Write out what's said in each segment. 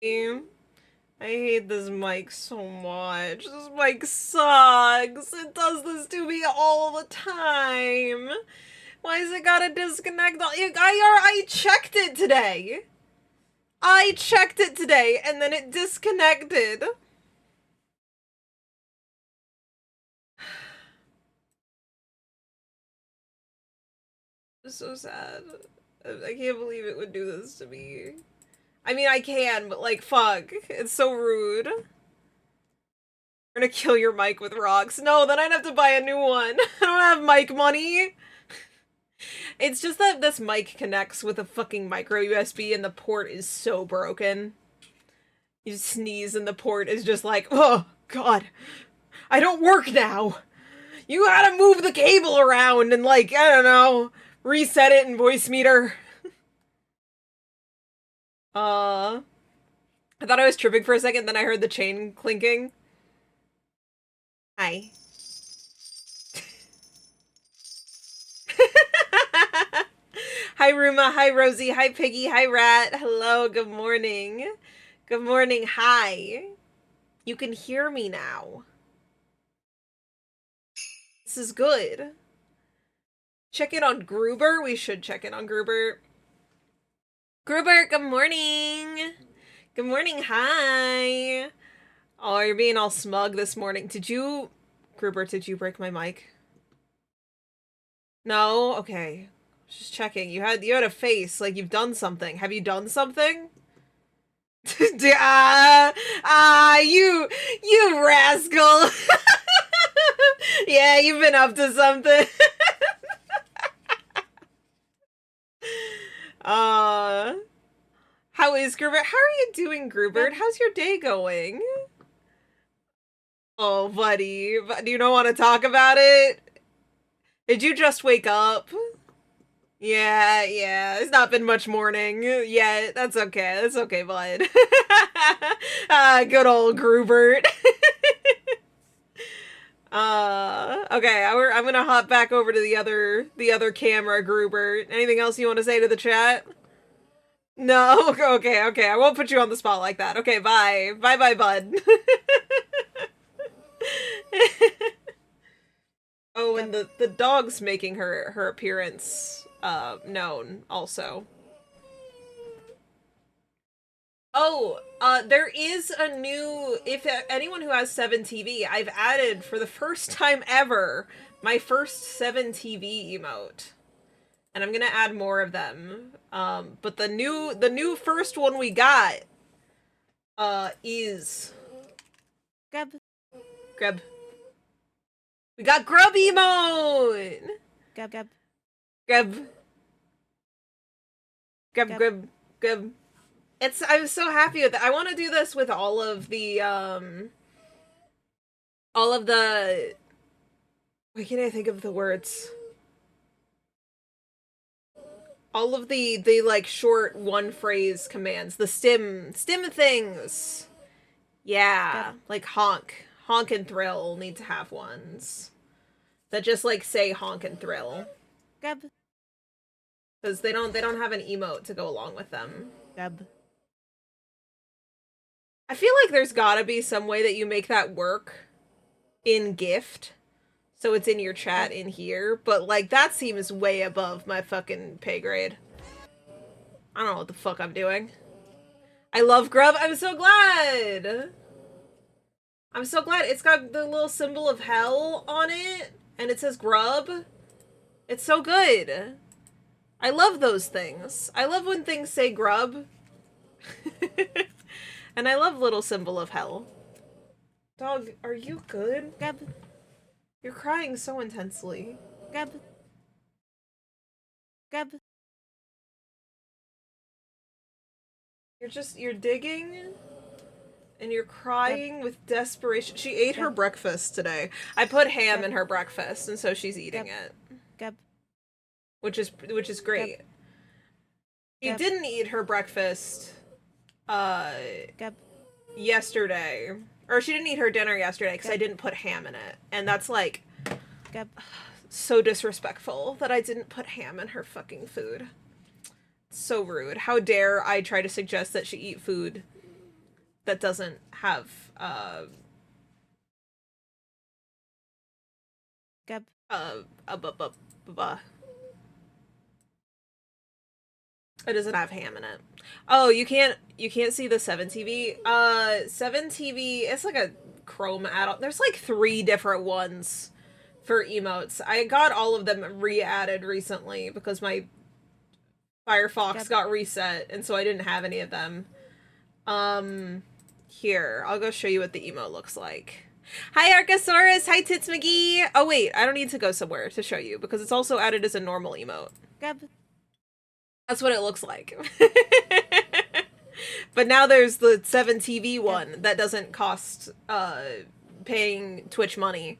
I hate this mic so much. This mic sucks. It does this to me all the time. Why is it gotta disconnect? I checked it today. I checked it today and then it disconnected. It's so sad. I can't believe it would do this to me. I mean, I can, but like, fuck. It's so rude. We're gonna kill your mic with rocks. No, then I'd have to buy a new one. I don't have mic money. It's just that this mic connects with a fucking micro USB and the port is so broken. You sneeze and the port is just like, oh, God. I don't work now. You gotta move the cable around and like, I don't know, reset it in Voicemeeter. I thought I was tripping for a second, then I heard the chain clinking. Hi. Hi, Ruma. Hi, Rosie. Hi, Piggy. Hi, Rat. Hello. Good morning. Good morning. Hi. You can hear me now. This is good. Check in on Gruber. We should check in on Gruber. Gruber, good morning. Good morning. Hi. Oh, you're being all smug this morning. Gruber, did you break my mic? No? Okay. Just checking. You had a face like you've done something. Have you done something? You rascal. Yeah, you've been up to something. How is Grubert? How are you doing, Grubert? How's your day going? Oh, buddy. Do you don't want to talk about it? Did you just wake up? Yeah. It's not been much morning yet. That's okay. That's okay, bud. Good old Grubert. Okay, I'm gonna hop back over to the other camera, Grubert. Anything else you want to say to the chat? No? Okay. I won't put you on the spot like that. Okay, bye. Bye, bud. Oh, and the dog's making her appearance known also. Oh, there is a new, if anyone who has 7TV, I've added for the first time ever my first 7TV emote. And I'm gonna add more of them. But the new first one we got is Grub. We got Grub emote. Grub. Grub. I'm so happy with that. I want to do this with all of the why can't I think of the words? All of the like short one phrase commands, the stim things. Yeah, like honk and thrill need to have ones that just like say honk and thrill. Because they don't have an emote to go along with them. I feel like there's gotta be some way that you make that work in Gift. So it's in your chat in here, but like that seems way above my fucking pay grade. I don't know what the fuck I'm doing. I love Grub. I'm so glad. I'm so glad. It's got the little symbol of hell on it, and it says Grub. It's so good. I love those things. I love when things say Grub. And I love little symbol of hell. Dog, are you good? You're crying so intensely. You're digging and you're crying with desperation. She ate her breakfast today. I put ham in her breakfast, and so she's eating it. Which is great. She didn't eat her breakfast yesterday. Or she didn't eat her dinner yesterday because I didn't put ham in it. And that's like so disrespectful that I didn't put ham in her fucking food. So rude. How dare I try to suggest that she eat food that doesn't have Gab. It doesn't have ham in it. Oh, you can't see the 7TV. 7TV, it's like a Chrome add-on. There's like 3 different ones for emotes. I got all of them re-added recently because my Firefox got reset, and so I didn't have any of them. Here, I'll go show you what the emote looks like. Hi, Archosaurus! Hi, Tits McGee! Oh, wait, I don't need to go somewhere to show you, because it's also added as a normal emote. Gab. That's what it looks like. But now there's the 7TV one that doesn't cost paying Twitch money.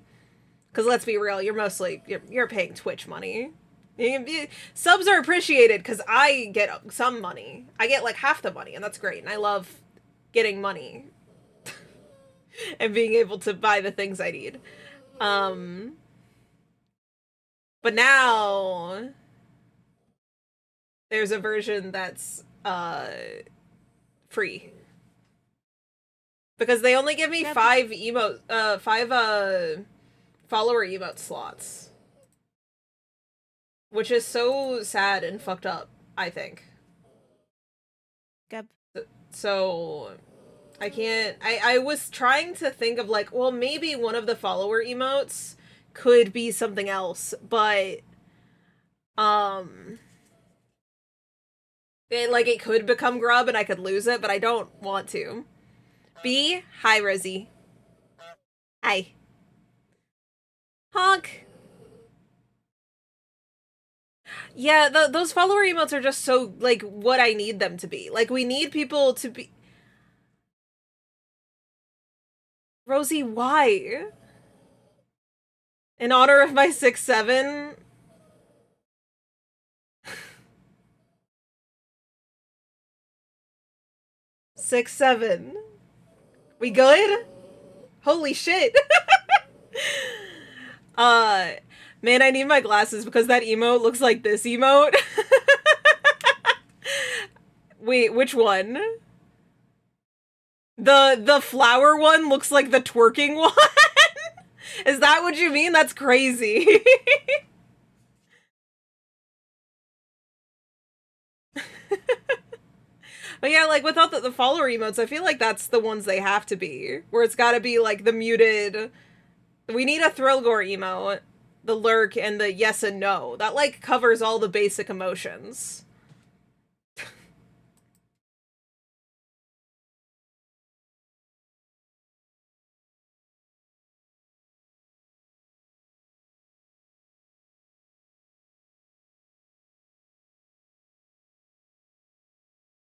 Because let's be real, you're paying Twitch money. Subs are appreciated because I get some money. I get like half the money, and that's great. And I love getting money and being able to buy the things I need. But now there's a version that's free. Because they only give me 5 follower emote slots. Which is so sad and fucked up, I think. Gab. So I can't I was trying to think of like, well, maybe one of the follower emotes could be something else, but it could become grub and I could lose it, but I don't want to. B, hi Rosie. Hi. Honk. Yeah, those follower emotes are just so, like, what I need them to be. Like, we need people to be... Rosie, why? In honor of my 6'7"? Six, 7. We good? Holy shit. Man, I need my glasses because that emote looks like this emote. Wait, which one? The flower one looks like the twerking one? Is that what you mean? That's crazy. But yeah, like, without the follower emotes, I feel like that's the ones they have to be. Where it's gotta be, like, the muted... We need a Thrillgore emote, the lurk, and the yes and no. That, like, covers all the basic emotions.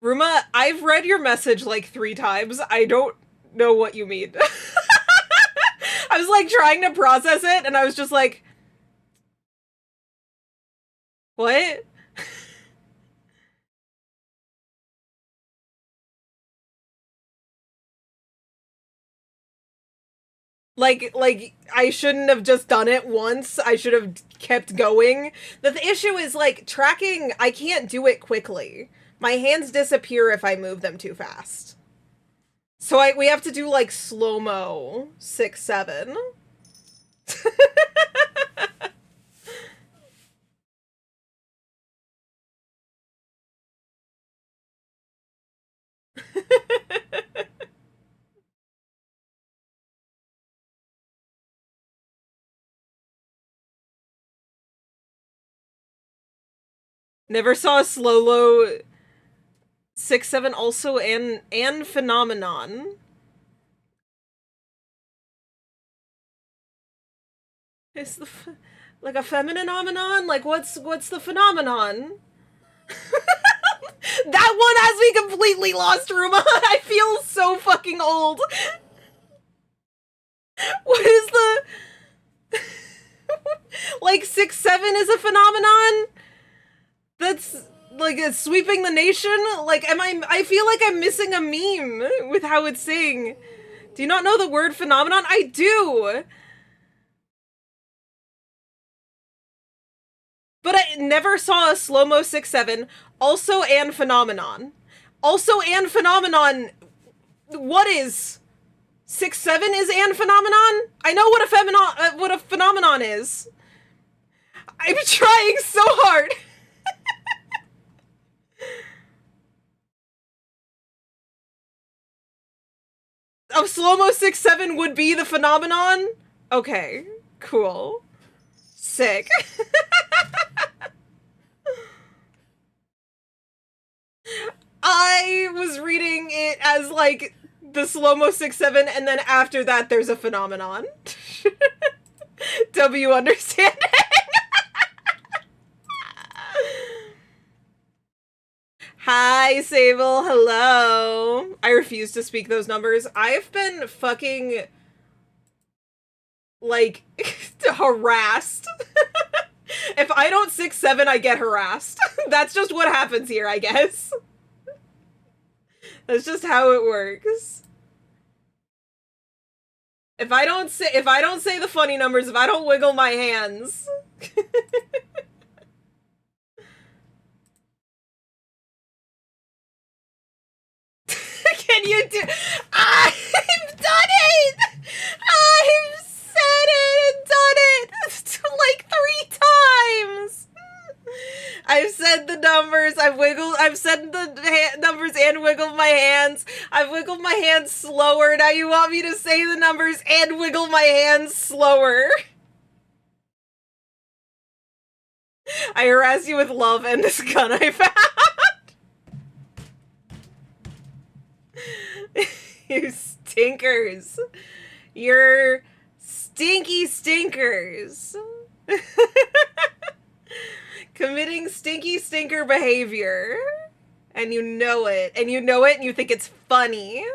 Ruma, I've read your message like 3 times. I don't know what you mean. I was like trying to process it and I was just like, what? like I shouldn't have just done it once. I should have kept going. The issue is like tracking, I can't do it quickly. My hands disappear if I move them too fast. So we have to do like slow-mo 6, 7. Never saw a slow-lo 6, 7 also and phenomenon. Is the like a feminine-omenon? Like what's the phenomenon? That one has me completely lost, Ruma. I feel so fucking old. What is the like 6, 7 is a phenomenon? That's like it's sweeping the nation? Like I feel like I'm missing a meme with how it's saying. Do you not know the word phenomenon? I do. But I never saw a slow-mo 6, 7. Also and phenomenon. Also and phenomenon. What is 6-7 is an phenomenon? I know what a phenomenon is. I'm trying so hard. Oh, slow-mo 6-7 would be the phenomenon? Okay, cool. Sick. I was reading it as, like, the slow-mo 6-7, and then after that there's a phenomenon. W understanding. Hi, Sable. Hello. I refuse to speak those numbers. I've been fucking, like, harassed. If I don't 6-7, I get harassed. That's just what happens here, I guess. That's just how it works. If I don't say the funny numbers, if I don't wiggle my hands. Can you do? I've done it! I've said it and done it like 3 times! I've said the numbers, I've said the numbers and wiggled my hands. I've wiggled my hands slower. Now you want me to say the numbers and wiggle my hands slower. I harass you with love and this gun I found. You stinkers. You're stinky stinkers. Committing stinky stinker behavior. And you know it. And you know it and you think it's funny.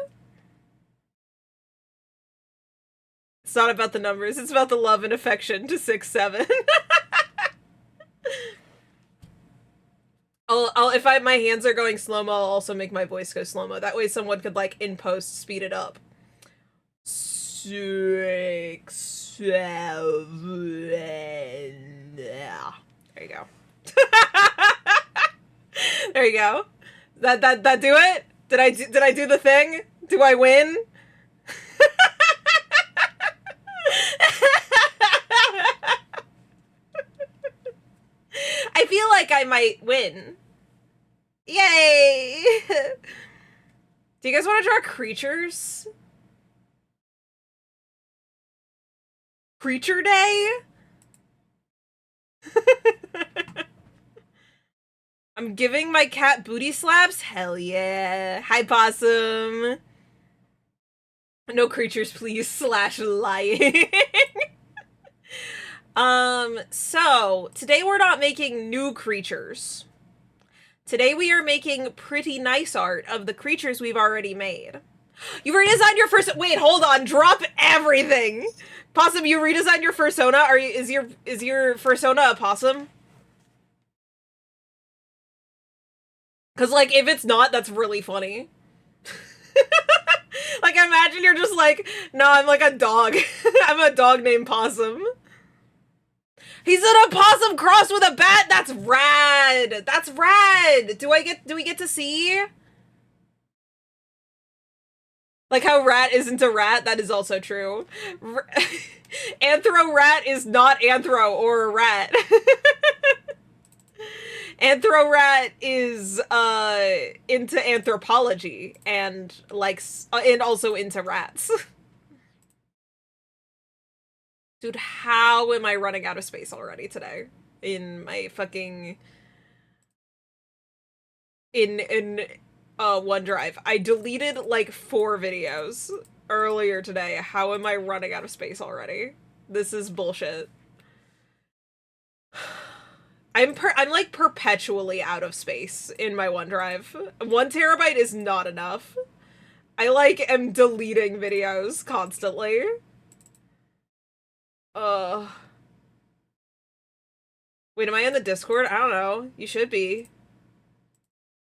It's not about the numbers. It's about the love and affection to 6-7. If my hands are going slow-mo, I'll also make my voice go slow-mo. That way someone could, like, in post, speed it up. 6, 7. Yeah. There you go. There you go. That do it? Did I do the thing? Do I win? I feel like I might win. Yay! Do you guys want to draw creatures? Creature Day? I'm giving my cat booty slaps? Hell yeah. Hi, Possum. No creatures, please. /lying. So, today we're not making new creatures. Today we are making pretty nice art of the creatures we've already made. You redesigned your first- wait, hold on, drop everything! Possum, you redesigned your fursona? Is your fursona a possum? Cause, like, if it's not, that's really funny. Like, imagine you're just like, no, I'm like a dog. I'm a dog named Possum. He's in a possum crossed with a bat? That's rad! That's rad! Do we get to see? Like how rat isn't a rat? That is also true. Anthro rat is not anthro or a rat. Anthro rat is into anthropology and likes and also into rats. Dude, how am I running out of space already today? In my fucking... In OneDrive. I deleted, like, 4 videos earlier today. How am I running out of space already? This is bullshit. I'm like, perpetually out of space in my OneDrive. 1 terabyte is not enough. I, like, am deleting videos constantly. Wait, am I in the Discord? I don't know. You should be.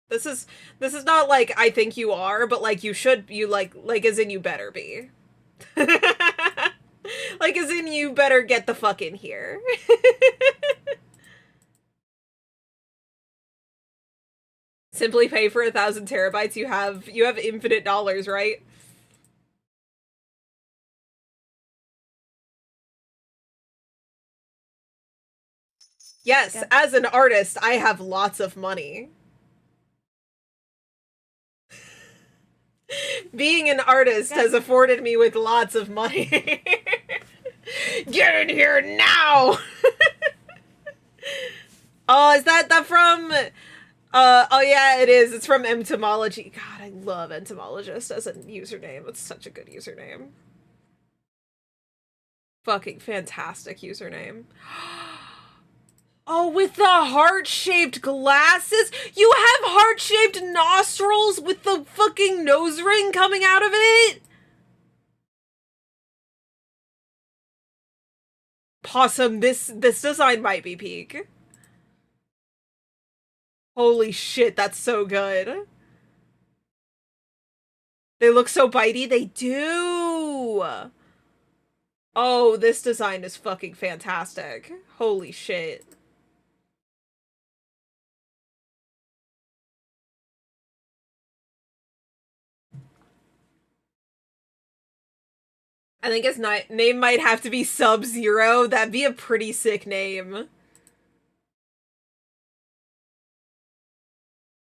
This is not like I think you are, but like you should, like as in you better be. Like as in you better get the fuck in here. simply pay for 1,000 terabytes, you have infinite dollars, right? Yes, Good. as an artist, I have lots of money. Being an artist has afforded me with lots of money. Get in here now! Oh, is that from... oh yeah, it is. It's from Entomology. God, I love Entomologist as a username. It's such a good username. Fucking fantastic username. Oh, with the heart-shaped glasses? You have heart-shaped nostrils with the fucking nose ring coming out of it? Possum, this design might be peak. Holy shit, that's so good. They look so bitey. They do. Oh, this design is fucking fantastic. Holy shit. I think his name might have to be Sub-Zero. That'd be a pretty sick name.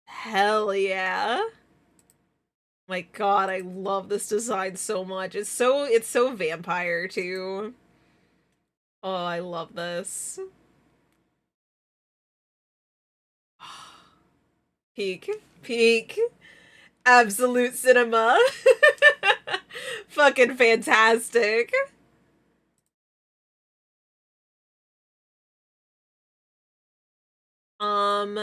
Hell yeah. My god, I love this design so much. It's so vampire too. Oh, I love this. Peak. Peak. Absolute cinema. Fucking fantastic. Um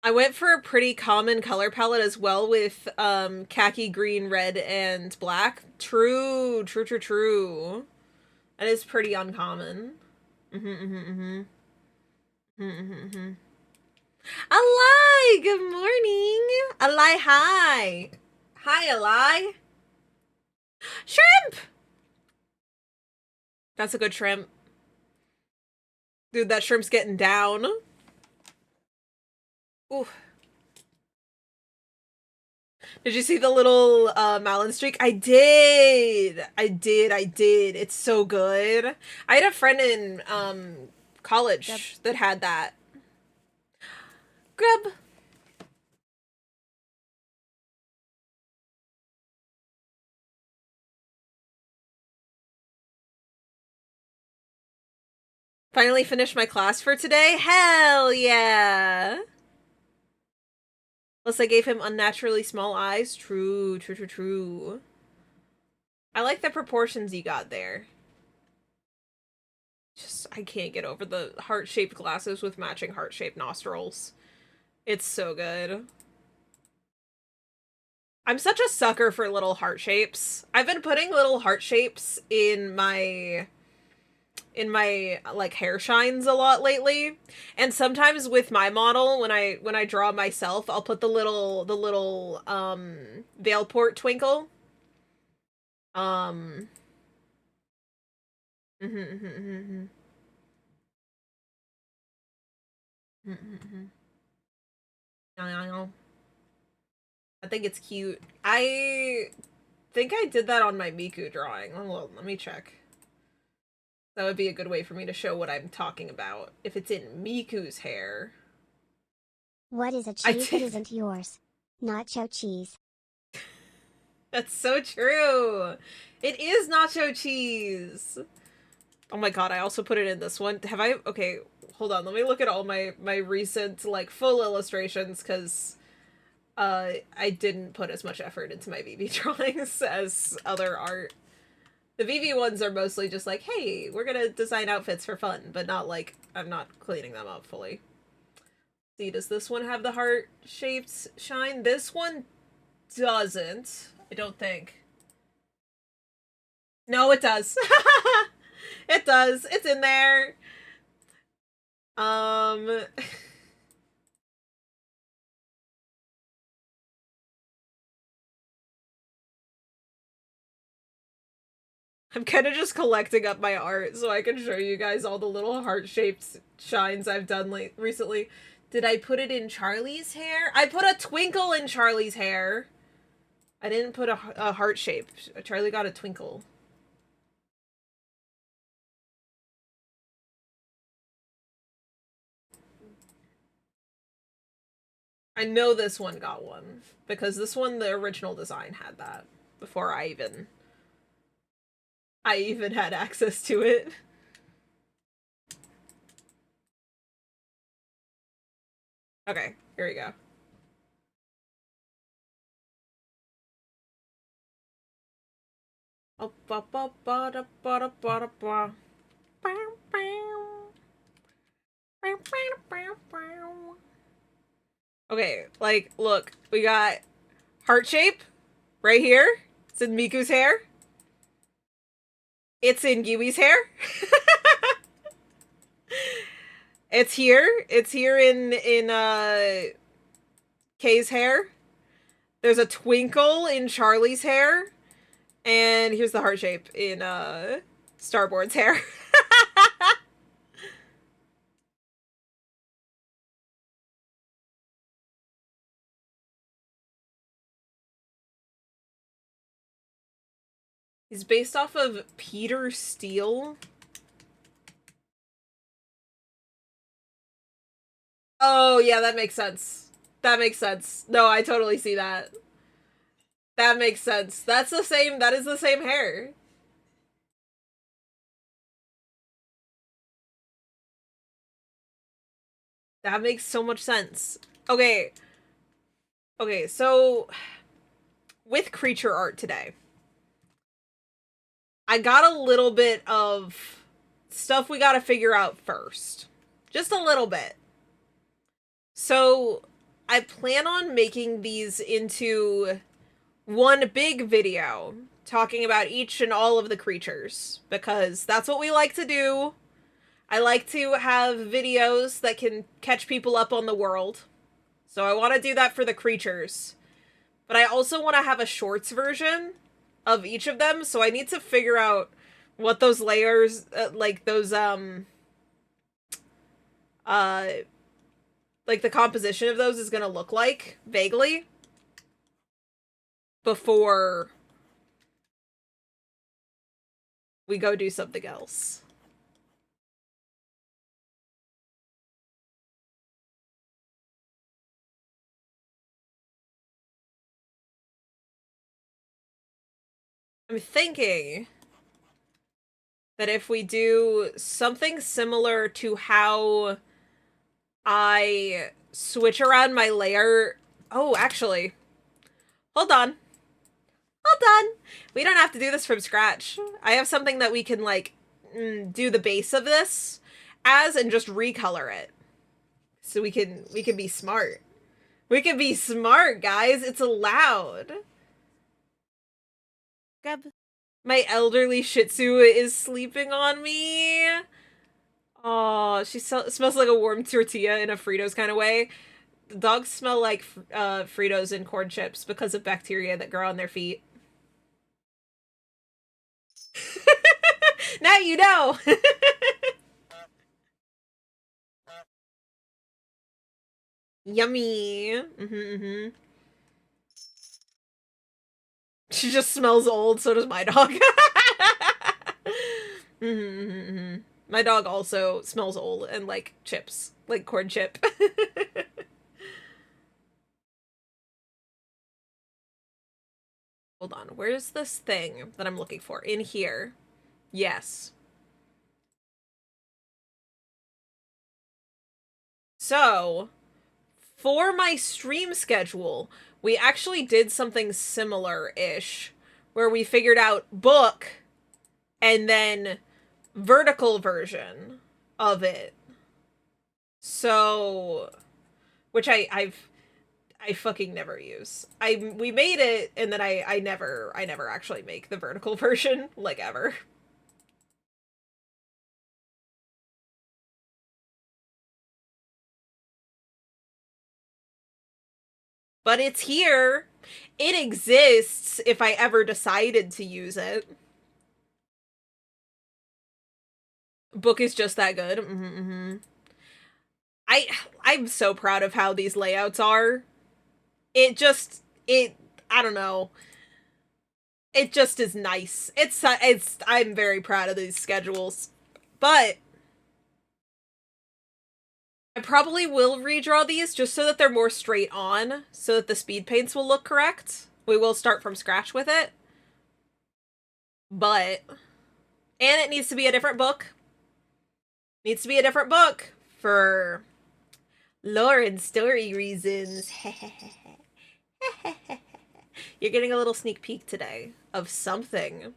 I went for a pretty common color palette as well with khaki, green, red, and black. True, true, true, true. That is pretty uncommon. Alai, good morning. Alai, hi. Hi, Alai. Shrimp! That's a good shrimp. Dude, that shrimp's getting down. Ooh. Did you see the little Malin streak? I did. I did. It's so good. I had a friend in college that had that. Grub. Finally finished my class for today. Hell yeah. Plus I gave him unnaturally small eyes. True, true, true, true. I like the proportions you got there. Just, I can't get over the heart-shaped glasses with matching heart-shaped nostrils. It's so good. I'm such a sucker for little heart shapes. I've been putting little heart shapes in my like hair shines a lot lately. And sometimes with my model, when I draw myself, I'll put the little Veilport twinkle. Um I think it's cute. I think I did that on my Miku drawing. Hold on, let me check. That would be a good way for me to show what I'm talking about. If it's in Miku's hair. What is a cheese that isn't yours? Nacho cheese. That's so true. It is nacho cheese. Oh my god, I also put it in this one. Have I? Okay, hold on. Let me look at all my recent like full illustrations because I didn't put as much effort into my VV drawings as other art. The VV ones are mostly just like, hey, we're gonna design outfits for fun, but not like, I'm not cleaning them up fully. See, does this one have the heart-shaped shine? This one doesn't. I don't think. No, it does. It does. It's in there. I'm kind of just collecting up my art so I can show you guys all the little heart-shaped shines I've done recently. Did I put it in Charlie's hair? I put a twinkle in Charlie's hair. I didn't put a heart shape. Charlie got a twinkle. I know this one got one because this one, the original design had that before I even had access to it. Okay, here we go. Okay, like, look, we got heart shape right here. It's in Miku's hair. It's in Yui's hair. It's here. It's here in Kay's hair. There's a twinkle in Charlie's hair. And here's the heart shape in Starboard's hair. He's based off of Peter Steele. Oh, yeah, that makes sense. That makes sense. No, I totally see that. That makes sense. That's the same, that is the same hair. That makes so much sense. Okay. Okay, so with creature art today, I got a little bit of stuff we gotta figure out first. Just a little bit. So, I plan on making these into one big video talking about each and all of the creatures because that's what we like to do. I like to have videos that can catch people up on the world. So I want to do that for the creatures. But I also want to have a shorts version of each of them, so I need to figure out what those layers, like those, like the composition of those is gonna look like, vaguely, before we go do something else. I'm thinking that if we do something similar to how I switch around my layer... Oh, actually. Hold on. Hold on. We don't have to do this from scratch. I have something that we can, like, do the base of this as and just recolor it. So we can be smart. We can be smart, guys. It's allowed. Gab. My elderly Shih Tzu is sleeping on me. Oh, she smells like a warm tortilla in a Fritos kind of way. The dogs smell like Fritos and corn chips because of bacteria that grow on their feet. Now you know! Yummy! She just smells old, so does my dog. My dog also smells old and like chips, like corn chip. Hold on, where's this thing that I'm looking for? In here. Yes. So, for my stream schedule, we actually did something similar-ish, where we figured out book and then vertical version of it. So, which I fucking never use. We made it and then I never actually make the vertical version, like, ever. But it's here. It exists if I ever decided to use it. Book is just that good. I'm so proud of how these layouts are. I don't know. It just is nice. I'm very proud of these schedules. But I probably will redraw these just so that they're more straight on, so that the speed paints will look correct. We will start from scratch with it. But and it needs to be a different book. Needs to be a different book for lore and story reasons. You're getting a little sneak peek today of something.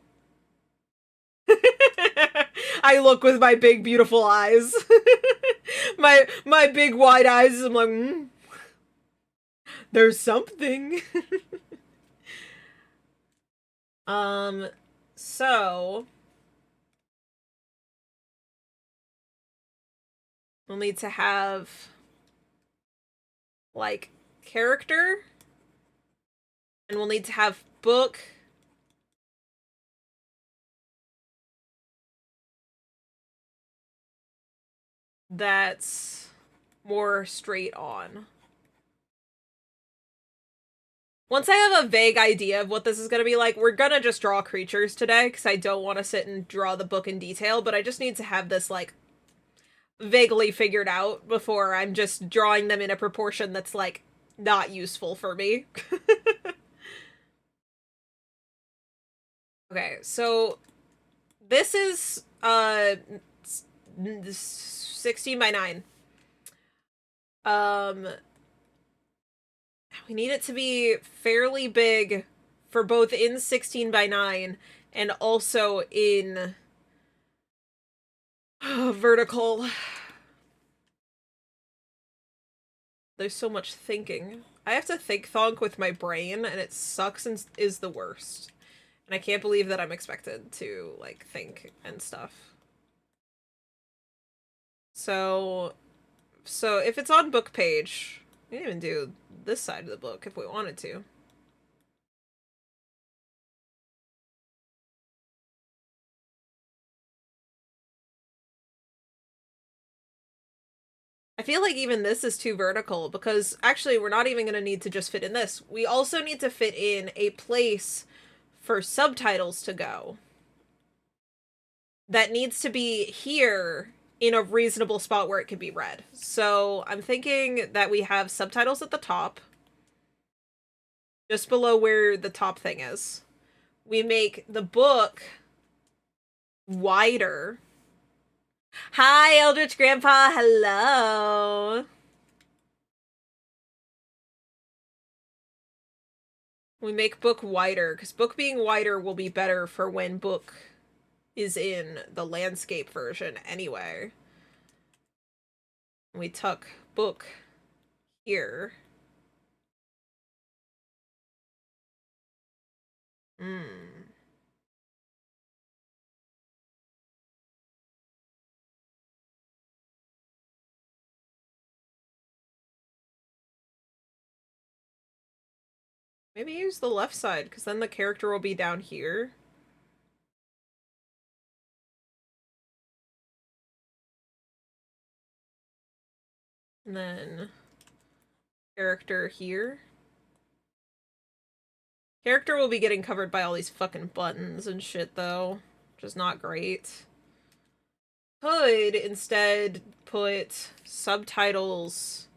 I look with my big beautiful eyes. my big wide eyes. I'm like, there's something. So we'll need to have like character, and we'll need to have book. That's more straight on. Once I have a vague idea of what this is going to be like, we're going to just draw creatures today, because I don't want to sit and draw the book in detail, but I just need to have this, like, vaguely figured out before I'm just drawing them in a proportion that's, like, not useful for me. Okay, so this is, 16 by 9. We need it to be fairly big for both in 16 by 9 and also in vertical. There's so much thinking. I have to think thonk with my brain, and it sucks and is the worst. And I can't believe that I'm expected to, like, think and stuff. So if it's on book page, we can even do this side of the book if we wanted to. I feel like even this is too vertical, because actually we're not even going to need to just fit in this. We also need to fit in a place for subtitles to go. That needs to be here in a reasonable spot where it can be read. So I'm thinking that we have subtitles at the top, just below where the top thing is. We make the book wider. Hi, Eldritch Grandpa. Hello. We make book wider, because book being wider will be better for when book is in the landscape version anyway. We tuck book here. Maybe use the left side, because then the character will be down here. And then character here. Character will be getting covered by all these fucking buttons and shit, though, which is not great. Could instead put subtitles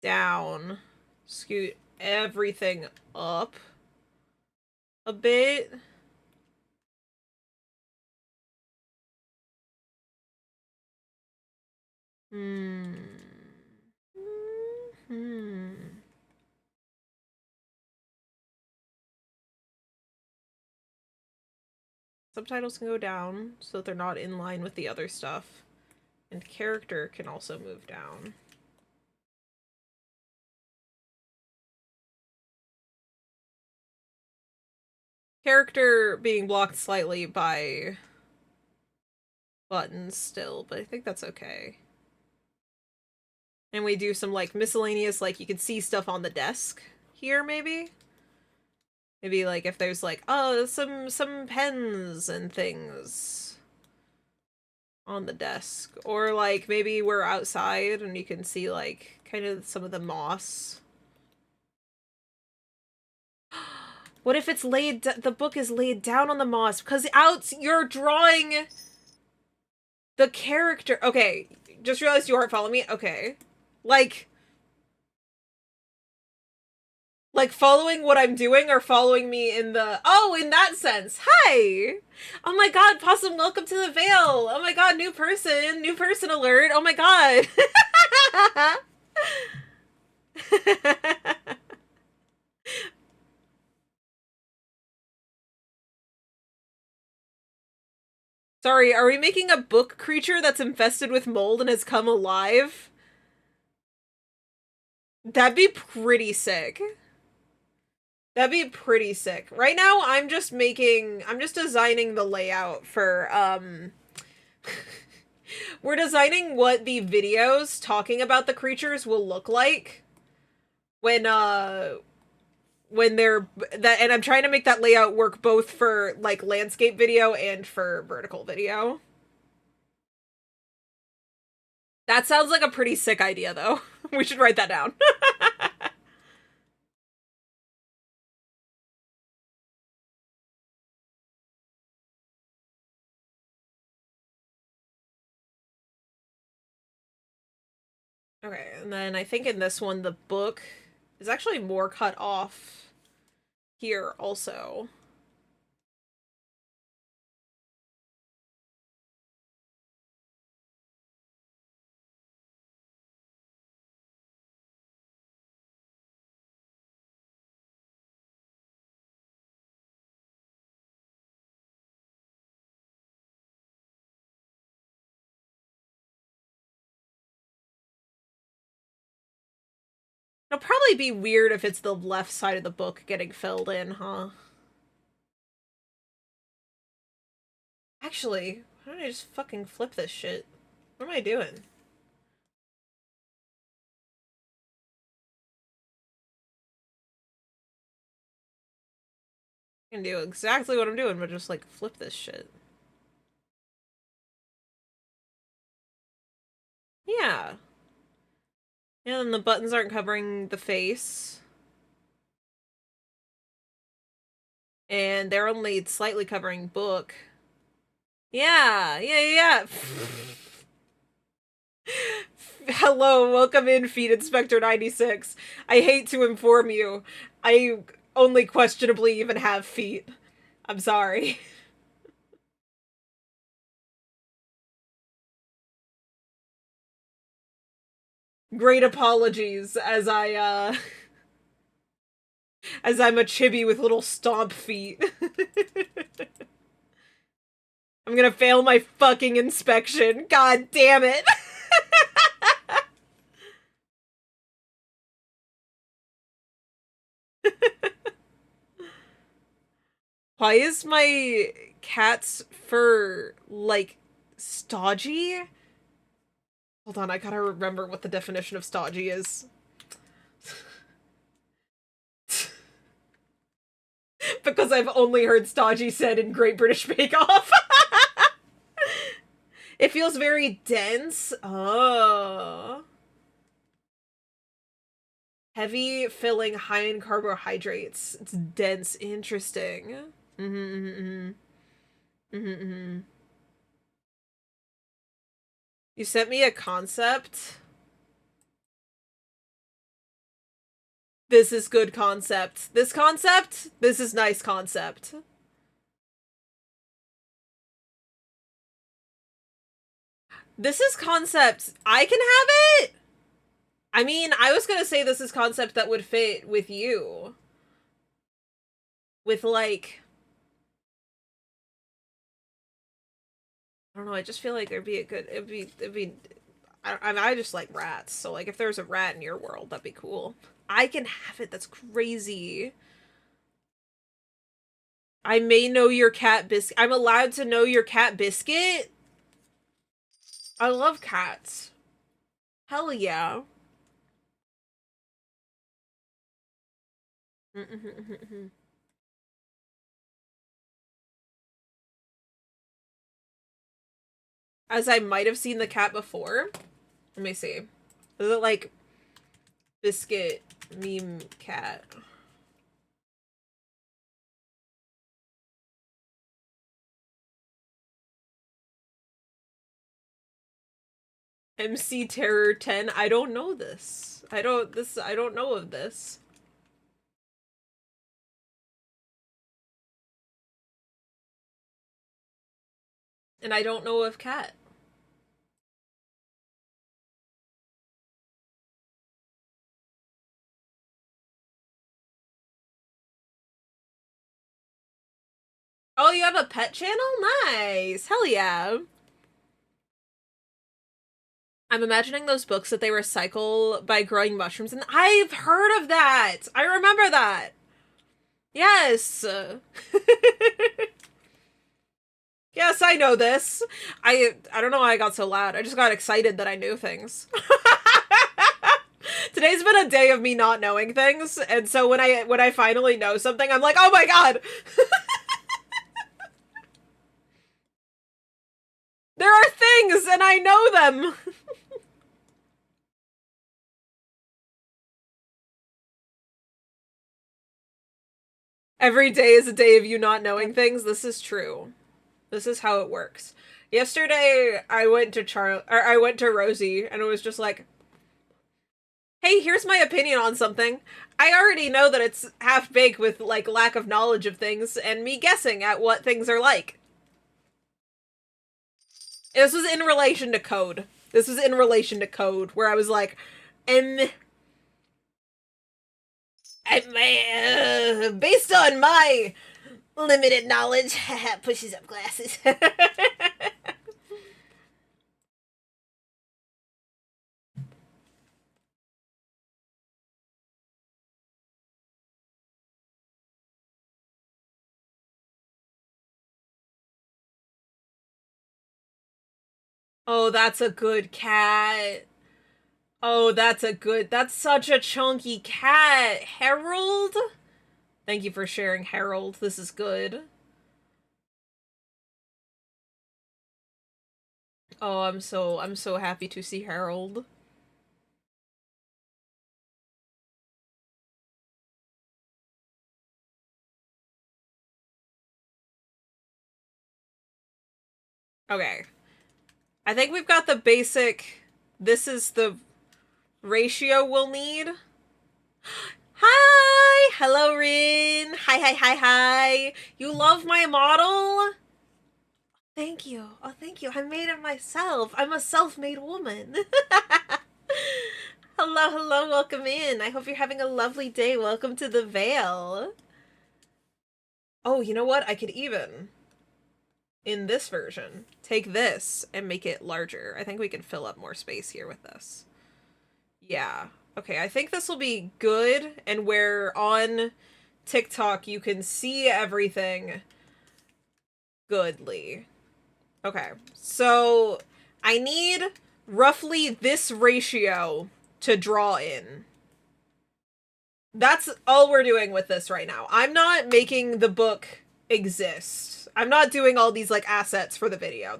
down, scoot everything up a bit. Subtitles can go down so that they're not in line with the other stuff. And character can also move down. Character being blocked slightly by buttons still, but I think that's okay. And we do some, like, miscellaneous, like, you can see stuff on the desk here, maybe? Maybe, like, if there's, like, oh, some pens and things. on the desk. Or, like, maybe we're outside and you can see, like, kind of some of the moss. What if it's the book is laid down on the moss? Because you're drawing the character. Okay, just realized you aren't following me. Okay. Like following what I'm doing or following me in the... Oh, in that sense. Hi! Oh my god, Possum, welcome to the Vale! Oh my god, new person alert! Oh my god! Sorry, are we making a book creature that's infested with mold and has come alive? That'd be pretty sick. That'd be pretty sick. Right now, I'm just designing the layout for, we're designing what the videos talking about the creatures will look like when they're, and I'm trying to make that layout work both for, like, landscape video and for vertical video. That sounds like a pretty sick idea, though. We should write that down. Okay, and then I think in this one, the book is actually more cut off here also. It'll probably be weird if it's the left side of the book getting filled in, huh? Actually, why don't I just fucking flip this shit? What am I doing? I can do exactly what I'm doing, but just, like, flip this shit. Yeah. Yeah, and the buttons aren't covering the face. And they're only slightly covering book. Yeah, yeah. Hello, welcome in, Feed Inspector 96. I hate to inform you, I only questionably even have feet. I'm sorry. Great apologies as as I'm a chibi with little stomp feet. I'm gonna fail my fucking inspection. God damn it. Why is my cat's fur, like, stodgy? Hold on, I gotta remember what the definition of stodgy is. Because I've only heard stodgy said in Great British Bake Off. It feels very dense. Oh. Heavy, filling, high in carbohydrates. It's dense. Interesting. You sent me a concept. This is good concept. This is nice concept. This is concept. I can have it? I mean, I was gonna say this is concept that would fit with you. With, like... I don't know, I just feel like there'd be a good... It'd be... I just like rats, so, like, if there's a rat in your world, that'd be cool. I can have it, that's crazy. I may know your cat biscuit. I'm allowed to know your cat biscuit? I love cats. Hell yeah. as I might have seen the cat before. Let me see. Is it like biscuit meme cat? MC Terror 10. I don't know this. I don't know of this. And I don't know of cat. Oh, you have a pet channel? Nice. Hell yeah. I'm imagining those books that they recycle by growing mushrooms, and I've heard of that. I remember that. Yes. Yes, I know this. I don't know why I got so loud. I just got excited that I knew things. Today's been a day of me not knowing things, and so when I finally know something, I'm like, oh my god. There are things, and I know them. Every day is a day of you not knowing things. This is true. This is how it works. Yesterday, I went to Rosie, and it was just like, hey, here's my opinion on something. I already know that it's half-baked with, like, lack of knowledge of things, and me guessing at what things are like. This was in relation to code. This was in relation to code, where I was like, based on my limited knowledge, pushes up glasses. Oh, that's a good cat. Oh, that's such a chunky cat. Harold? Thank you for sharing, Harold. This is good. Oh, I'm so happy to see Harold. Okay. I think we've got the basic, this is the ratio we'll need. Hi! Hello, Rin! Hi. You love my model? Thank you. Oh, thank you. I made it myself. I'm a self-made woman. Hello, welcome in. I hope you're having a lovely day. Welcome to the Vale. Oh, you know what? I could even, in this version, take this and make it larger. I think we can fill up more space here with this. Yeah. Okay, I think this will be good, and where on TikTok you can see everything goodly. Okay, so I need roughly this ratio to draw in. That's all we're doing with this right now. I'm not making the book exist. I'm not doing all these, like, assets for the video.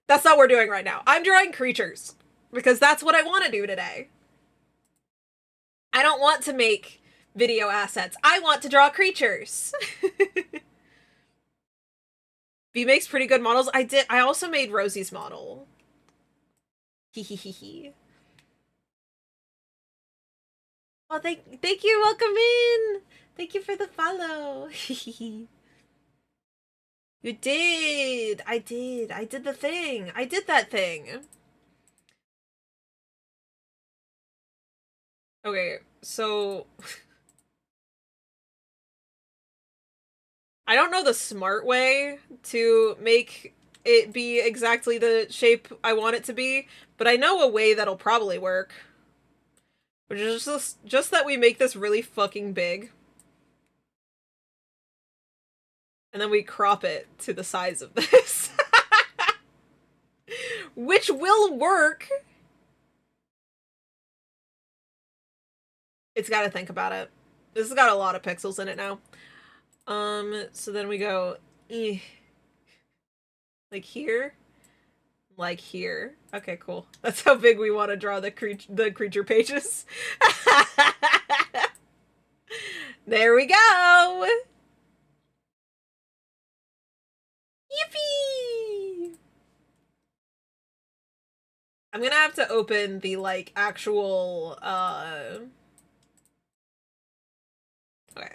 That's not what we're doing right now. I'm drawing creatures, because that's what I want to do today. I don't want to make video assets. I want to draw creatures. V makes pretty good models. I also made Rosie's model. Hehehe. Oh, thank you. Welcome in. Thank you for the follow. You did. I did. I did the thing. I did that thing. Okay, so I don't know the smart way to make it be exactly the shape I want it to be, but I know a way that'll probably work. Which is just that we make this really fucking big. And then we crop it to the size of this. Which will work! It's gotta think about it. This has got a lot of pixels in it now. So then we go, like here. like here. Okay, cool. That's how big we want to draw the creature pages. There we go. Yippee! I'm gonna have to open the, like, actual, okay,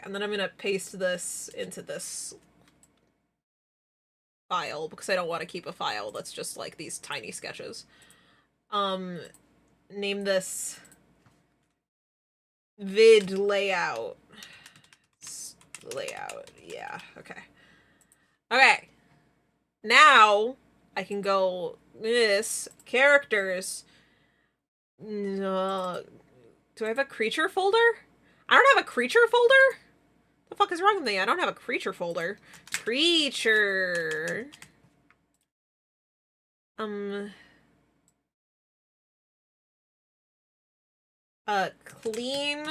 and then I'm gonna paste this into this file, because I don't want to keep a file that's just, like, these tiny sketches. Name this vid layout. Layout, yeah, okay. Okay. Now, I can go this, characters. Do I have a creature folder? I don't have a creature folder? The fuck is wrong with me? I don't have a creature folder. Creature. Clean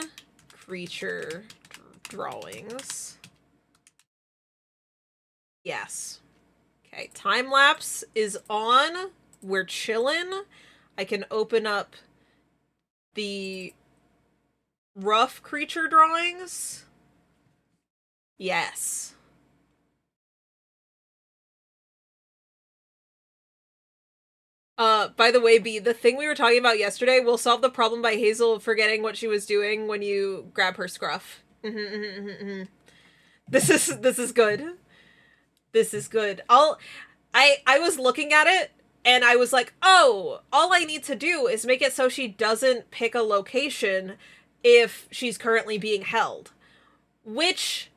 creature drawings. Yes. Okay, time lapse is on. We're chillin'. I can open up the rough creature drawings. Yes. By the way, B, the thing we were talking about yesterday will solve the problem by Hazel forgetting what she was doing when you grab her scruff. This is good. This is good. I was looking at it and I was like, oh, all I need to do is make it so she doesn't pick a location if she's currently being held. Which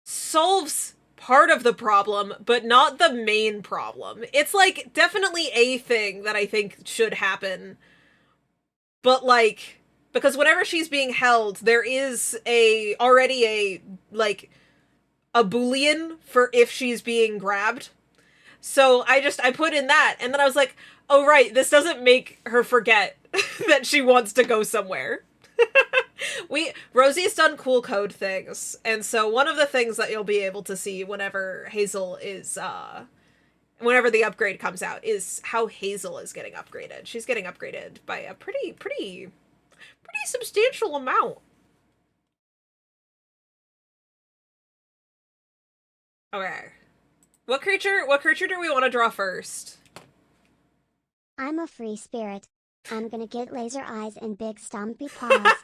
solves part of the problem, but not the main problem. It's, like, definitely a thing that I think should happen. But, like, because whenever she's being held, there is already a, like, a Boolean for if she's being grabbed. So I put in that, and then I was like, oh right, this doesn't make her forget that she wants to go somewhere. Rosie's done cool code things, and so one of the things that you'll be able to see whenever Hazel is, whenever the upgrade comes out, is how Hazel is getting upgraded. She's getting upgraded by a pretty substantial amount. Okay. What creature do we want to draw first? I'm a free spirit. I'm gonna get laser eyes and big stompy paws.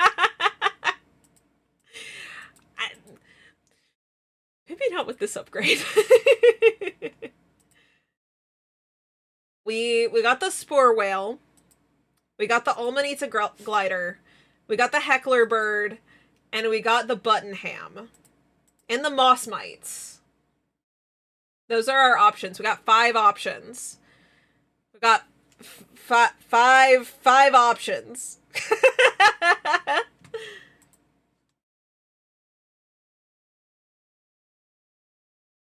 Maybe not with this upgrade. we got the Spore Whale. We got the Almanita Glider. We got the Heckler Bird. And we got the Button Ham. And the Moss Mites. Those are our options. We got 5 options. We got five options.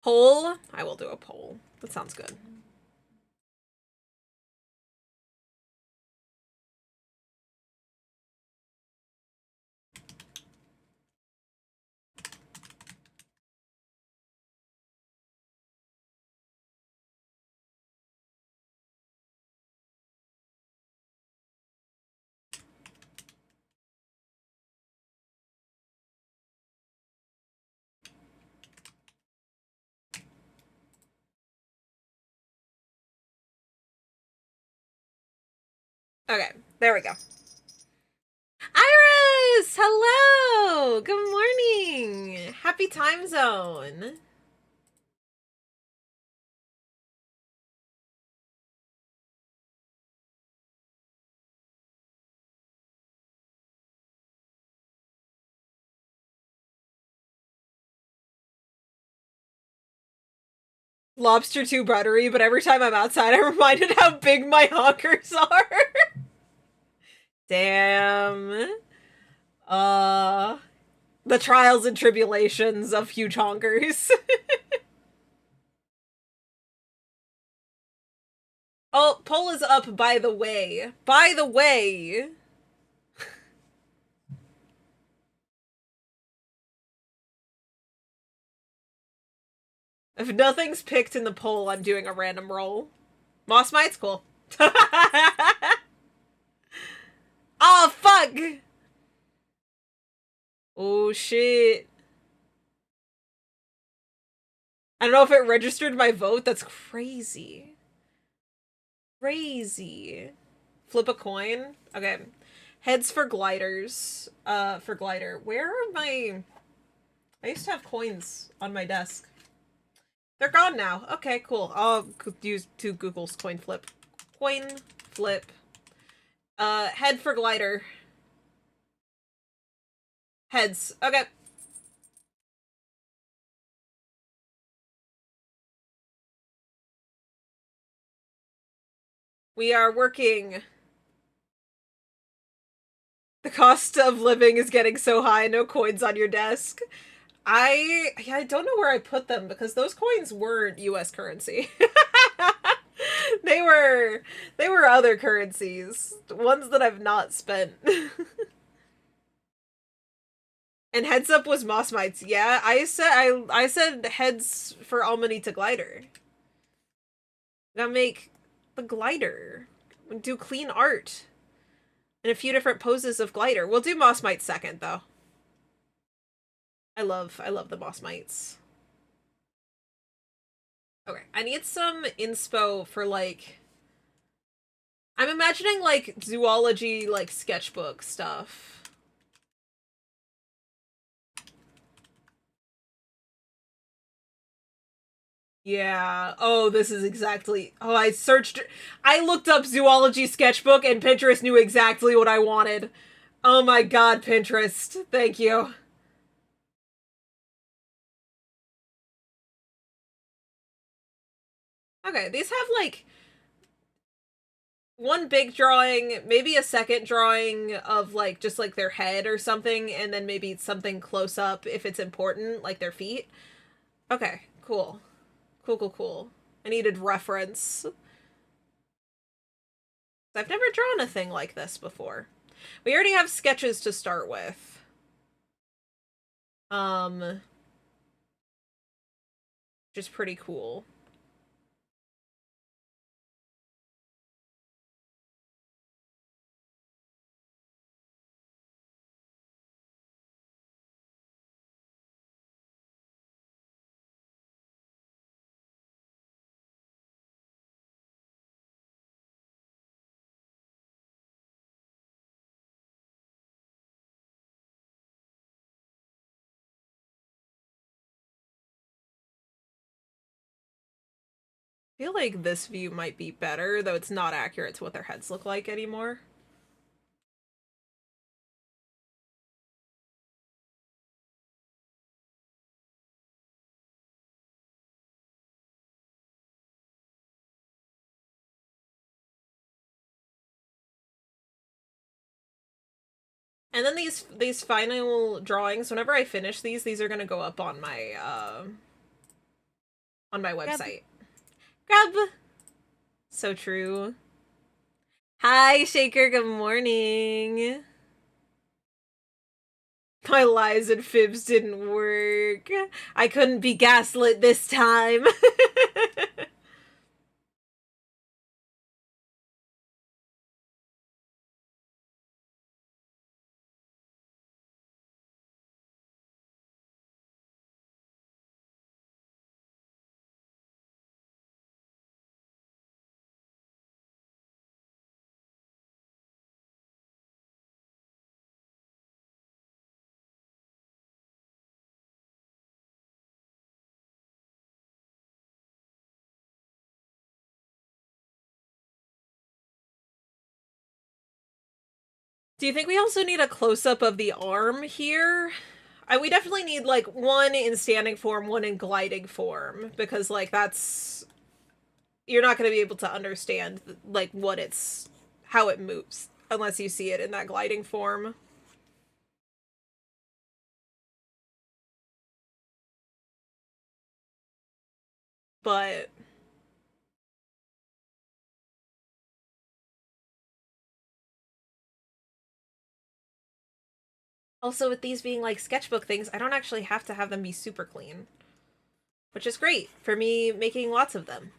Poll? I will do a poll. That sounds good. Okay, there we go. Iris! Hello! Good morning! Happy time zone! Lobster 2 buttery, but every time I'm outside, I'm reminded how big my honkers are. Damn. The trials and tribulations of huge honkers. Oh, poll is up, by the way. By the way. If nothing's picked in the poll, I'm doing a random roll. Moss Mite's cool. Oh, fuck! Oh, shit. I don't know if it registered my vote. That's crazy. Crazy. Flip a coin? Okay. Heads for gliders. For glider. Where are my... I used to have coins on my desk. They're gone now. Okay, cool. I'll use two Google's coin flip. Coin flip. Head for glider. Heads. Okay. We are working. The cost of living is getting so high, no coins on your desk. I don't know where I put them because those coins weren't US currency. They were other currencies, ones that I've not spent. And heads up was Moss Mites. Yeah, I said heads for Amanita Glider. Gotta make the glider. Do clean art. And a few different poses of glider. We'll do Moss Mites second though. I love the Moss Mites. Okay, I need some inspo for like I'm imagining like zoology like sketchbook stuff. Yeah. Oh, this is exactly. Oh, I looked up zoology sketchbook and Pinterest knew exactly what I wanted. Oh my god, Pinterest. Thank you. Okay, these have like one big drawing, maybe a second drawing of like just like their head or something, and then maybe something close up if it's important, like their feet. Okay, cool. Cool, cool, cool. I needed reference. I've never drawn a thing like this before. We already have sketches to start with. Which is pretty cool. I feel like this view might be better, though it's not accurate to what their heads look like anymore. And then these final drawings, whenever I finish these are gonna go up on my website. Grub! So true. Hi, Shaker, good morning. My lies and fibs didn't work. I couldn't be gaslit this time. Do you think we also need a close-up of the arm here? We definitely need, like, one in standing form, one in gliding form, because, like, that's... You're not going to be able to understand, like, how it moves, unless you see it in that gliding form. But... Also, with these being, like, sketchbook things, I don't actually have to have them be super clean. which is great for me making lots of them.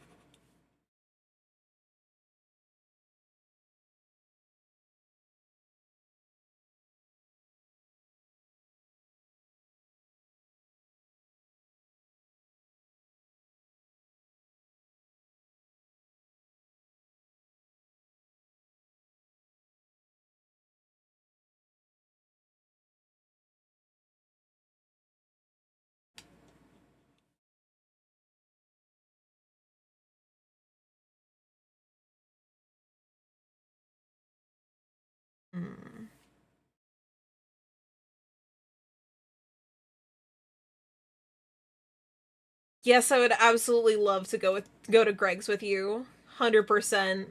Hmm. Yes, I would absolutely love to go to Greg's with you. 100%.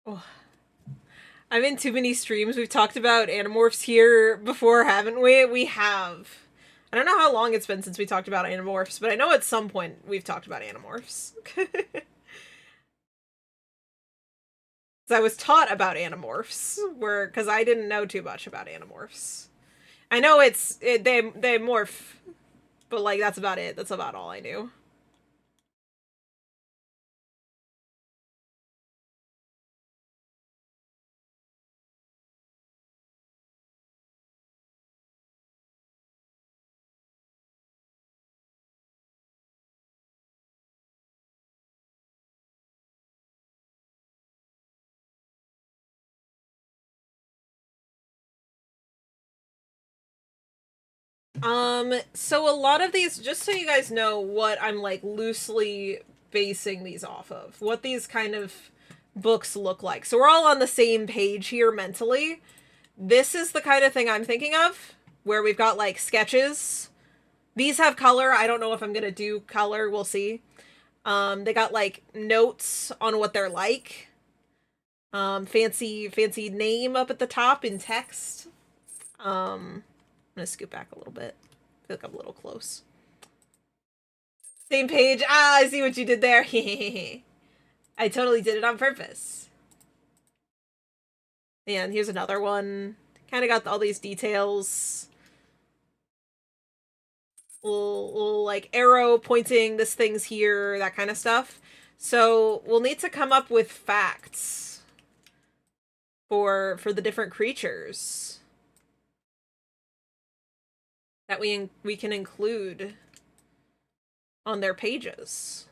Oh, I'm in too many streams. We've talked about Animorphs here before, haven't we? We have. I don't know how long it's been since we talked about Animorphs, but I know at some point we've talked about Animorphs. I was taught about Animorphs, because I didn't know too much about Animorphs. I know they morph, but like that's about it. That's about all I knew. So a lot of these, just so you guys know what I'm like loosely basing these off of, what these kind of books look like. So we're all on the same page here mentally. This is the kind of thing I'm thinking of, where we've got like sketches. These have color. I don't know if I'm gonna do color. We'll see. They got like notes on what they're like. Fancy name up at the top in text. I'm gonna scoot back a little bit. I feel like I'm a little close. Same page. Ah, I see what you did there. I totally did it on purpose. And here's another one. Kind of got all these details. Little like arrow pointing this thing's here, that kind of stuff. So we'll need to come up with facts for the different creatures that we can include on their pages.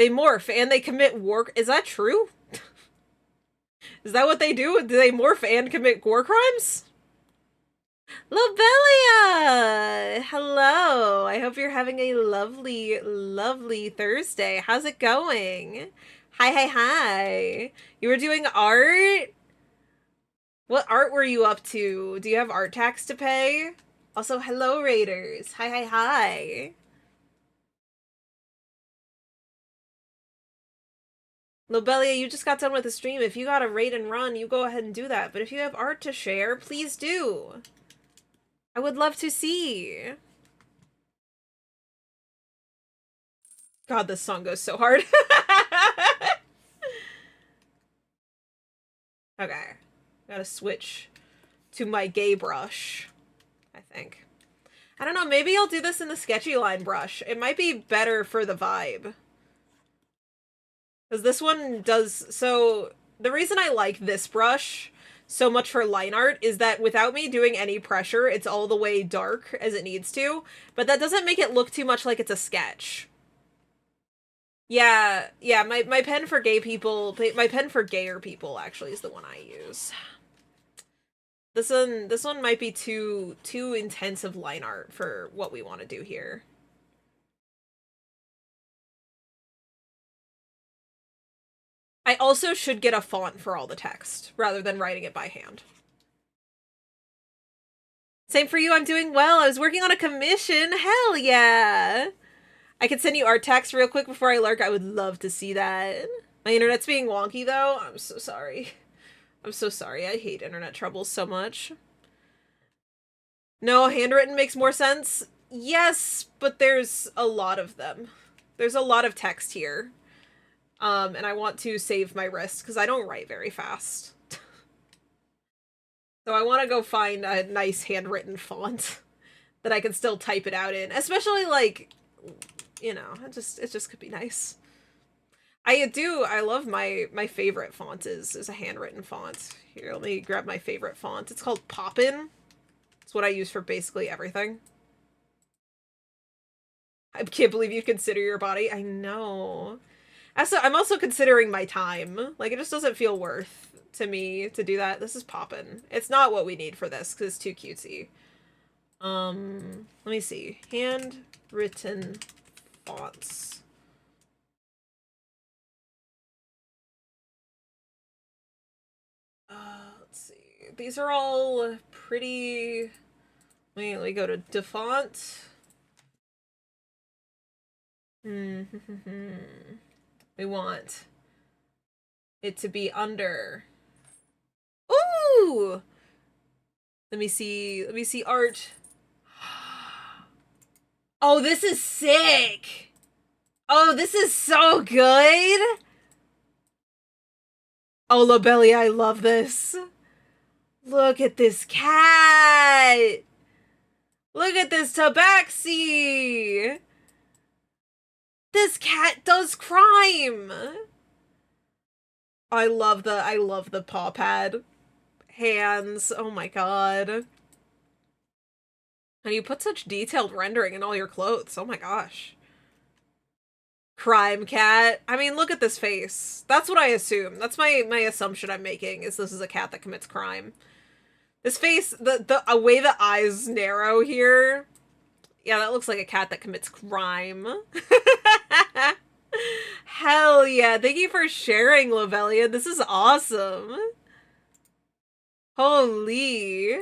They morph and they commit war. Is that true? Is that what they do? Do they morph and commit war crimes? Lobelia! Hello! I hope you're having a lovely, lovely Thursday. How's it going? Hi, hi, hi. You were doing art? What art were you up to? Do you have art tax to pay? Also, hello, Raiders. Hi, hi, hi. Lobelia, you just got done with the stream. If you got a raid and run, you go ahead and do that. But if you have art to share, please do. I would love to see. God, this song goes so hard. Okay. Gotta switch to my gay brush, I think. I don't know, maybe I'll do this in the sketchy line brush. It might be better for the vibe. Because this one does... So, the reason I like this brush so much for line art is that without me doing any pressure, it's all the way dark as it needs to. But that doesn't make it look too much like it's a sketch. Yeah, my pen for gay people, my pen for gayer people actually is the one I use. This one might be too intensive line art for what we want to do here. I also should get a font for all the text rather than writing it by hand. Same for you, I'm doing well. I was working on a commission. Hell yeah. I could send you art text real quick before I lurk. I would love to see that. My internet's being wonky though. I'm so sorry. I'm so sorry. I hate internet troubles so much. No, handwritten makes more sense. Yes, but there's a lot of them. There's a lot of text here. And I want to save my wrist because I don't write very fast. So I want to go find a nice handwritten font that I can still type it out in. Especially like, you know, it just could be nice. I love my favorite font is a handwritten font. Here, let me grab my favorite font. It's called Poppin. It's what I use for basically everything. I can't believe you consider your body. I know. I'm also considering my time. Like, it just doesn't feel worth to me to do that. This is Poppin. It's not what we need for this, because it's too cutesy. Let me see. Handwritten fonts. Let's see. These are all pretty... Let me go to DeFont. We want it to be under. Ooh! Let me see art. Oh, this is sick! Oh, this is so good! Oh, Lobelia, I love this. Look at this cat! Look at this tabaxi! This cat does crime! I love the paw pad. Hands, oh my god. And you put such detailed rendering in all your clothes, oh my gosh. Crime cat. I mean, look at this face. That's what I assume. That's my assumption I'm making, is this is a cat that commits crime. This face, the way the eyes narrow here. Yeah, that looks like a cat that commits crime. Hell yeah. Thank you for sharing, Lobelia. This is awesome. Holy.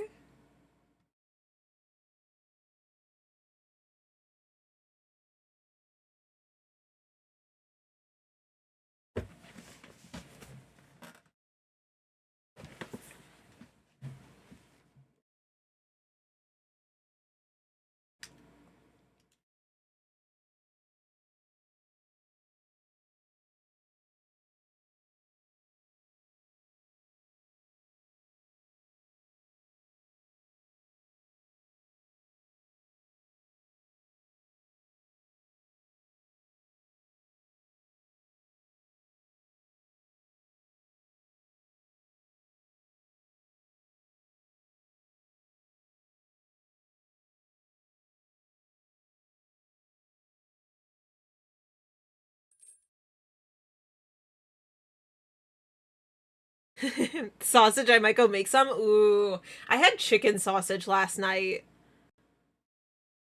Sausage, I might go make some. Ooh, I had chicken sausage last night.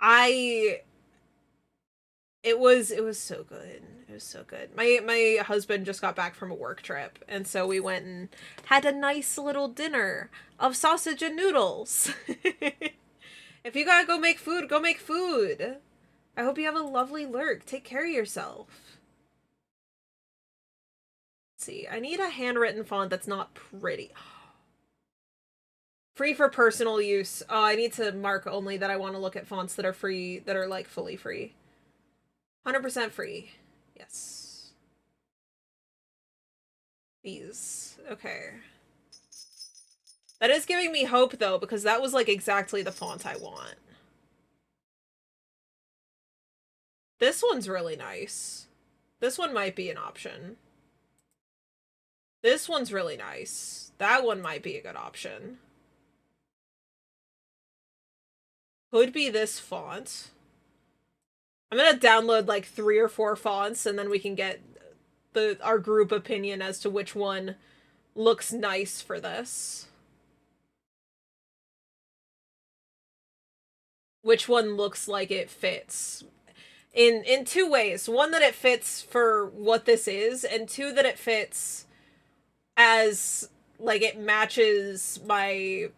It was so good. It was so good. My husband just got back from a work trip, and so we went and had a nice little dinner of sausage and noodles. If you gotta go make food, go make food. I hope you have a lovely lurk. Take care of yourself. Let's see, I need a handwritten font that's not pretty. Free for personal use. Oh, I need to mark only that I want to look at fonts that are free, that are like fully free. 100% free. Yes. These. Okay. That is giving me hope though, because that was like exactly the font I want. This one's really nice. This one might be an option. This one's really nice. That one might be a good option. Could be this font. I'm gonna download like 3 or 4 fonts and then we can get our group opinion as to which one looks nice for this. Which one looks like it fits. In 2 ways. One, that it fits for what this is, and 2, that it fits as like it matches my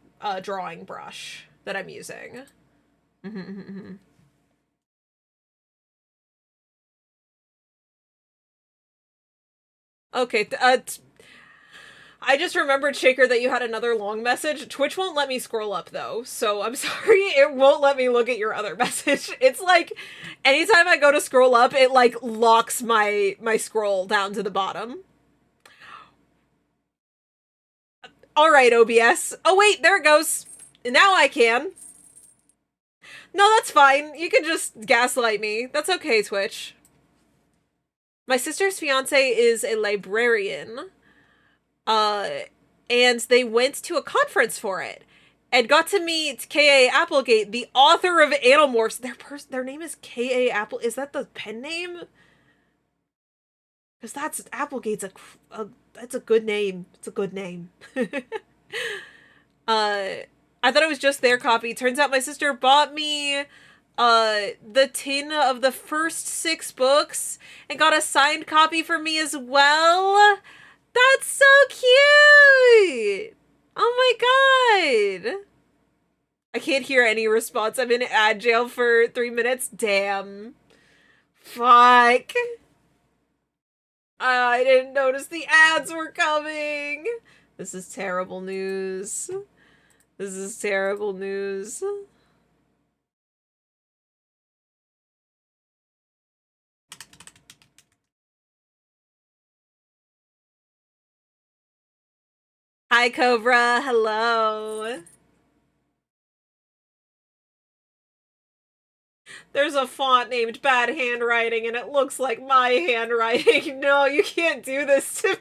drawing brush that I'm using. Okay, I just remembered, Shaker, that you had another long message. Twitch won't let me scroll up, though, so I'm sorry, it won't let me look at your other message. It's like, anytime I go to scroll up, it, like, locks my scroll down to the bottom. Alright, OBS. Oh, wait, there it goes. Now I can. No, that's fine. You can just gaslight me. That's okay, Twitch. My sister's fiance is a librarian. And they went to a conference for it and got to meet K.A. Applegate, the author of Animorphs. Their name is K.A. Apple. Is that the pen name? Because that's Applegate's that's a good name. It's a good name. I thought it was just their copy. Turns out my sister bought me the tin of the first 6 books and got a signed copy for me as well. That's so cute! Oh my god! I can't hear any response. I'm in ad jail for 3 minutes. Damn. Fuck. I didn't notice the ads were coming. This is terrible news. This is terrible news. Hi, Cobra. Hello. There's a font named Bad Handwriting, and it looks like my handwriting. No, you can't do this to me.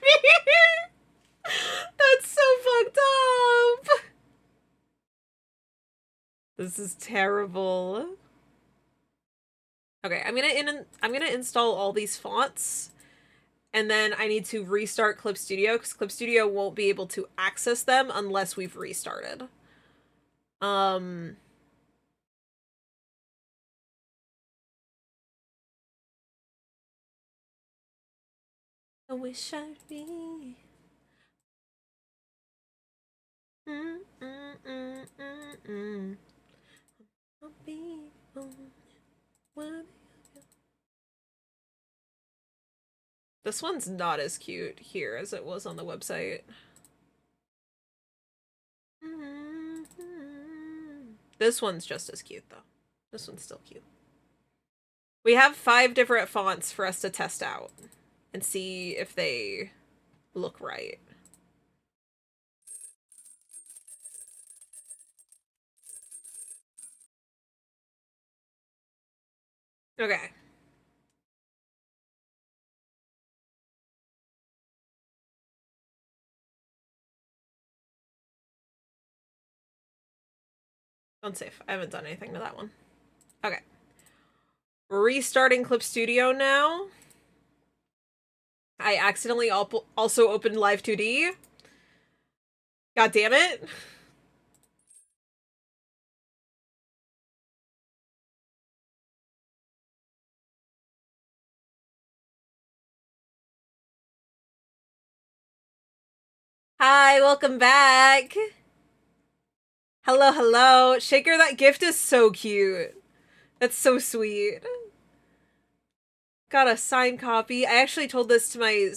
That's so fucked up. This is terrible. Okay, I'm gonna install all these fonts, and then I need to restart Clip Studio, because Clip Studio won't be able to access them unless we've restarted. I wish I'd be. I'll be on. This one's not as cute here as it was on the website. This one's just as cute, though. This one's still cute. We have 5 different fonts for us to test out and see if they look right. Okay. Unsafe. I haven't done anything to that one. Okay. Restarting Clip Studio now. I accidentally also opened Live 2D. God damn it. Hi, welcome back. Hello, hello. Shaker, that gift is so cute. That's so sweet. Got a signed copy. I actually told this to my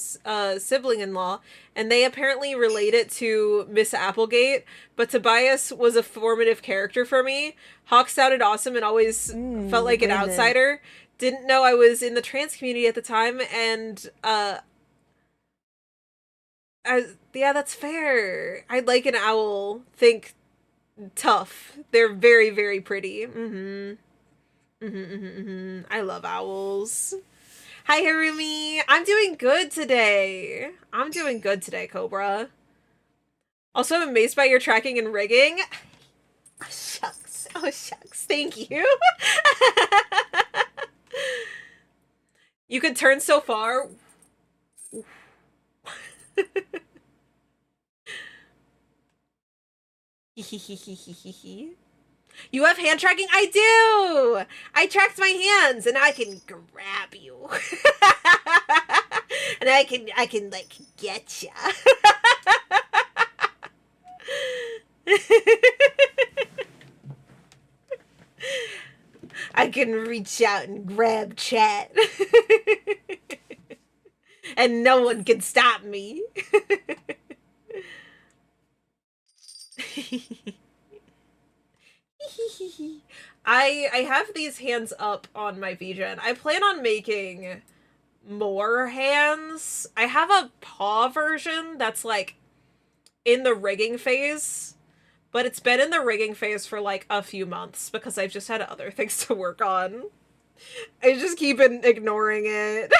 sibling-in-law, and they apparently relate it to Miss Applegate, but Tobias was a formative character for me. Hawk sounded awesome and always felt like an outsider. Didn't know I was in the trans community at the time, and yeah, that's fair. I'd like an owl. Think tough. They're very, very pretty. I love owls. Hi, Harumi. I'm doing good today. I'm doing good today, Cobra. Also, I'm amazed by your tracking and rigging. Oh, shucks. Oh, shucks. Thank you. You could turn so far. You have hand tracking? I do! I tracked my hands and I can grab you. And I can like get ya. I can reach out and grab chat. And no one can stop me. I have these hands up on my VGen. I plan on making more hands. I have a paw version that's like in the rigging phase, but it's been in the rigging phase for like a few months because I've just had other things to work on. I just keep ignoring it.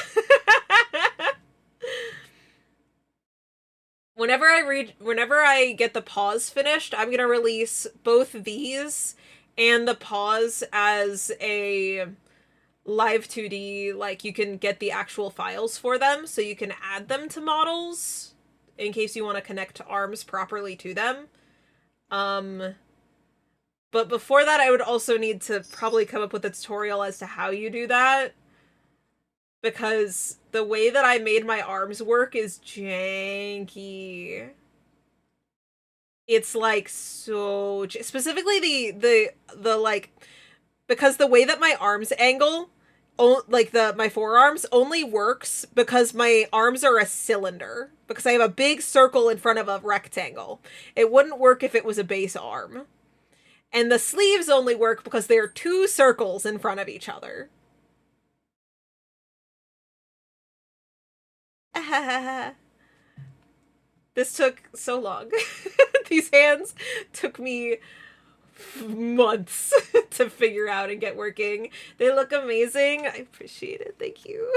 Whenever I get the paws finished, I'm gonna release both these and the paws as a live 2D, like you can get the actual files for them, so you can add them to models in case you want to connect arms properly to them. But before that, I would also need to probably come up with a tutorial as to how you do that, because the way that I made my arms work is janky. It's like so specifically the like, because the way that my arms angle, like my forearms only works because my arms are a cylinder, because I have a big circle in front of a rectangle. It wouldn't work if it was a base arm. And the sleeves only work because they are two circles in front of each other. This took so long. These hands took me months to figure out and get working. They look amazing. I appreciate it. Thank you.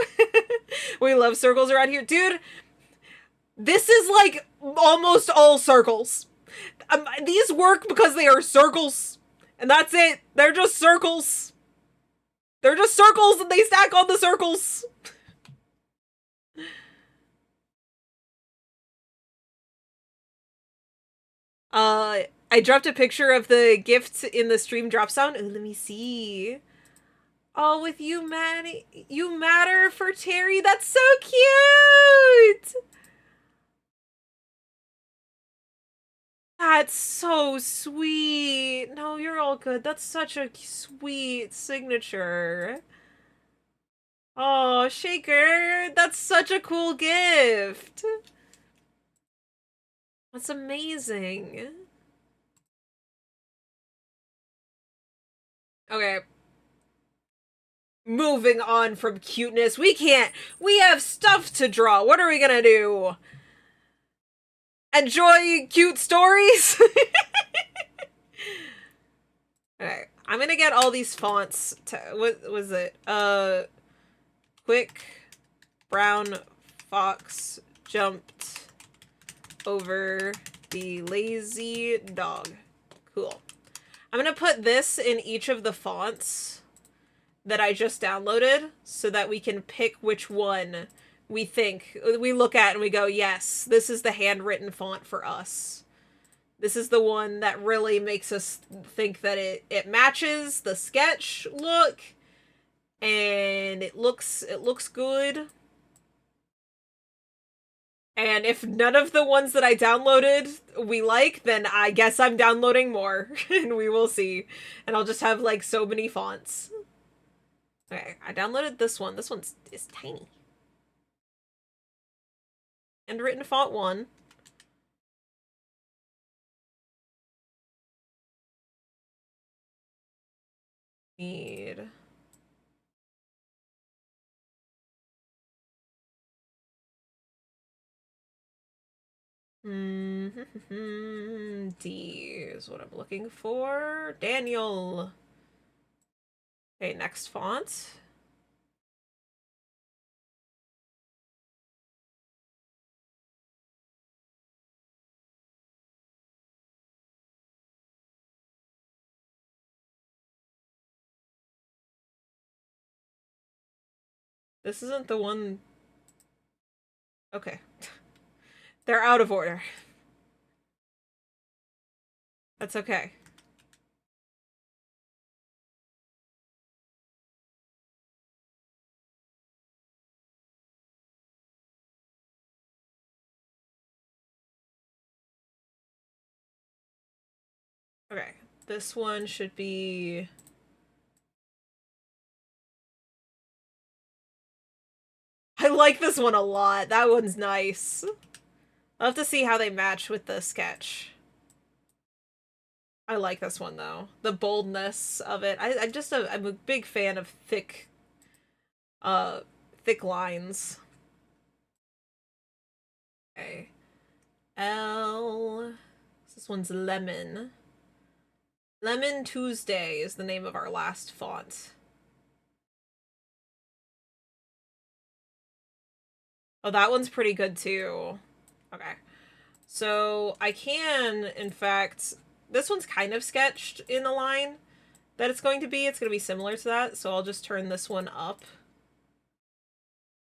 We love circles around here. Dude, this is like almost all circles. These work because they are circles. And that's it. They're just circles. They're just circles and they stack on the circles. I dropped a picture of the gift in the stream drop sound. Ooh, let me see. Oh, with you, you matter for Terry. That's so cute. That's so sweet. No, you're all good. That's such a sweet signature. Oh, Shaker, that's such a cool gift. That's amazing. Okay. Moving on from cuteness. We have stuff to draw. What are we gonna do? Enjoy cute stories? Alright. I'm gonna get all these fonts to, what was it? Quick brown fox jumped over the lazy dog. Cool. I'm gonna put this in each of the fonts that I just downloaded so that we can pick which one we look at and we go, yes, this is the handwritten font for us. This is the one that really makes us think that it matches the sketch look, and it looks good. And if none of the ones that I downloaded we like, then I guess I'm downloading more, and we will see. And I'll just have like so many fonts. Okay, I downloaded this one. This one's is tiny. Handwritten font 1. Need D is what I'm looking for. Daniel. Okay, next font. This isn't the one. Okay. They're out of order. That's okay. Okay, this one should be... I like this one a lot. That one's nice. I'll have to see how they match with the sketch. I like this one though. The boldness of it. I'm a big fan of thick lines. Okay. L. This one's Lemon. Lemon Tuesday is the name of our last font. Oh, that one's pretty good too. Okay. So I can, in fact, this one's kind of sketched in the line that it's going to be. It's going to be similar to that. So I'll just turn this one up.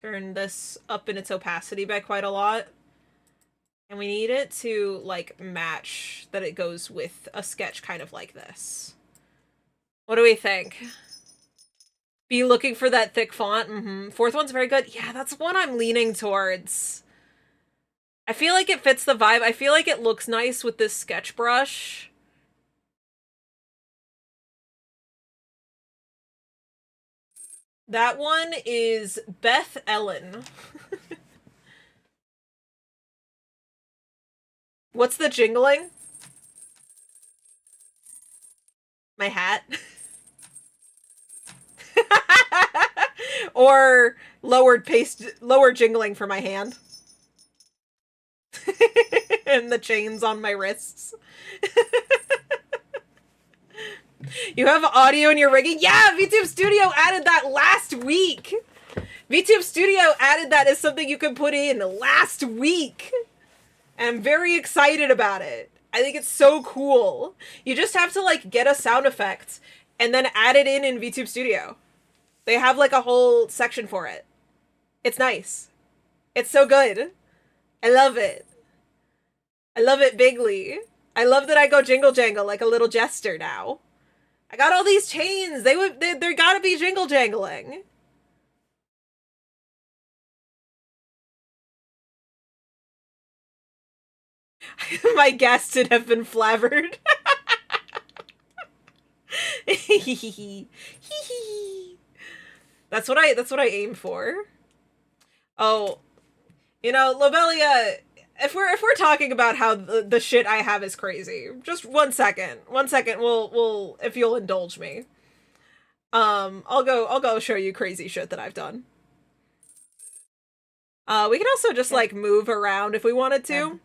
Turn this up in its opacity by quite a lot. And we need it to, like, match that it goes with a sketch kind of like this. What do we think? Be looking for that thick font. Fourth one's very good. Yeah, that's one I'm leaning towards. I feel like it fits the vibe. I feel like it looks nice with this sketch brush. That one is Beth Ellen. What's the jingling? My hat? Or lower jingling for my hand. And the chains on my wrists. You have audio in your rigging? Yeah, VTube Studio added that last week. VTube Studio added that as something you can put in last week. And I'm very excited about it. I think it's so cool. You just have to, like, get a sound effect and then add it in VTube Studio. They have, like, a whole section for it. It's nice. It's so good. I love it. I love it bigly. I love that I go jingle jangle like a little jester now. I got all these chains. They're gotta be jingle jangling. My guests would have been flabbered. That's what I aim for. Oh, you know, Lobelia, if we're talking about how the shit I have is crazy, just 1 second. 1 second, we'll if you'll indulge me. I'll go show you crazy shit that I've done. We can also just like move around if we wanted to,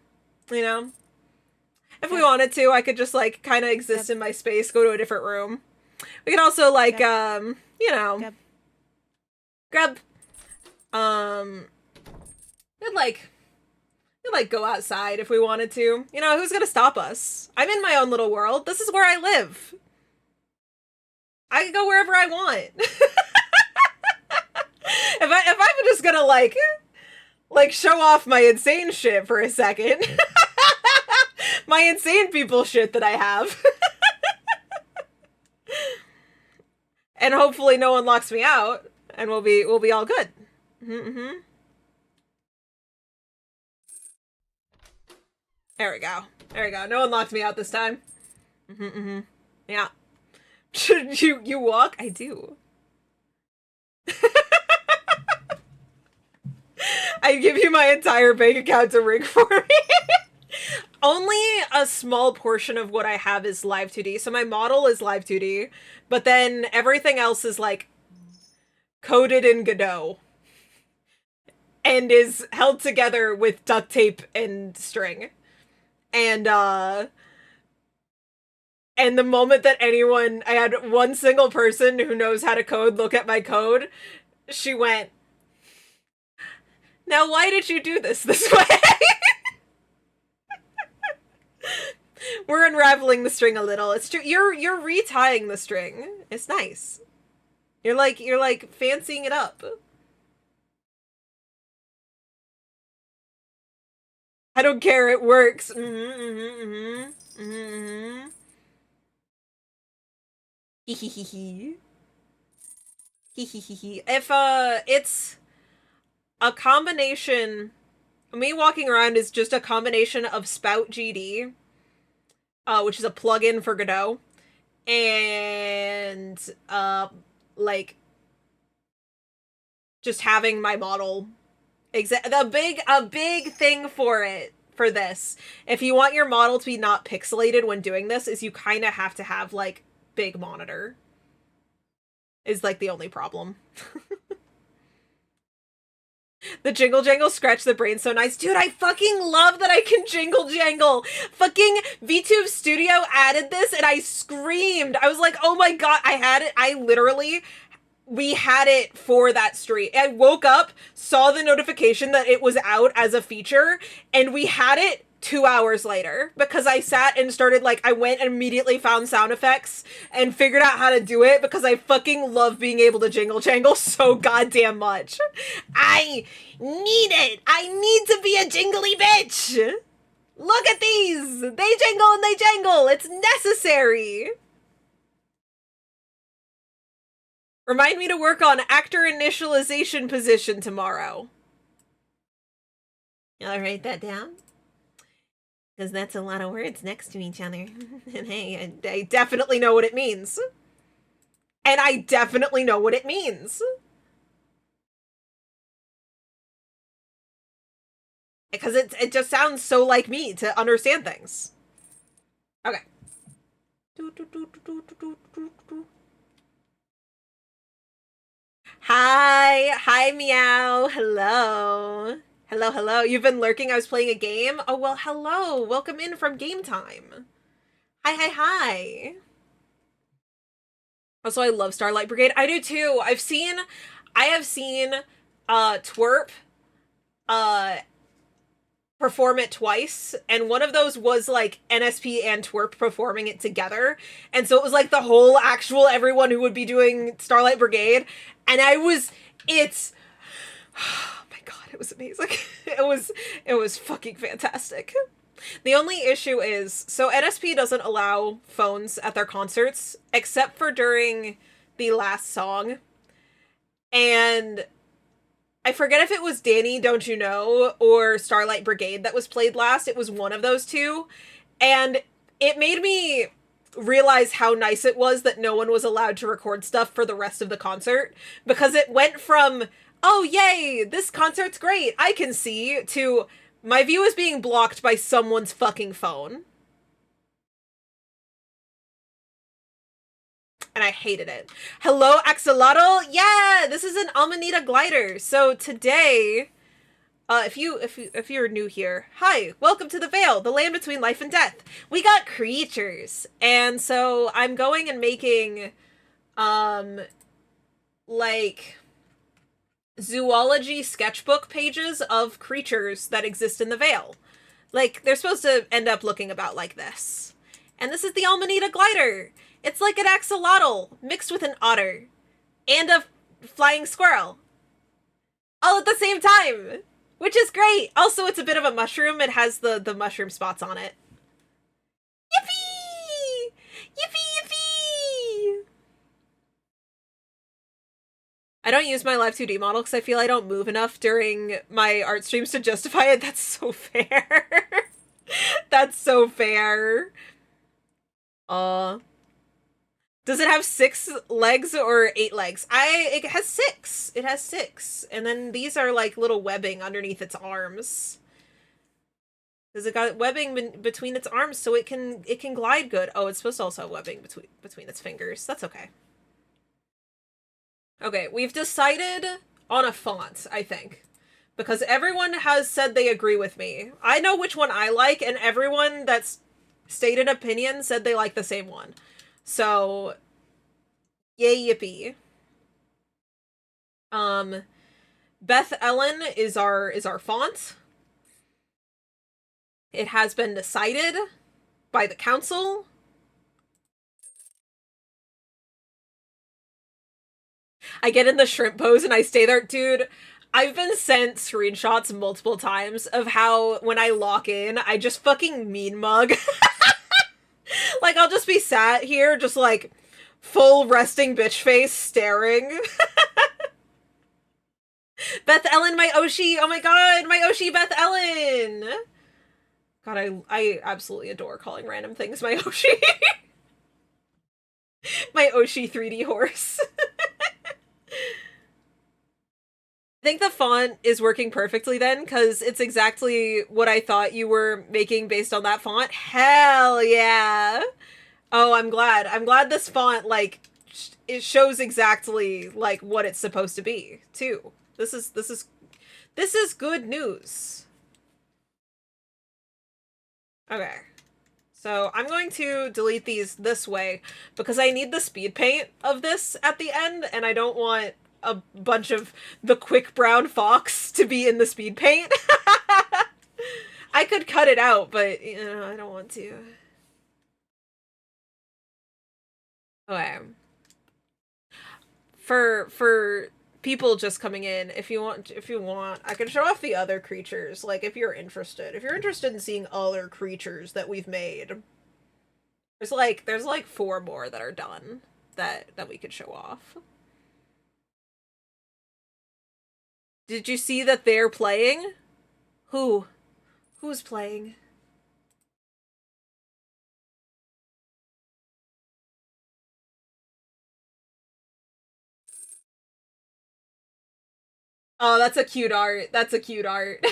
you know. If we wanted to, I could just like kind of exist in my space, go to a different room. We could also like you know, grab we'd like go outside if we wanted to. You know, who's gonna stop us? I'm in my own little world. This is where I live. I can go wherever I want. If I'm just gonna like show off my insane shit for a second. my insane people shit that I have. And hopefully no one locks me out, and we'll be all good. Mm-hmm. There we go. There we go. No one locked me out this time. Mm-hmm. Yeah. Should you walk? I do. I'd give you my entire bank account to rig for me. Only a small portion of what I have is Live 2D. So my model is Live 2D, but then everything else is like coded in Godot and is held together with duct tape and string. And the moment that I had one single person who knows how to code look at my code, she went, "Now why did you do this way?" We're unraveling the string a little. It's true. You're retying the string. It's nice. You're like fancying it up. I don't care. It works. If it's a combination, me walking around is just a combination of Spout GD, which is a plugin for Godot, and like just having my model. A big thing for this, if you want your model to be not pixelated when doing this, is you kind of have to have like big monitor. Is like the only problem. The jingle jangle scratch the brain so nice. Dude, I fucking love that I can jingle jangle. Fucking VTube Studio added this and I screamed. I was like, oh my god, I had it. We had it for that stream. I woke up, saw the notification that it was out as a feature, and we had it 2 hours later because I sat and started, like, I went and immediately found sound effects and figured out how to do it because I fucking love being able to jingle jangle so goddamn much. I need it. I need to be a jingly bitch. Look at these. They jingle and they jangle. It's necessary. Remind me to work on actor initialization position tomorrow. I'll write that down. Because that's a lot of words next to each other. And hey, I definitely know what it means. And I definitely know what it means. Because it just sounds so like me to understand things. Okay. Hi, meow. Hello. Hello. You've been lurking. I was playing a game. Oh, well, hello. Welcome in from game time. Hi. Also, I love Starlight Brigade. I do too. I have seen Twerp perform it twice, and one of those was like NSP and Twerp performing it together, and so it was like the whole actual everyone who would be doing Starlight Brigade, and it's oh my god, it was amazing. it was fucking fantastic. The only issue is, so NSP doesn't allow phones at their concerts except for during the last song, and I forget if it was Danny Don't You Know or Starlight Brigade that was played last. It was one of those two. And it made me realize how nice it was that no one was allowed to record stuff for the rest of the concert. Because it went from, oh yay, this concert's great, I can see, to my view is being blocked by someone's fucking phone. And I hated it. Hello, Axolotl. Yeah, this is an Amanita glider. So today, if you're new here, hi, welcome to the Veil, the land between life and death. We got creatures, and so I'm going and making, like zoology sketchbook pages of creatures that exist in the Veil. Like, they're supposed to end up looking about like this. And this is the Amanita glider. It's like an axolotl mixed with an otter and a flying squirrel all at the same time, which is great. Also, it's a bit of a mushroom. It has the mushroom spots on it. Yippee yippee! I don't use my live 2D model because I feel I don't move enough during my art streams to justify it. That's so fair. That's so fair. Does it have 6 legs or 8 legs? It has 6. It has 6. And then these are like little webbing underneath its arms. Because it got webbing between its arms so it can glide good. Oh, it's supposed to also have webbing between its fingers. That's okay. Okay, we've decided on a font, I think. Because everyone has said they agree with me. I know which one I like, and everyone that's stated opinion said they like the same one. So, yay yippee. Beth Ellen is our font. It has been decided by the council. I get in the shrimp pose and I stay there. Dude, I've been sent screenshots multiple times of how when I lock in, I just fucking mean mug. Like, I'll just be sat here, just like, full resting bitch face, staring. Beth Ellen, my Oshi! Oh my god, my Oshi Beth Ellen! God, I absolutely adore calling random things my Oshi. My Oshi 3D horse. I think the font is working perfectly then, because it's exactly what I thought you were making based on that font. Hell yeah! Oh, I'm glad. I'm glad this font, like, it shows exactly, like, what it's supposed to be, too. This is good news. Okay. So I'm going to delete these this way because I need the speed paint of this at the end, and I don't want a bunch of the quick brown fox to be in the speed paint. I could cut it out, but, you know, I don't want to. Okay. For people just coming in, if you want, I can show off the other creatures, like, if you're interested. If you're interested in seeing other creatures that we've made, there's like 4 more that are done that we could show off. Did you see that they're playing? Who? Who's playing? Oh, that's a cute art. That's a cute art.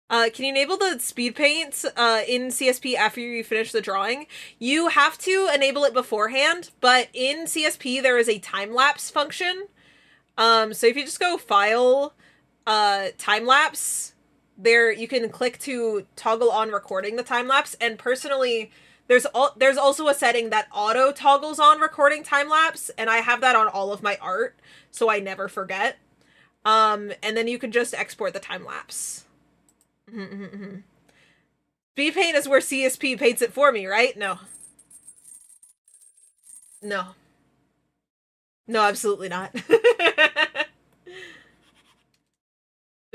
Can you enable the speed paint in CSP after you finish the drawing? You have to enable it beforehand, but in CSP there is a time-lapse function. So if you just go File, time-lapse, there you can click to toggle on recording the time-lapse, and personally, there's also a setting that auto toggles on recording time-lapse, and I have that on all of my art, so I never forget. And then you can just export the time-lapse. Speed paint is where CSP paints it for me, right? No. No. No, absolutely not. But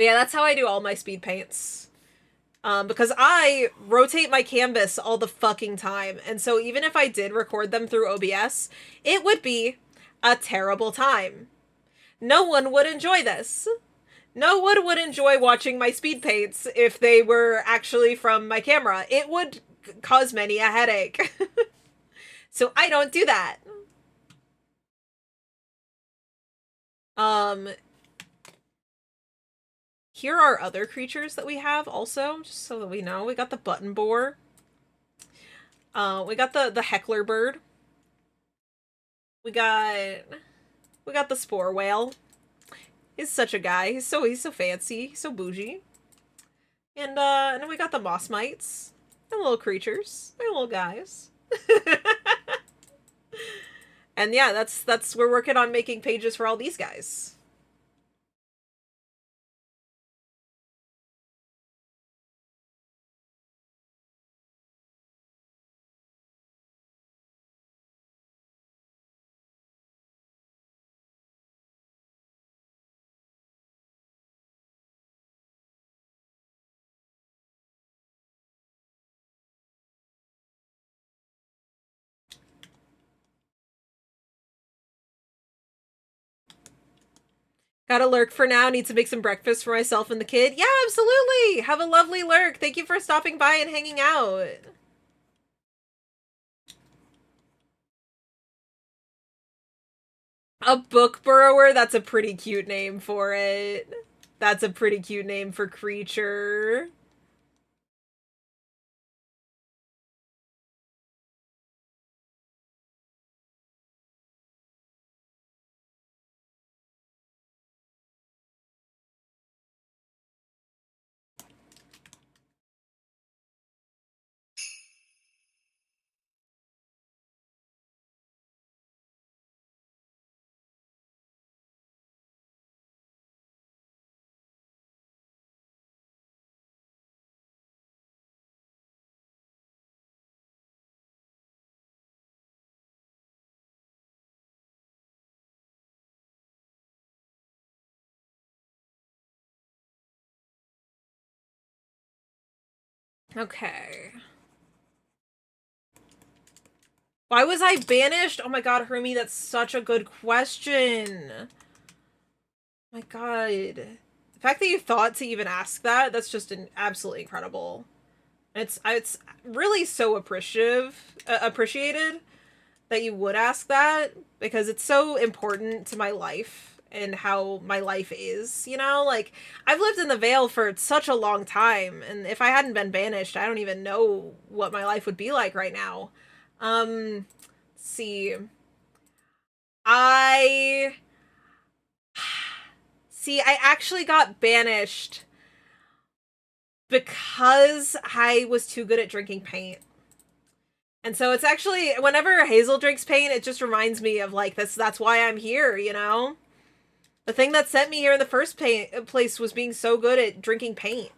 yeah, that's how I do all my speed paints. Because I rotate my canvas all the fucking time, and so even if I did record them through OBS, it would be a terrible time. No one would enjoy this. No one would enjoy watching my speed paints if they were actually from my camera. It would cause many a headache. So I don't do that. Here are other creatures that we have also, just so that we know. We got the button boar. We got the heckler bird. We got the spore whale. He's such a guy. He's so fancy. He's so bougie. And then we got the moss mites. They're little creatures. They're little guys. And yeah, that's we're working on making pages for all these guys. Gotta lurk for now. Need to make some breakfast for myself and the kid. Yeah, absolutely. Have a lovely lurk. Thank you for stopping by and hanging out. A book burrower? That's a pretty cute name for it. That's a pretty cute name for creature. Okay. Why was I banished? Oh my god, Hermie, that's such a good question. Oh my god. The fact that you thought to even ask that, that's just absolutely incredible. It's really so appreciated that you would ask that, because it's so important to my life and how my life is, you know? Like, I've lived in the Vale for such a long time, and if I hadn't been banished, I don't even know what my life would be like right now. Let's see. I... See, I actually got banished because I was too good at drinking paint. And so it's actually, whenever Hazel drinks paint, it just reminds me of, like, that's why I'm here, you know? The thing that sent me here in the first place was being so good at drinking paint.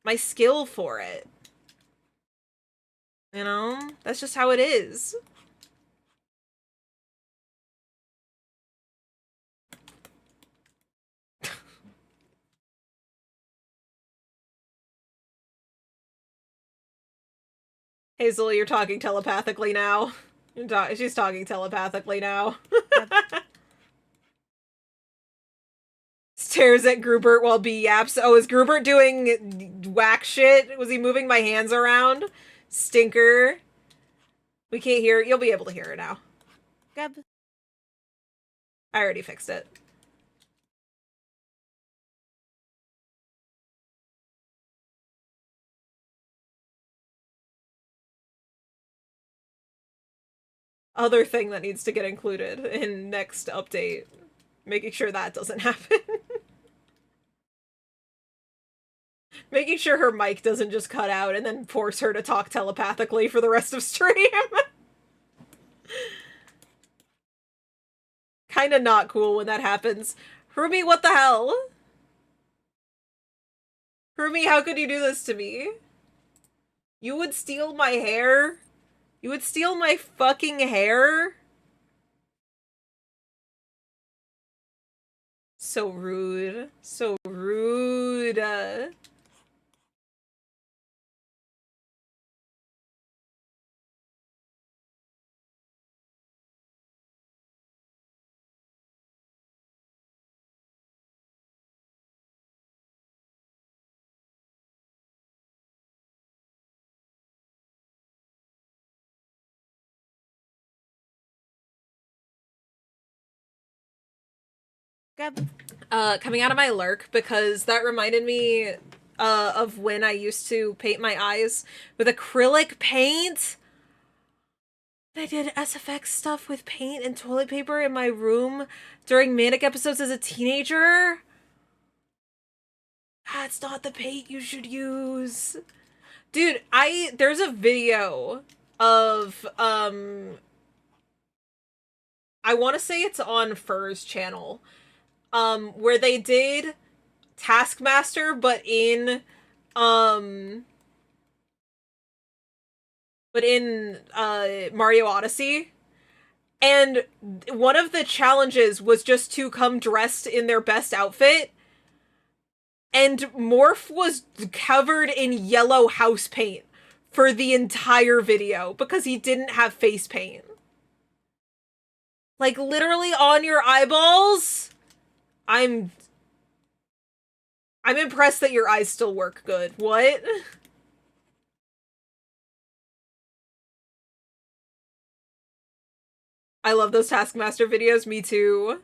My skill for it. You know? That's just how it is. Hazel, you're talking telepathically now. She's talking telepathically now. Stares at Grubert while B yaps. Oh, is Grubert doing whack shit? Was he moving my hands around? Stinker. We can't hear it. You'll be able to hear it now. Gab. I already fixed it. Other thing that needs to get included in next update. Making sure that doesn't happen. Making sure her mic doesn't just cut out and then force her to talk telepathically for the rest of stream. Kinda not cool when that happens. Rumi, what the hell? Rumi, how could you do this to me? You would steal my hair? You would steal my fucking hair? So rude. So rude. Gab. Coming out of my lurk, because that reminded me of when I used to paint my eyes with acrylic paint. I did SFX stuff with paint and toilet paper in my room during Manic episodes as a teenager. That's not the paint you should use. Dude, there's a video of, I want to say it's on Fur's channel, where they did Taskmaster, but in Mario Odyssey. And one of the challenges was just to come dressed in their best outfit. And Morph was covered in yellow house paint for the entire video because he didn't have face paint. Like, literally on your eyeballs? I'm impressed that your eyes still work good. What? I love those Taskmaster videos, me too.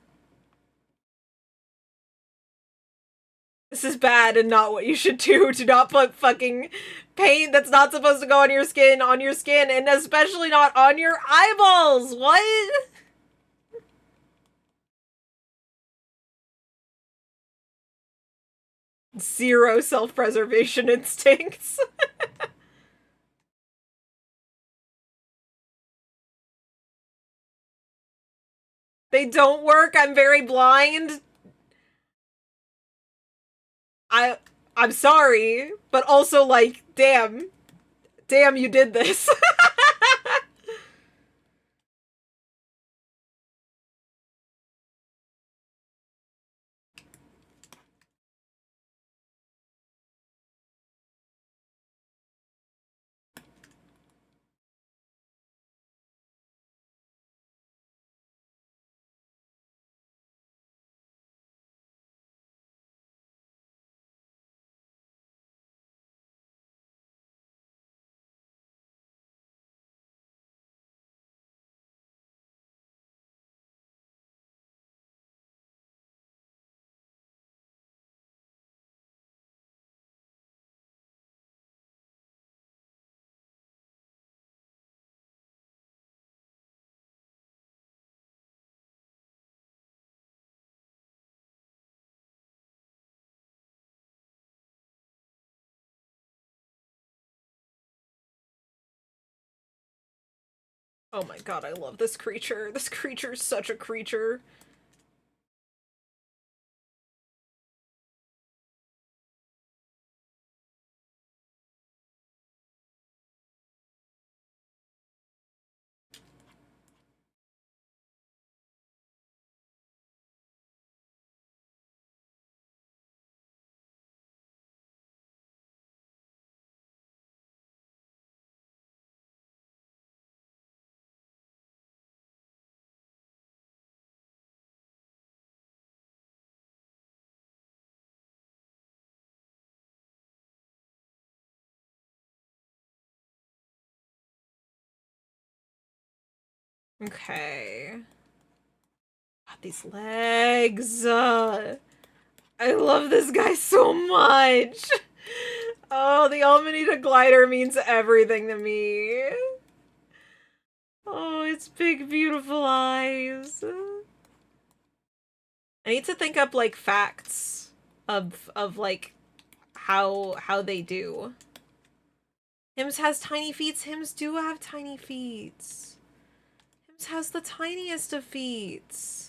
This is bad and not what you should do. Do not put fucking paint that's not supposed to go on your skin, and especially not on your eyeballs! What? Zero self-preservation instincts. They don't work, I'm very blind. I'm sorry, but also, like, damn. Damn, you did this. Oh my god, I love this creature. This creature's such a creature. Okay. God, these legs. I love this guy so much. Oh, the Amanita glider means everything to me. Oh, its big, beautiful eyes. I need to think up, like, facts of like, how they do. Hims has tiny feet. Hims do have tiny feet. Hims has the tiniest of feet.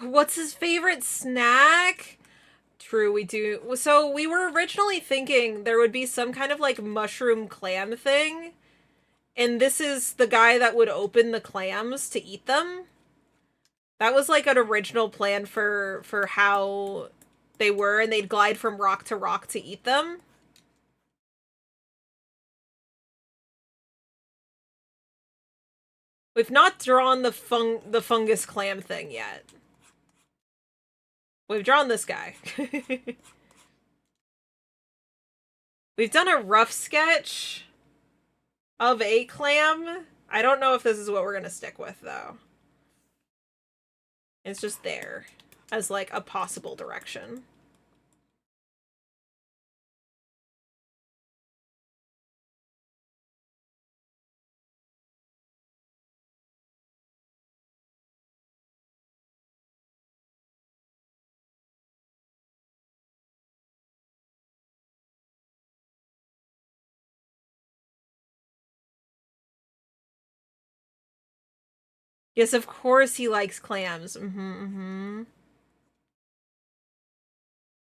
What's his favorite snack? True, we do. So we were originally thinking there would be some kind of like mushroom clam thing. And this is the guy that would open the clams to eat them. That was like an original plan for how they were, and they'd glide from rock to eat them. We've not drawn the fungus clam thing yet. We've drawn this guy. We've done a rough sketch of a clam. I don't know if this is what we're gonna stick with, though. It's just there as, like, a possible direction. Yes, of course he likes clams. Mm-hmm.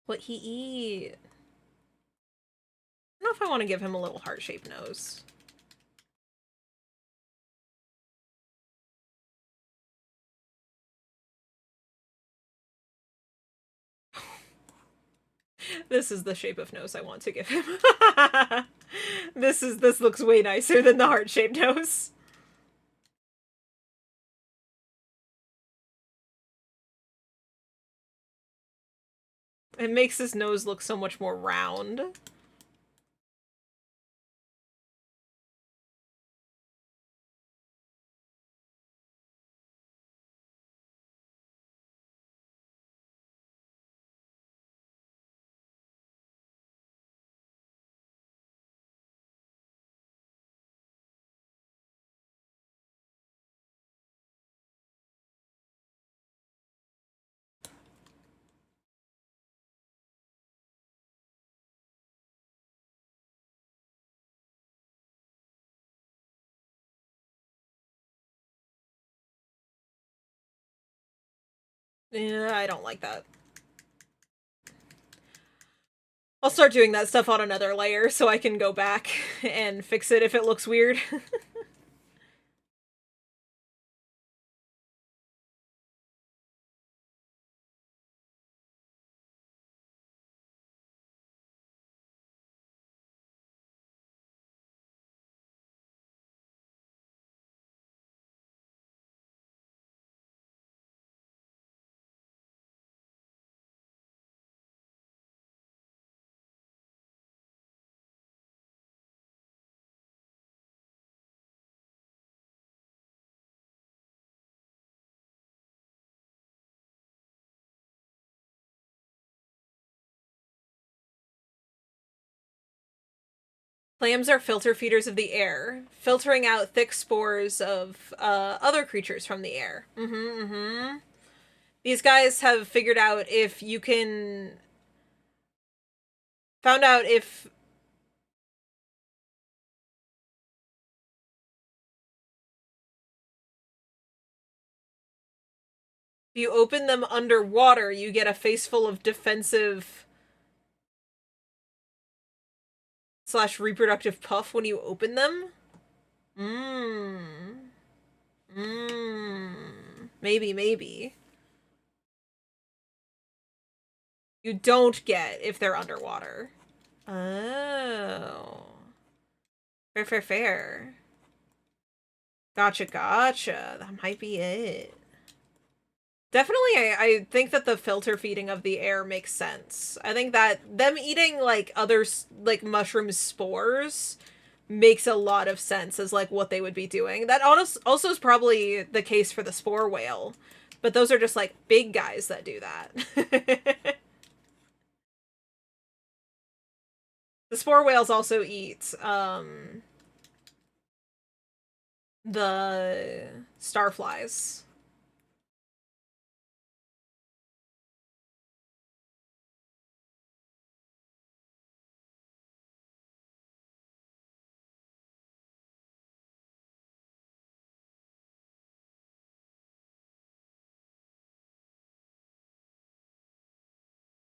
What he eat? I don't know if I want to give him a little heart-shaped nose. This is the shape of nose I want to give him. This looks way nicer than the heart-shaped nose. It makes his nose look so much more round. Yeah, I don't like that. I'll start doing that stuff on another layer so I can go back and fix it if it looks weird. Clams are filter feeders of the air, filtering out thick spores of other creatures from the air. These guys have figured out if you can... Found out if... If you open them underwater, you get a face full of defensive / reproductive puff when you open them. Maybe. You don't get if they're underwater. Oh. Fair. Gotcha. That might be it. Definitely, I think that the filter feeding of the air makes sense. I think that them eating, like, other, like, mushroom spores makes a lot of sense as, like, what they would be doing. That also is probably the case for the spore whale. But those are just, like, big guys that do that. The spore whales also eat, the starflies.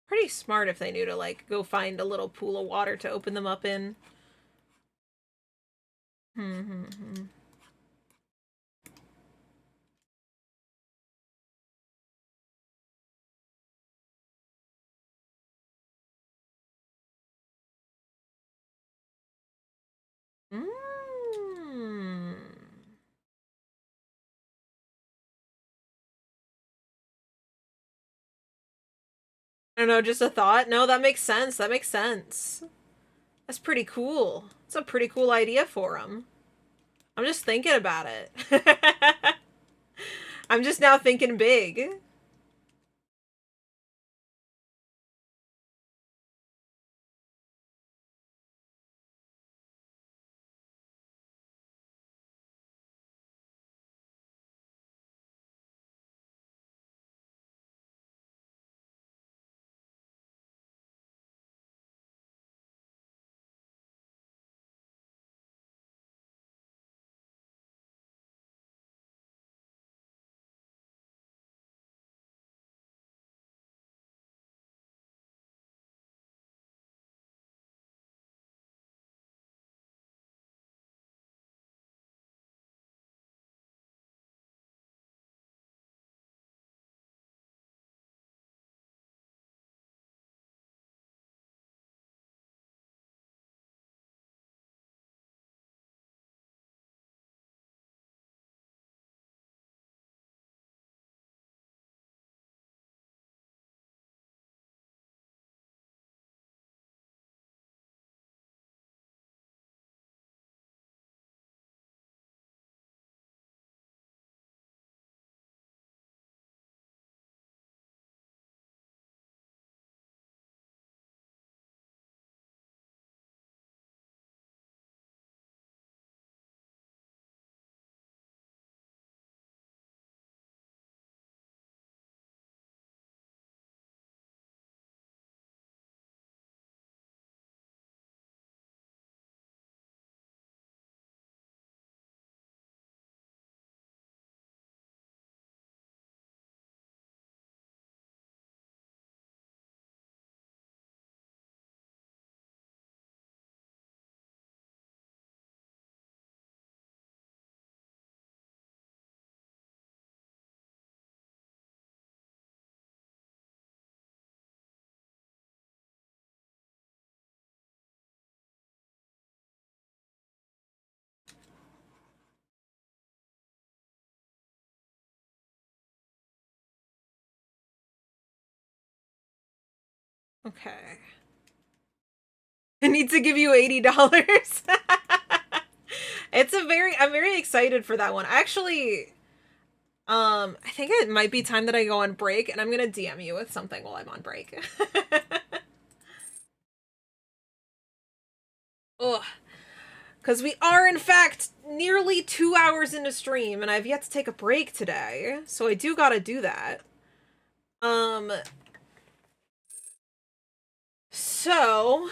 Pretty smart if they knew to, like, go find a little pool of water to open them up in. Hmm. Mm. I don't know, just a thought? No, that makes sense. That's pretty cool. It's a pretty cool idea for him. I'm just thinking about it. I'm just now thinking big. Okay. I need to give you $80. I'm very excited for that one. Actually, I think it might be time that I go on break, and I'm gonna DM you with something while I'm on break. Ugh. Because we are, in fact, nearly 2 hours into stream, and I've yet to take a break today, so I do gotta do that. So...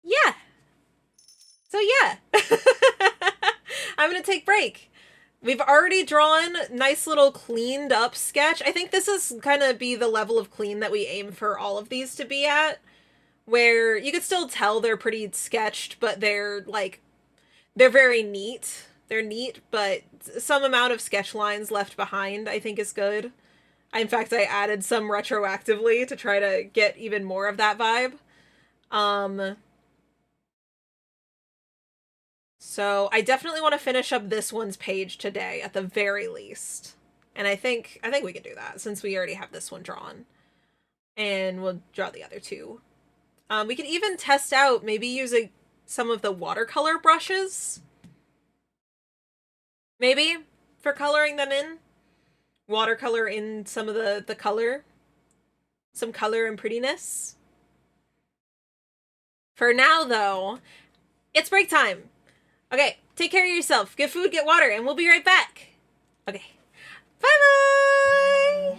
Yeah. So yeah. I'm gonna take break. We've already drawn nice little cleaned up sketch. I think this is gonna be the level of clean that we aim for all of these to be at, where you could still tell they're pretty sketched, but they're very neat. They're neat, but some amount of sketch lines left behind I think is good. In fact, I added some retroactively to try to get even more of that vibe. So I definitely want to finish up this one's page today at the very least. And I think we can do that since we already have this one drawn. And we'll draw the other two. We can even test out maybe using some of the watercolor brushes. Maybe for coloring them in. Watercolor in some of the color. Some color and prettiness. For now, though, it's break time. Okay, take care of yourself. Get food, get water, and we'll be right back. Okay. Bye-bye!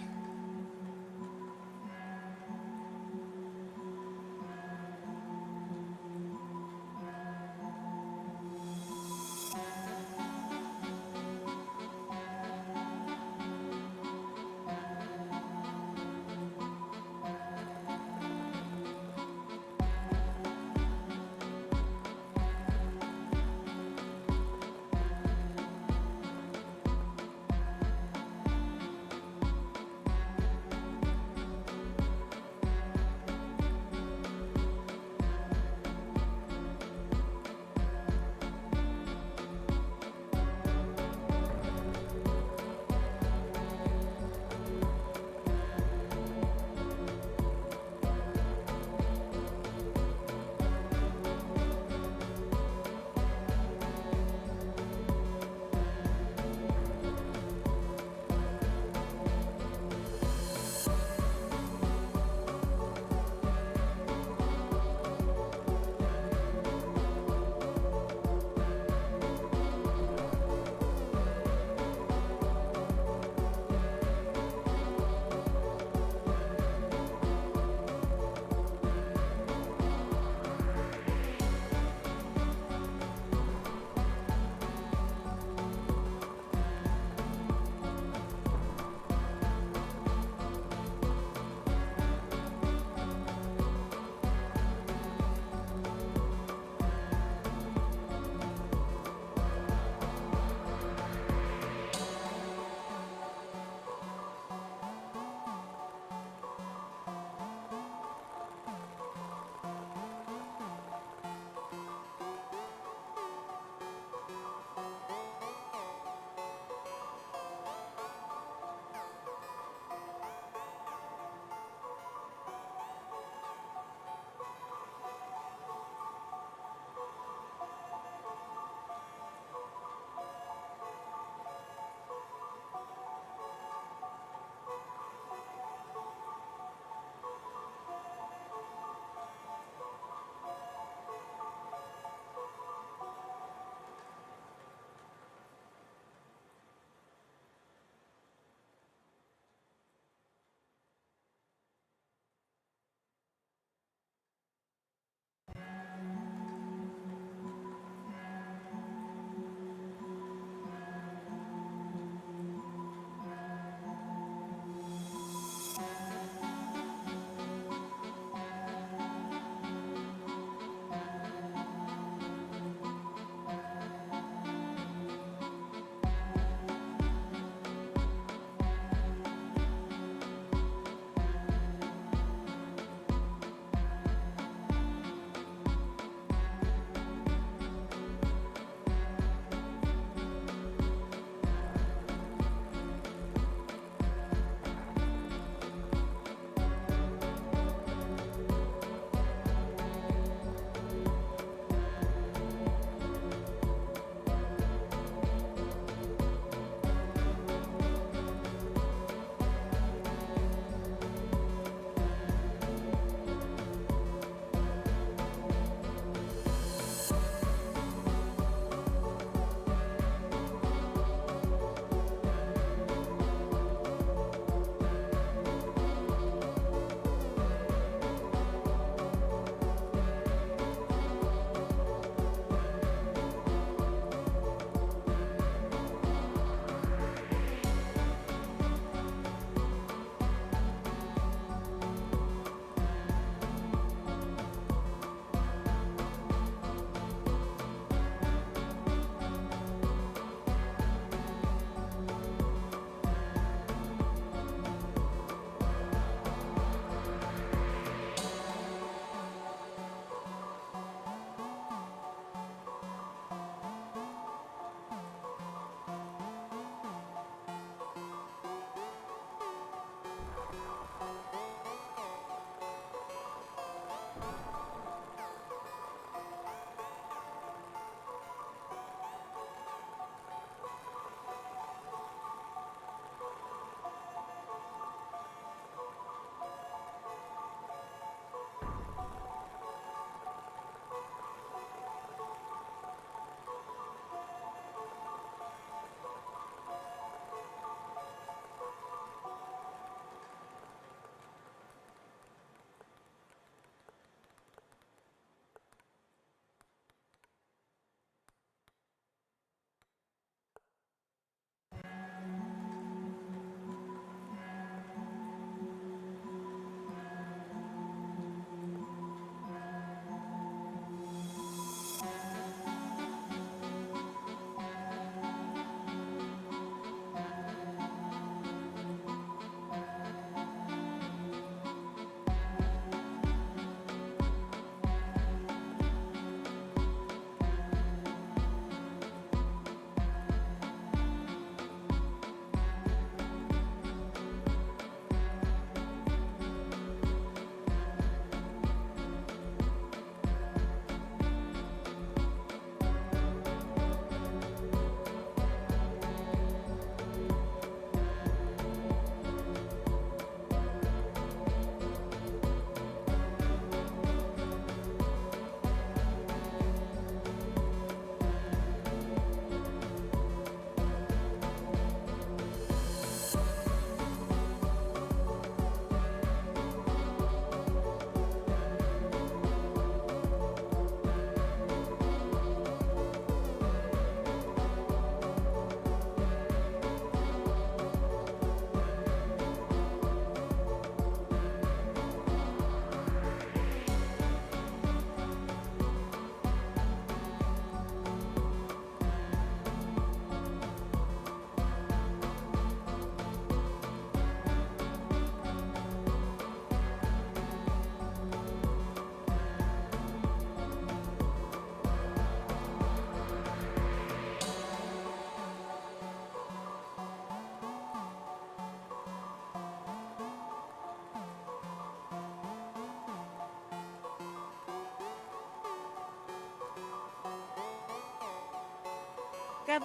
Gub.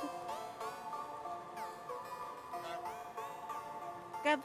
Gub.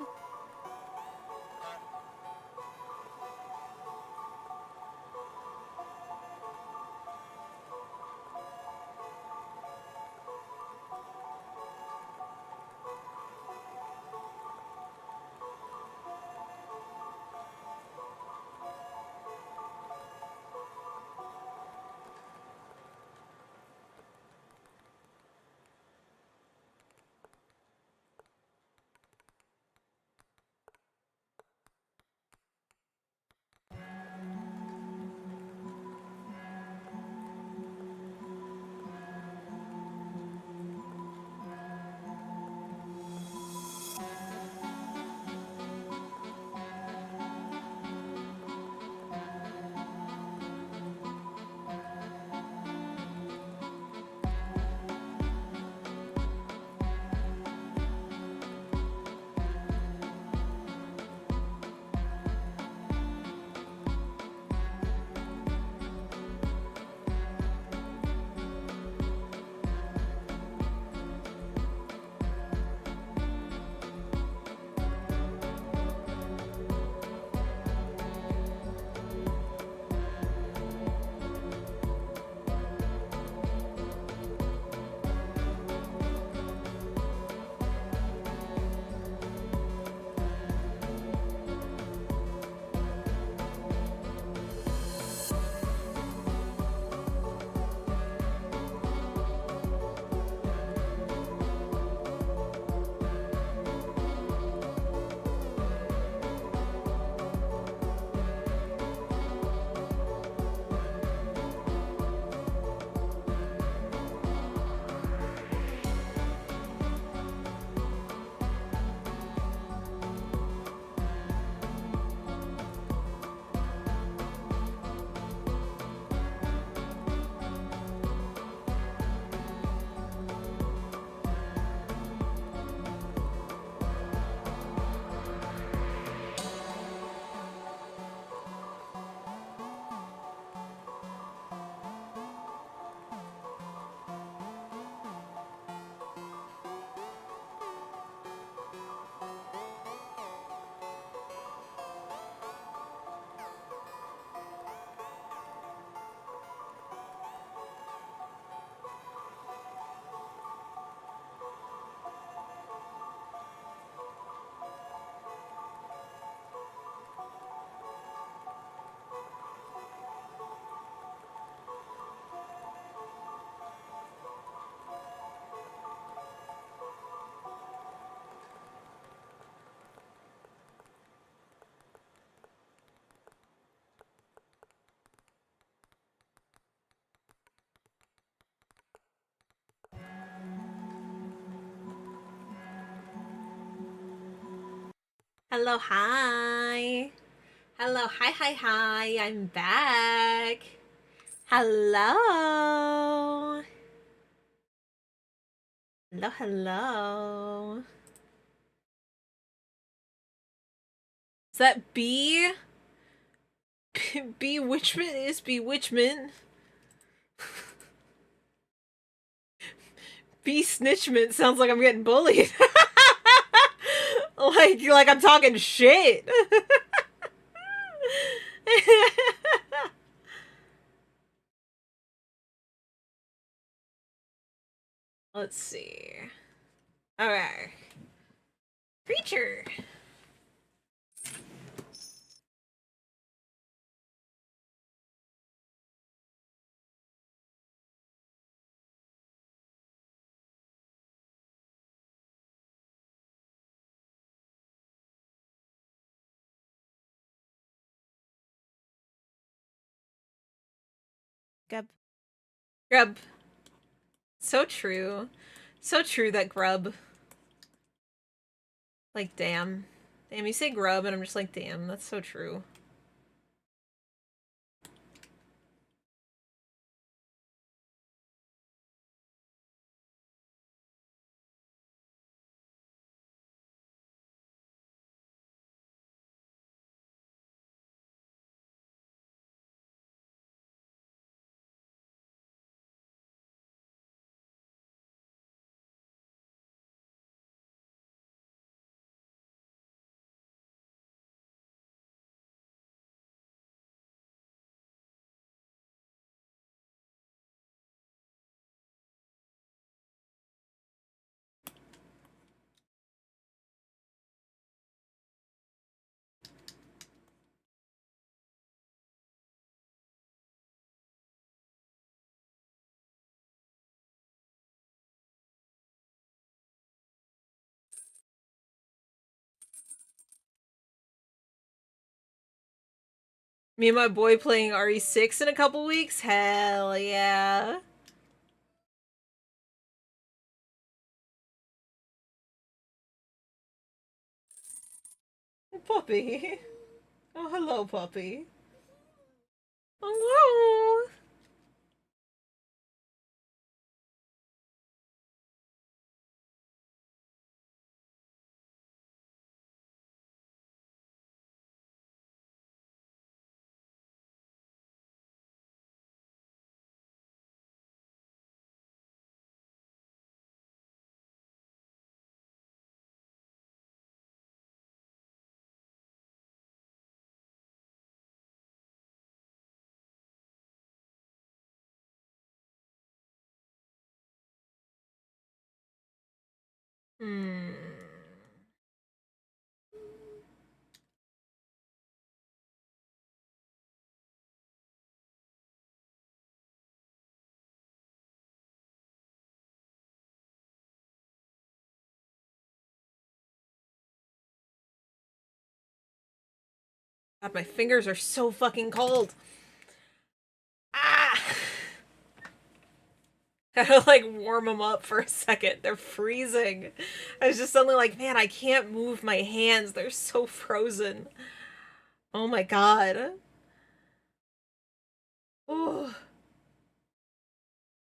Hello, hi. Hello, hi. I'm back. Hello. Hello. Is that B? Bewitchment is bewitchment. B snitchment sounds like I'm getting bullied. like I'm talking shit. Let's see. Okay. Creature. Gub. Grub. So true. So true, that grub. Like, damn. Damn, you say grub, and I'm just like, damn, that's so true. Me and my boy playing RE6 in a couple weeks? Hell yeah. Puppy. Oh, hello, puppy. Hello. Hmm. God, my fingers are so fucking cold. Ah! I had to like warm them up for a second. They're freezing. I was just suddenly like, man, I can't move my hands. They're so frozen. Oh my god. Ooh.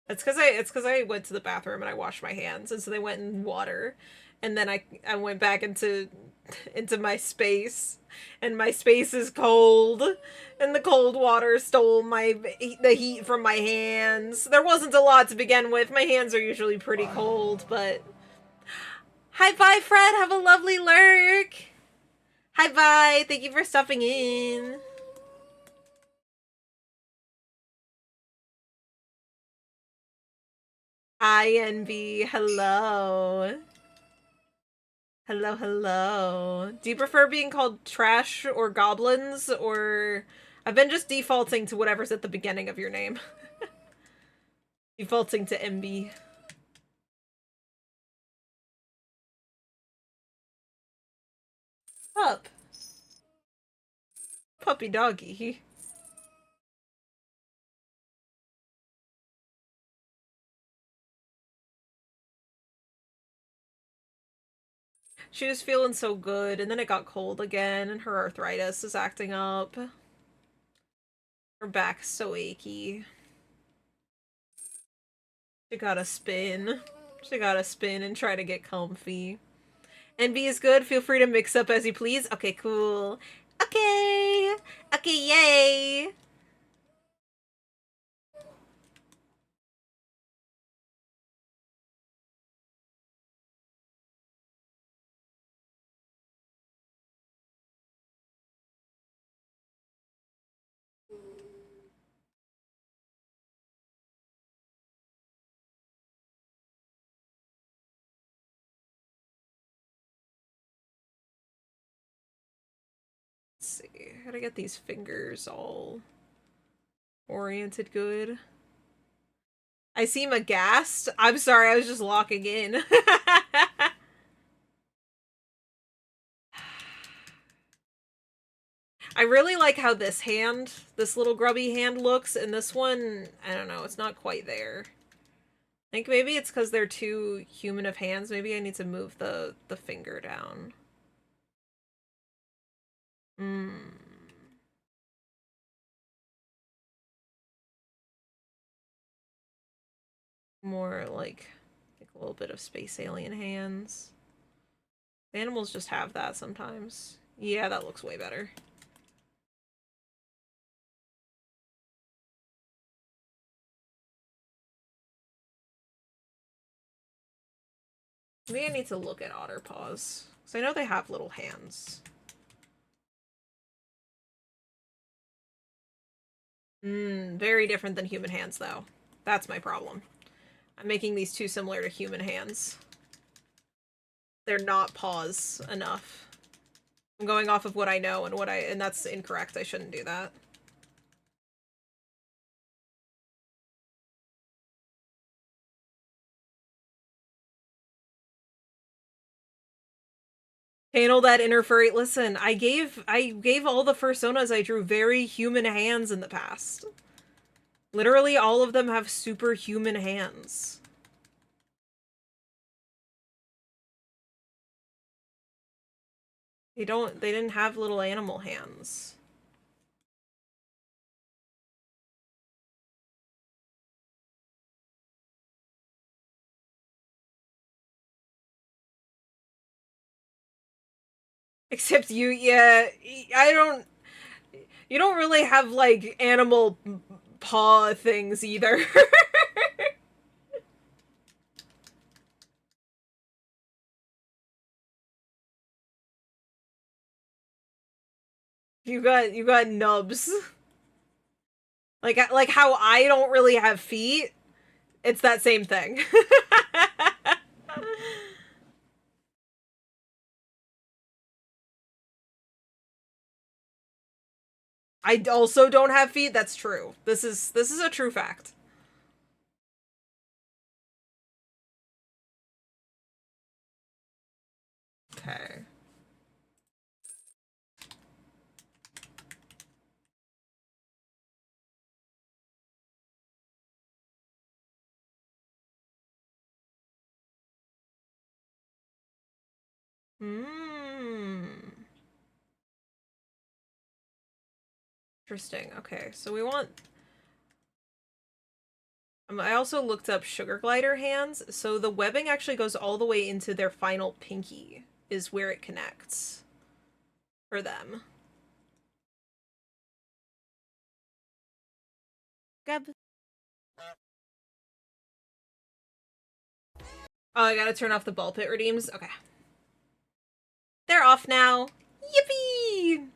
It's because I went to the bathroom and I washed my hands, and so they went in water, and then I went back into my space, and my space is cold, and the cold water stole the heat from my hands. There wasn't a lot to begin with. My hands are usually pretty cold, but hi bye Fred, have a lovely lurk. Hi bye, thank you for stopping in. INB, hello. Hello, hello. Do you prefer being called trash or goblins, or... I've been just defaulting to whatever's at the beginning of your name. Defaulting to MB. Up. Puppy doggy. She was feeling so good, and then it got cold again, and her arthritis is acting up. Her back's so achy. She gotta spin. She gotta spin and try to get comfy. NB is good. Feel free to mix up as you please. Okay, cool. Okay. Okay, yay. Let's see. How to get these fingers all oriented good. I seem aghast. I'm sorry, I was just locking in. I really like how this little grubby hand looks, and this one, I don't know, it's not quite there. I think maybe it's because they're too human of hands. Maybe I need to move the finger down. Hmm. More like a little bit of space alien hands. Animals just have that sometimes. Yeah, that looks way better. Maybe I need to look at otter paws. Because I know they have little hands. Very different than human hands, though. That's my problem. I'm making these too similar to human hands. They're not paws enough. I'm going off of what I know and that's incorrect. I shouldn't do that. Channel that inner furry. Listen, I gave all the fursonas I drew very human hands in the past. Literally all of them have superhuman hands. They didn't have little animal hands. Except you, yeah, you don't really have, like, animal paw things either. You got nubs. Like how I don't really have feet. It's that same thing. I also don't have feet. That's true. This is a true fact. Okay. Interesting. Okay, so we want... I also looked up sugar glider hands, so the webbing actually goes all the way into their final pinky, is where it connects. For them. Gab. Oh, I gotta turn off the ball pit redeems? Okay. They're off now! Yippee!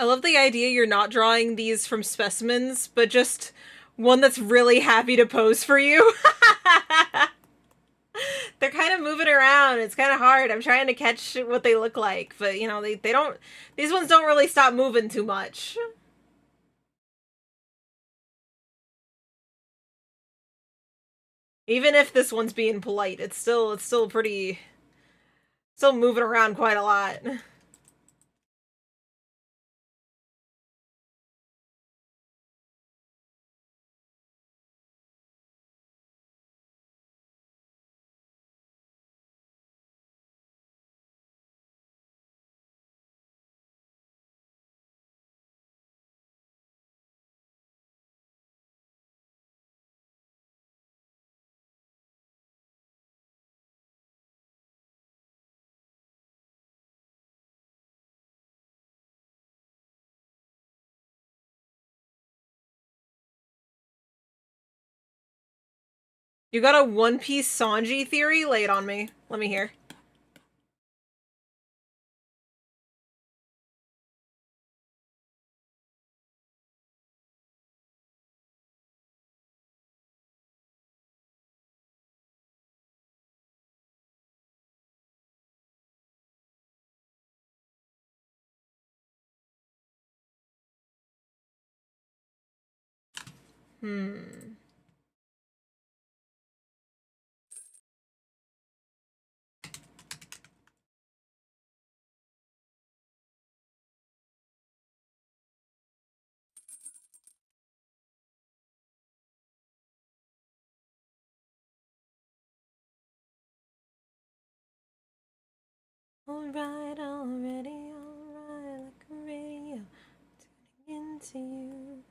I love the idea you're not drawing these from specimens, but just one that's really happy to pose for you. they're kind of moving around. It's kind of hard. I'm trying to catch what they look like, but you know, they don't. These ones don't really stop moving too much. Even if this one's being polite, it's still pretty, still moving around quite a lot. You got a One Piece Sanji theory? Lay it on me. Let me hear. Hmm. Alright, already, alright, like a radio, tuning into you.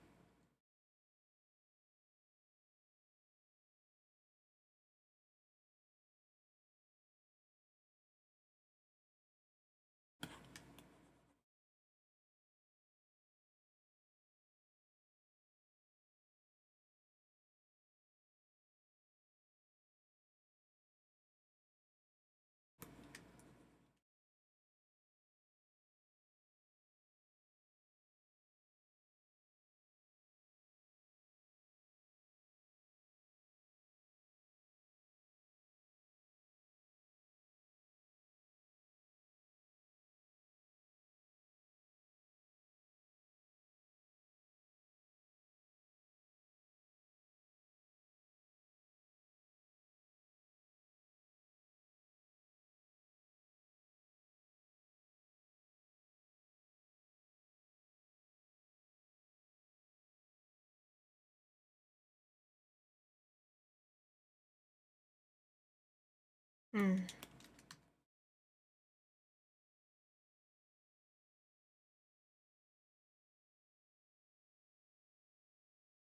Hmm.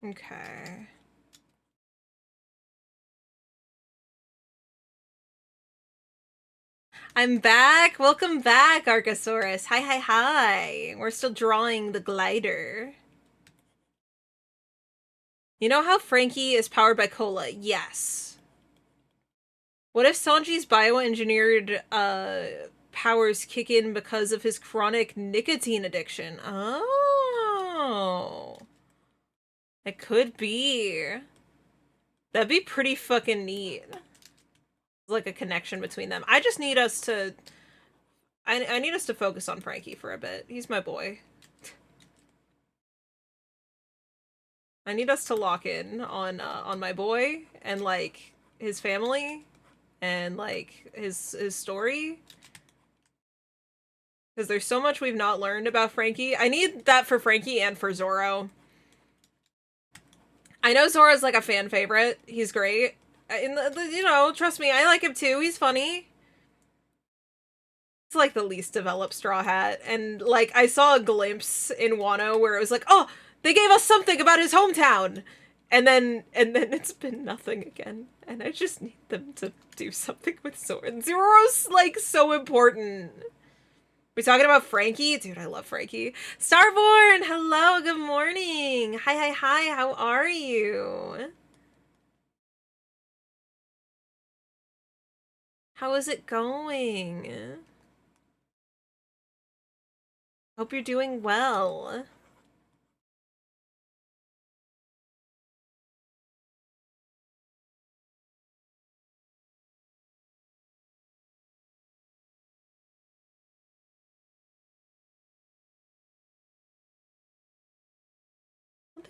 Okay. I'm back! Welcome back, Archosaurus! Hi, hi, hi! We're still drawing the glider. You know how Frankie is powered by cola? Yes. What if Sanji's bioengineered powers kick in because of his chronic nicotine addiction? Oh. It could be. That'd be pretty fucking neat. Like a connection between them. I just need us to... I need us to focus on Frankie for a bit. He's my boy. I need us to lock in on my boy and like his family and like his story. Because there's so much we've not learned about Frankie. I need that for Frankie and for Zoro. I know Zoro's like a fan favorite. He's great. You know, trust me, I like him too. He's funny. It's like the least developed Straw Hat. And like I saw a glimpse in Wano where it was like, oh, they gave us something about his hometown. And then it's been nothing again. And I just need them to do something with Zoro. Zoro's like so important. We talking about Frankie? Dude, I love Frankie. Starborn, hello, good morning. Hi, hi, hi, how are you? How is it going? Hope you're doing well.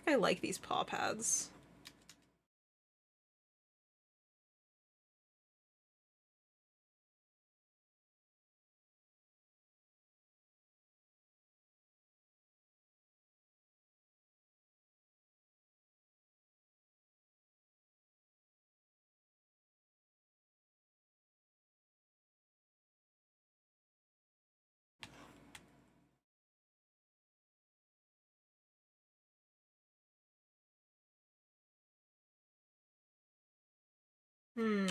think I like these paw pads. Hmm.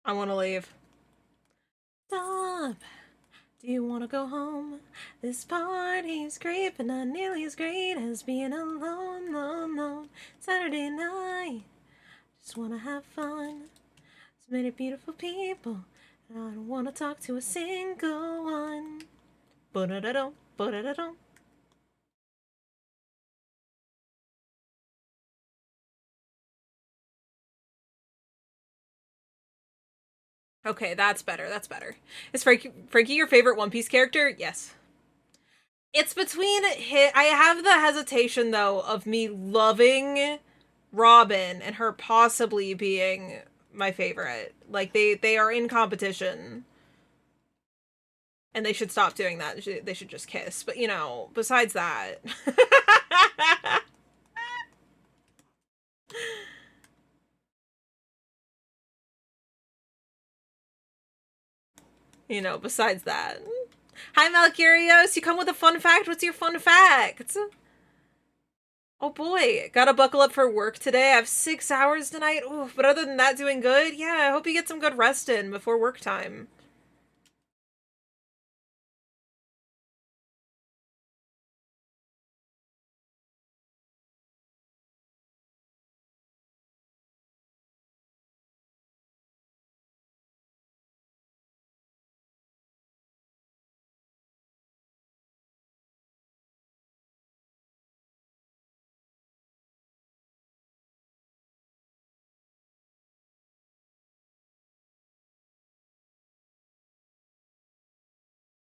I want to leave. Stop. Do you want to go home? This party's great, but not nearly as great as being alone, alone. Saturday night. Just want to have fun. So many beautiful people. And I don't want to talk to a single one. Ba-da-da-dum, ba-da-da-dum. Okay, that's better. That's better. Is Frankie your favorite One Piece character? Yes. It's between I have the hesitation though of me loving Robin and her possibly being my favorite. Like they are in competition. And they should stop doing that. They should just kiss. But you know, besides that. You know, besides that. Hi, Malcurios. You come with a fun fact. What's your fun fact? Oh boy, gotta buckle up for work today. I have 6 hours tonight. Ooh, but other than that, doing good. Yeah, I hope you get some good rest in before work time.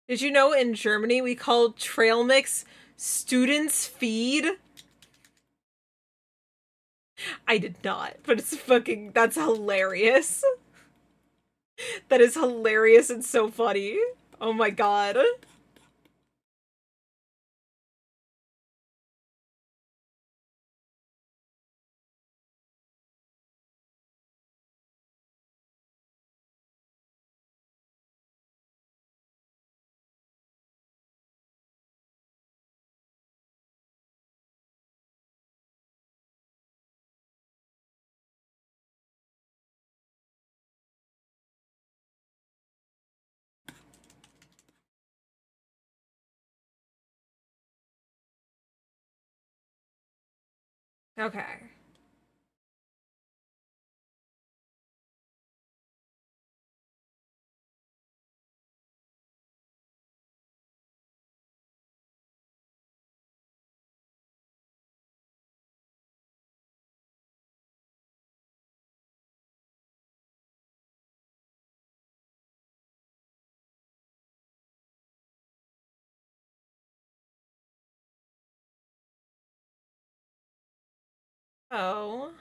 Did you know in Germany we call trail mix students feed? I did not, but it's fucking, that's hilarious. That is hilarious and so funny. Oh my god. Okay. Oh.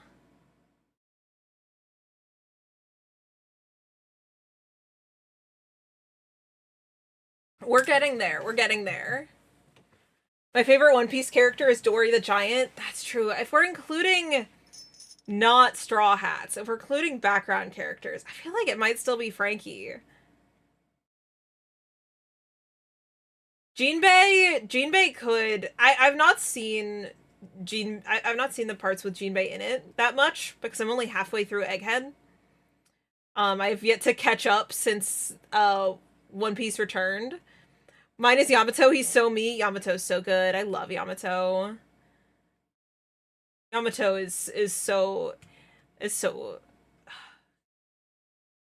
We're getting there. We're getting there. My favorite One Piece character is Dory the Giant. That's true. If we're including not Straw Hats, if we're including background characters, I feel like it might still be Frankie. Jinbei could. I've not seen I've not seen the parts with Jinbei in it that much because I'm only halfway through Egghead. I've yet to catch up since One Piece returned. Mine is Yamato. He's so me. Yamato's so good. I love Yamato. Yamato is so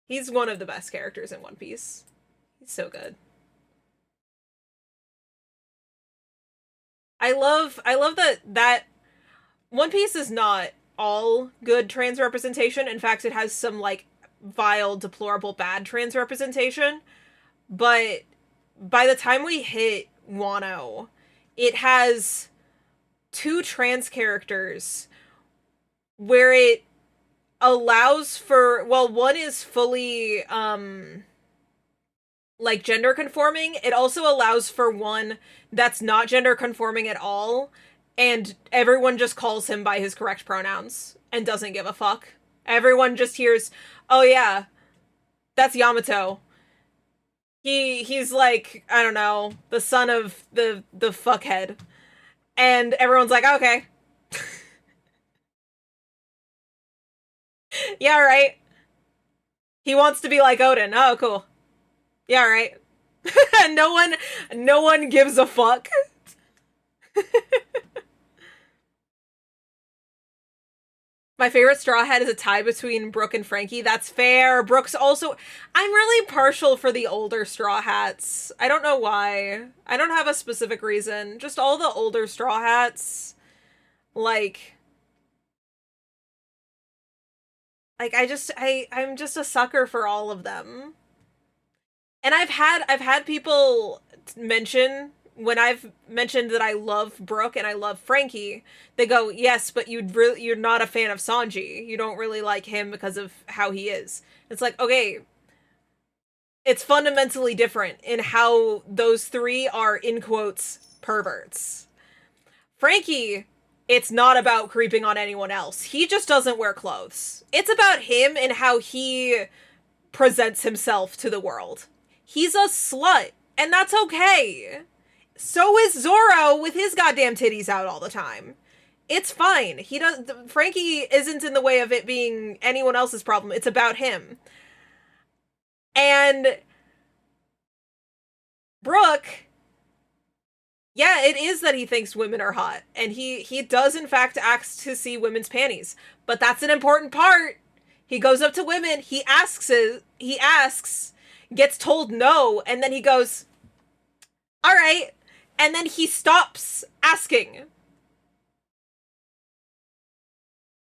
he's one of the best characters in One Piece. He's so good. I love that One Piece is not all good trans representation. In fact, it has some like vile, deplorable, bad trans representation. But by the time we hit Wano, it has two trans characters where it allows for, well, one is fully like gender conforming. It also allows for one that's not gender conforming at all, and everyone just calls him by his correct pronouns and doesn't give a fuck. Everyone just hears, "Oh yeah, that's Yamato. He's like, I don't know, the son of the fuckhead." And everyone's like, "Okay." Yeah, right. He wants to be like Odin. Oh, cool. Yeah, right. No one gives a fuck. My favorite Straw Hat is a tie between Brooke and Frankie. That's fair. Brooke's also. I'm really partial for the older Straw Hats. I don't know why. I don't have a specific reason. Just all the older Straw Hats. Like. I'm just a sucker for all of them. And I've had people mention when I've mentioned that I love Brooke and I love Frankie, they go, "Yes, but you're not a fan of Sanji. You don't really like him because of how he is." It's like, okay, it's fundamentally different in how those three are in quotes perverts. Frankie, it's not about creeping on anyone else. He just doesn't wear clothes. It's about him and how he presents himself to the world. He's a slut, and that's okay. So is Zoro with his goddamn titties out all the time. It's fine. He does. Frankie isn't in the way of it being anyone else's problem. It's about him. And Brooke, yeah, it is that he thinks women are hot, and he does in fact ask to see women's panties. But that's an important part. He goes up to women. He asks, gets told no, and then he goes, "All right," and then he stops asking.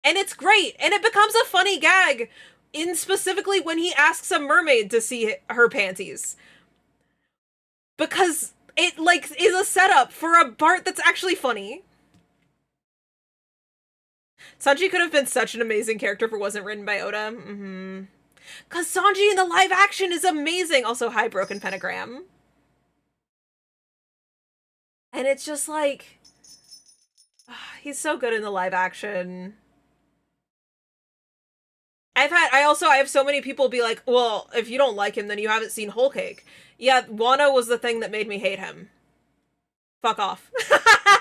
And it's great, and it becomes a funny gag in specifically when he asks a mermaid to see her panties, because it like is a setup for a part that's actually funny. Sanji could have been such an amazing character if it wasn't written by Oda. Cause Sanji in the live action is amazing. Also, hi, Broken Pentagram. And it's just like, he's so good in the live action. I have so many people be like, "Well, if you don't like him, then you haven't seen Whole Cake." Yeah, Wano was the thing that made me hate him. Fuck off.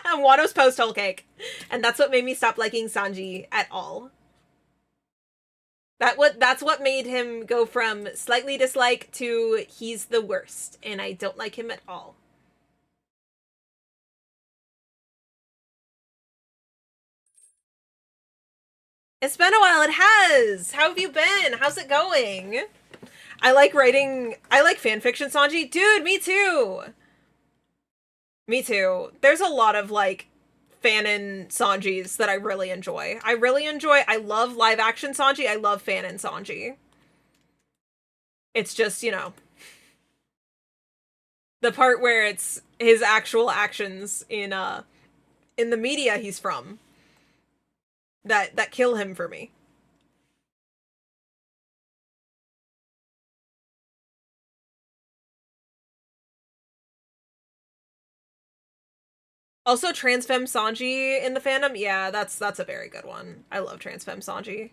Wano's post Whole Cake. And that's what made me stop liking Sanji at all. That's what made him go from slightly dislike to he's the worst, and I don't like him at all. It's been a while. It has. How have you been? How's it going? I like fanfiction, Sanji. Dude, me too. Me too. There's a lot of, like, fanon Sanjis that I really enjoy. I love live action Sanji. I love fanon Sanji. It's just, you know, the part where it's his actual actions in the media he's from that kill him for me. Also, Transfem Sanji in the fandom, yeah, that's a very good one. I love Transfem Sanji.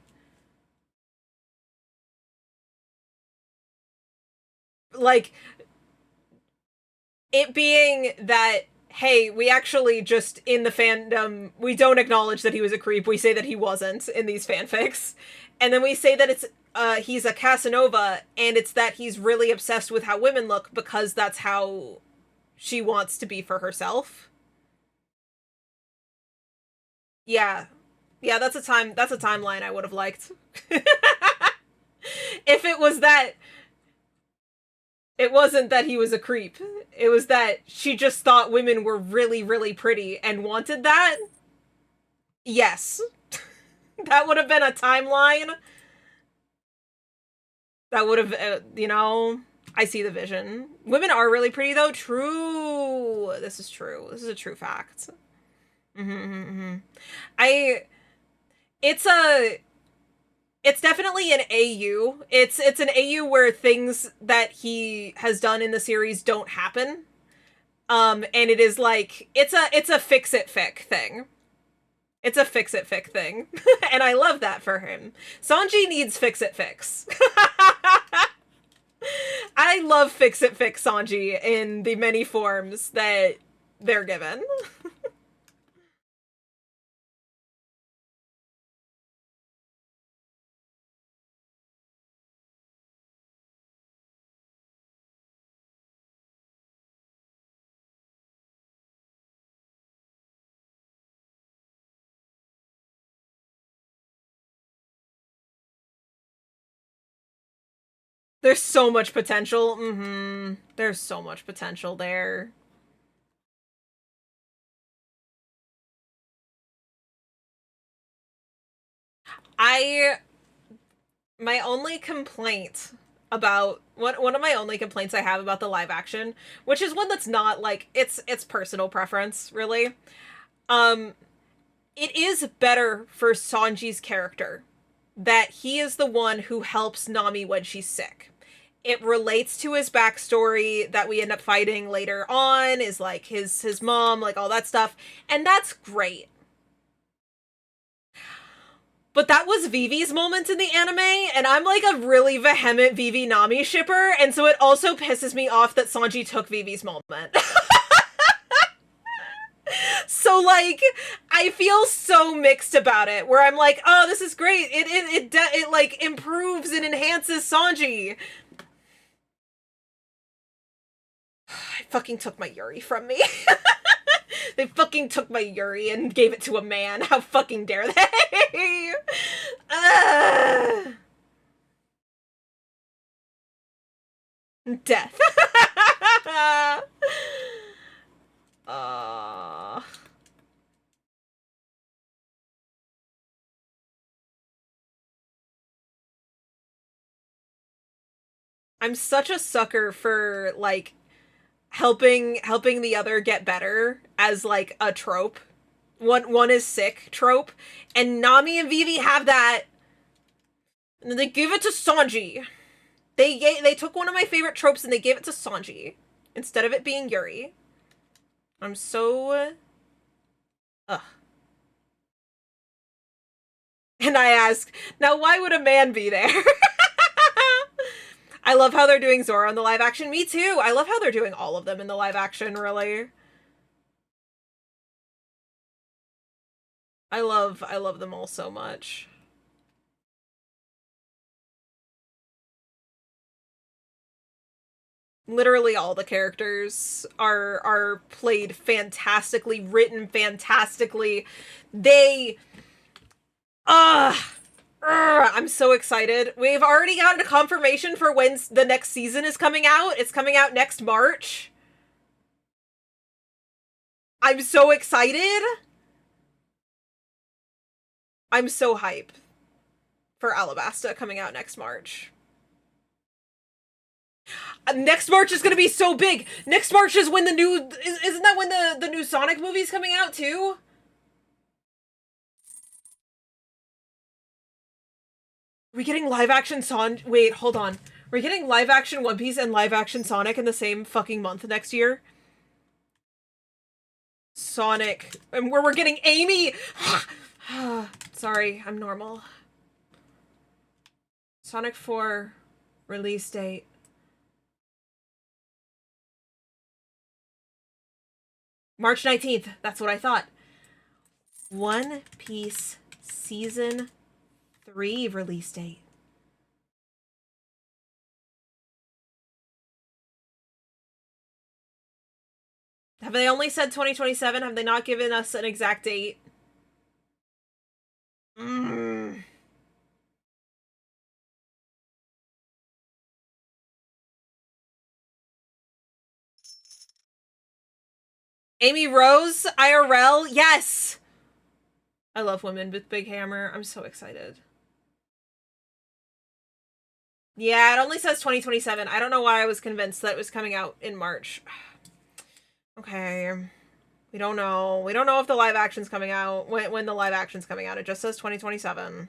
Like, it being that, hey, we actually just, in the fandom, we don't acknowledge that he was a creep, we say that he wasn't in these fanfics. And then we say that it's, he's a Casanova, and it's that he's really obsessed with how women look because that's how she wants to be for herself. Yeah. Yeah, that's a timeline I would have liked. If it was that it wasn't that he was a creep. It was that she just thought women were really, really pretty and wanted that. Yes. That would have been a timeline. That would have, you know, I see the vision. Women are really pretty, though. True. This is true. This is a true fact. It's definitely an AU. It's an AU where things that he has done in the series don't happen. And it is like it's a fix it fic thing. It's a fix it fic thing. And I love that for him. Sanji needs fix it fix. I love fix it fix Sanji in the many forms that they're given. There's so much potential. There's so much potential there. My only complaint about one of my only complaints I have about the live action, which is one that's not like it's personal preference, really. Um it is better for Sanji's character that he is the one who helps Nami when she's sick. It relates to his backstory that we end up fighting later on, is like his mom, like all that stuff, and that's great. But that was Vivi's moment in the anime, and I'm like a really vehement Vivi Nami shipper, and so it also pisses me off that Sanji took Vivi's moment. So, like, I feel so mixed about it, where I'm like, oh, this is great. It like, improves and enhances Sanji. I fucking took my Yuri from me. They fucking took my Yuri and gave it to a man. How fucking dare they? Death. I'm such a sucker for, like, helping the other get better as, like, a trope. One is sick trope, and Nami and Vivi have that, and they give it to Sanji. They took one of my favorite tropes and they gave it to Sanji instead of it being Yuri. I'm so ugh. And I ask, now why would a man be there? I love how they're doing Zoro in the live action. Me too. I love how they're doing all of them in the live action, really. I love them all so much. Literally all the characters are played fantastically, written fantastically. They I'm so excited. We've already gotten a confirmation for when the next season is coming out. It's coming out next March. I'm so excited. I'm so hype for Alabasta coming out next March. Next March is gonna be so big. Next March is when the new... Isn't that when the new Sonic movie's coming out, too? Are we getting live-action Son... Wait, hold on. Are we getting live-action One Piece and live-action Sonic in the same fucking month next year? Sonic. And we're getting Amy! Sorry, I'm normal. Sonic 4 release date. March 19th. That's what I thought. One Piece Season 3 release date. Have they only said 2027? Have they not given us an exact date? Amy Rose, IRL, yes! I love women with big hammer. I'm so excited. Yeah, it only says 2027. I don't know why I was convinced that it was coming out in March. Okay. We don't know. We don't know if the live action's coming out. When the live action's coming out. It just says 2027.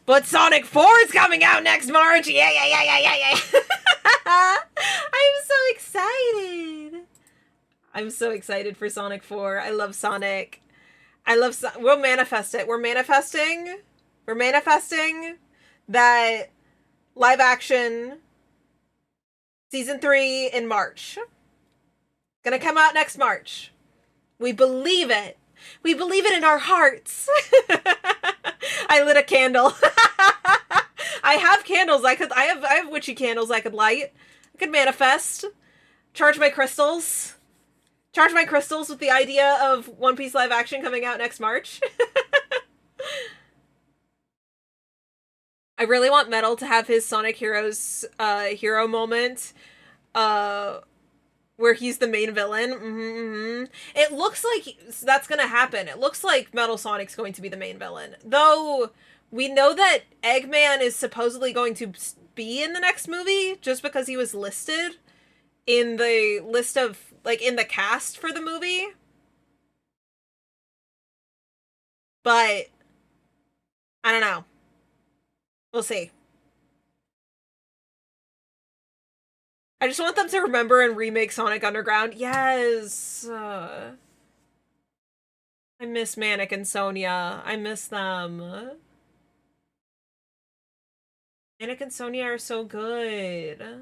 But Sonic 4 is coming out next March! Yeah, yeah, yeah, yeah, yeah, yeah! I'm so excited! I'm so excited for Sonic 4. I love Sonic. We'll manifest it. We're manifesting that live action season 3 in March. Gonna come out next March. We believe it. We believe it in our hearts. I lit a candle. I have candles. I have witchy candles I could light. I could manifest. Charge my crystals. Charge my crystals with the idea of One Piece live action coming out next March. I really want Metal to have his Sonic Heroes hero moment where he's the main villain. It looks like that's gonna happen. It looks like Metal Sonic's going to be the main villain. Though we know that Eggman is supposedly going to be in the next movie just because he was listed in the list of, like, in the cast for the movie. But I don't know. We'll see. I just want them to remember and remake Sonic Underground. Yes! I miss Manic and Sonia. I miss them. Manic and Sonia are so good. I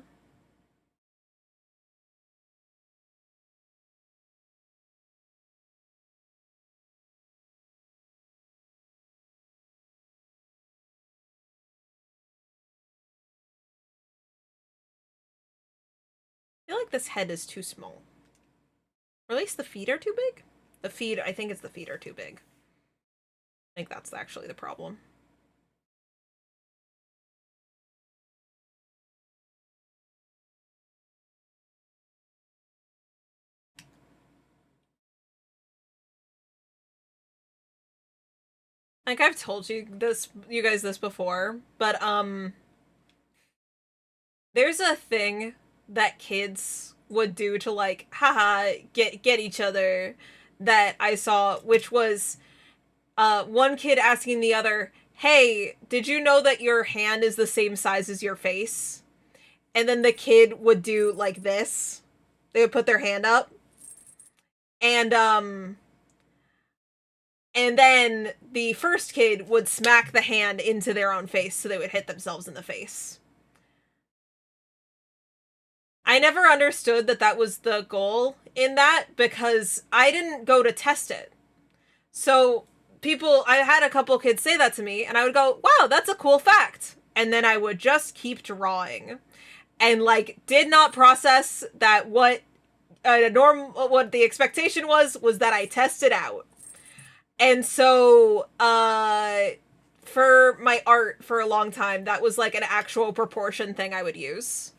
feel like this head is too small. Or at least the feet are too big? I think it's the feet are too big. I think that's actually the problem. Like, I've told you guys this before, but, there's a thing that kids would do to, like, haha, get each other that I saw, which was, one kid asking the other, hey, did you know that your hand is the same size as your face? And then the kid would do, like, this. They would put their hand up. And then the first kid would smack the hand into their own face so they would hit themselves in the face. I never understood that was the goal in that because I didn't go to test it. So I had a couple kids say that to me and I would go, wow, that's a cool fact. And then I would just keep drawing and, like, did not process that what the expectation was that I tested out. And so, for my art for a long time, that was like an actual proportion thing I would use.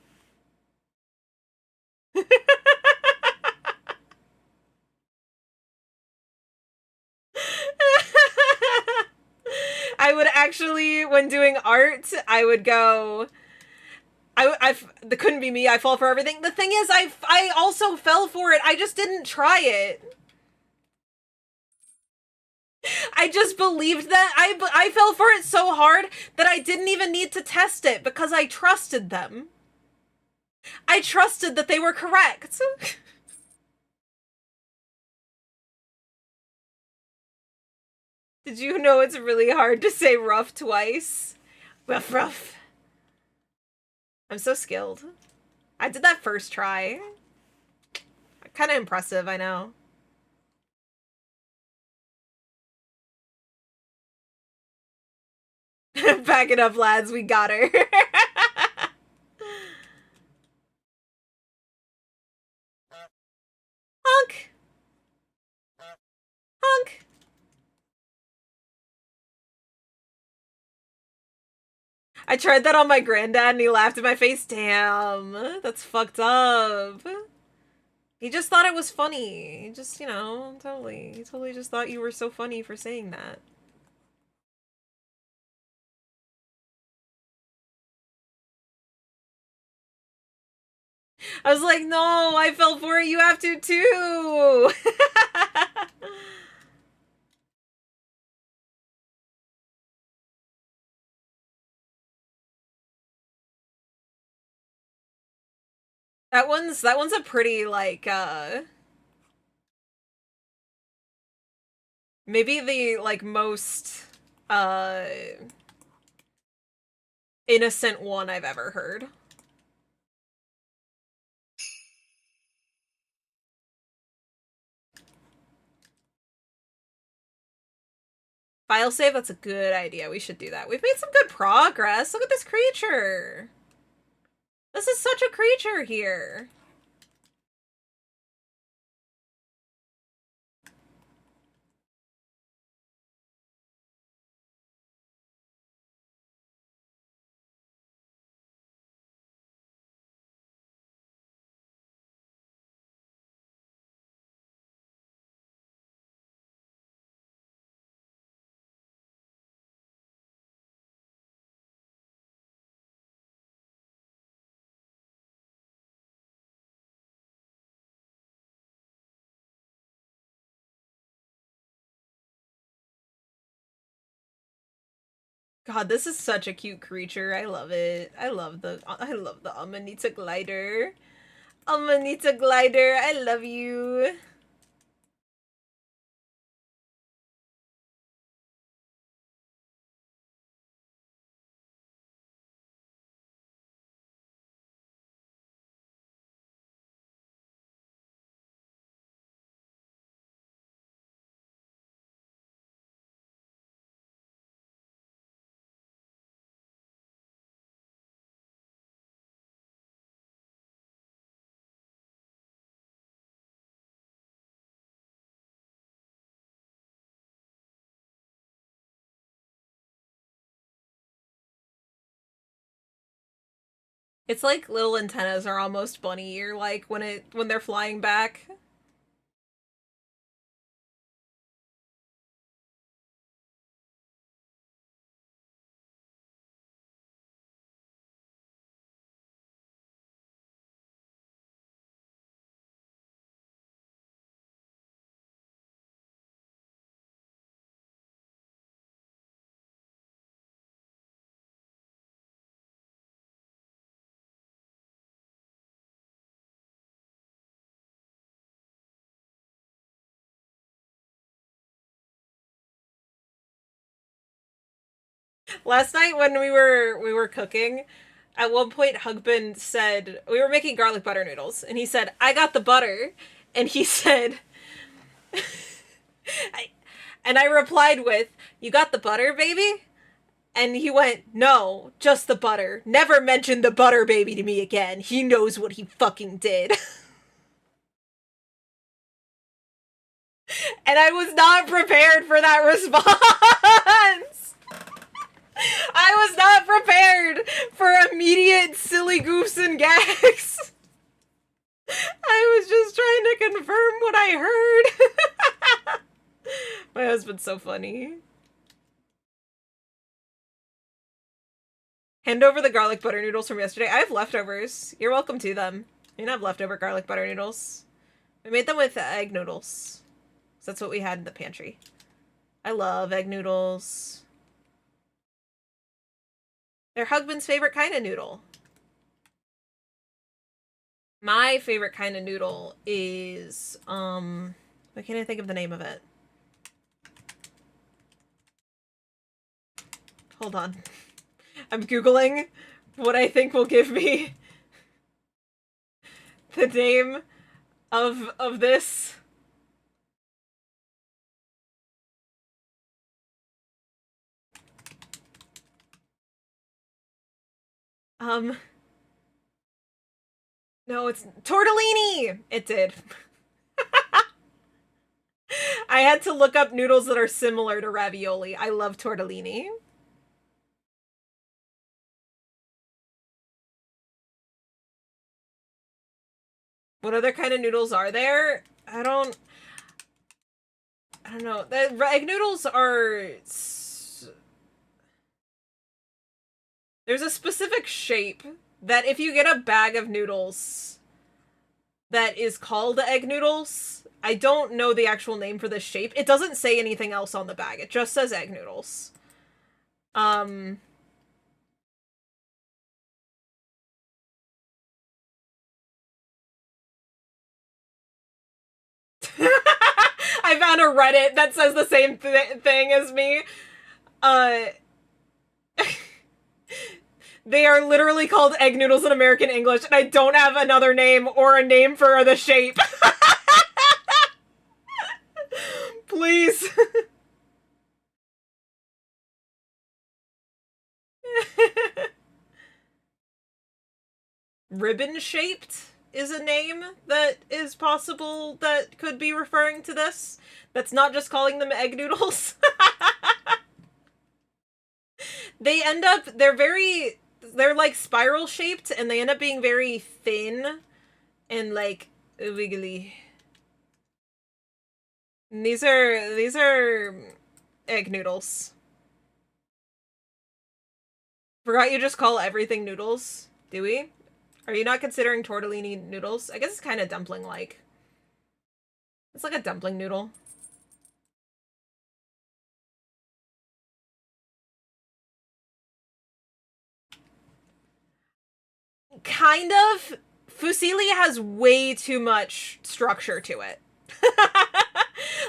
I would actually, when doing art, I would go, that couldn't be me, I fall for everything. The thing is, I also fell for it, I just didn't try it. I just believed that, I fell for it so hard that I didn't even need to test it because I trusted them. I trusted that they were correct. Did you know it's really hard to say rough twice? Rough, rough. I'm so skilled. I did that first try. Kind of impressive, I know. Back it up, lads. We got her. Honk. Honk. I tried that on my granddad and he laughed in my face. Damn, that's fucked up. He just thought it was funny. He just, you know, totally. He totally just thought you were so funny for saying that. I was like, no, I fell for it. You have to too. That one's a pretty like maybe the like most innocent one I've ever heard. File save, that's a good idea. We should do that. We've made some good progress. Look at this creature. This is such a creature here. God, this is such a cute creature. I love it. I love the Amanita glider. Amanita glider, I love you. It's like little antennas are almost bunny ear like when they're flying back. Last night when we were cooking, at one point Hugbin said we were making garlic butter noodles, and he said, "I got the butter," and he said, and I replied with, "You got the butter, baby?" And he went, "No, just the butter. Never mention the butter baby to me again. He knows what he fucking did." And I was not prepared for that response. I was not prepared for immediate silly goofs and gags. I was just trying to confirm what I heard. My husband's so funny. Hand over the garlic butter noodles from yesterday. I have leftovers. You're welcome to them. You can have leftover garlic butter noodles. We made them with egg noodles. So that's what we had in the pantry. I love egg noodles. They're Husband's favorite kind of noodle. My favorite kind of noodle is, why can't I think of the name of it? Hold on. I'm Googling what I think will give me the name of this. No, it's tortellini! It did. I had to look up noodles that are similar to ravioli. I love tortellini. What other kind of noodles are there? I don't know. The egg noodles are... There's a specific shape that if you get a bag of noodles that is called egg noodles, I don't know the actual name for this shape. It doesn't say anything else on the bag. It just says egg noodles. I found a Reddit that says the same thing as me. They are literally called egg noodles in American English, and I don't have another name or a name for the shape. Please. Ribbon-shaped is a name that is possible that could be referring to this. That's not just calling them egg noodles. They end up, they're like spiral shaped, and they end up being very thin and like wiggly. And these are egg noodles. Forgot you just call everything noodles, do we? Are you not considering tortellini noodles? I guess it's kind of dumpling-like. It's like a dumpling noodle. Kind of. Fusilli has way too much structure to it.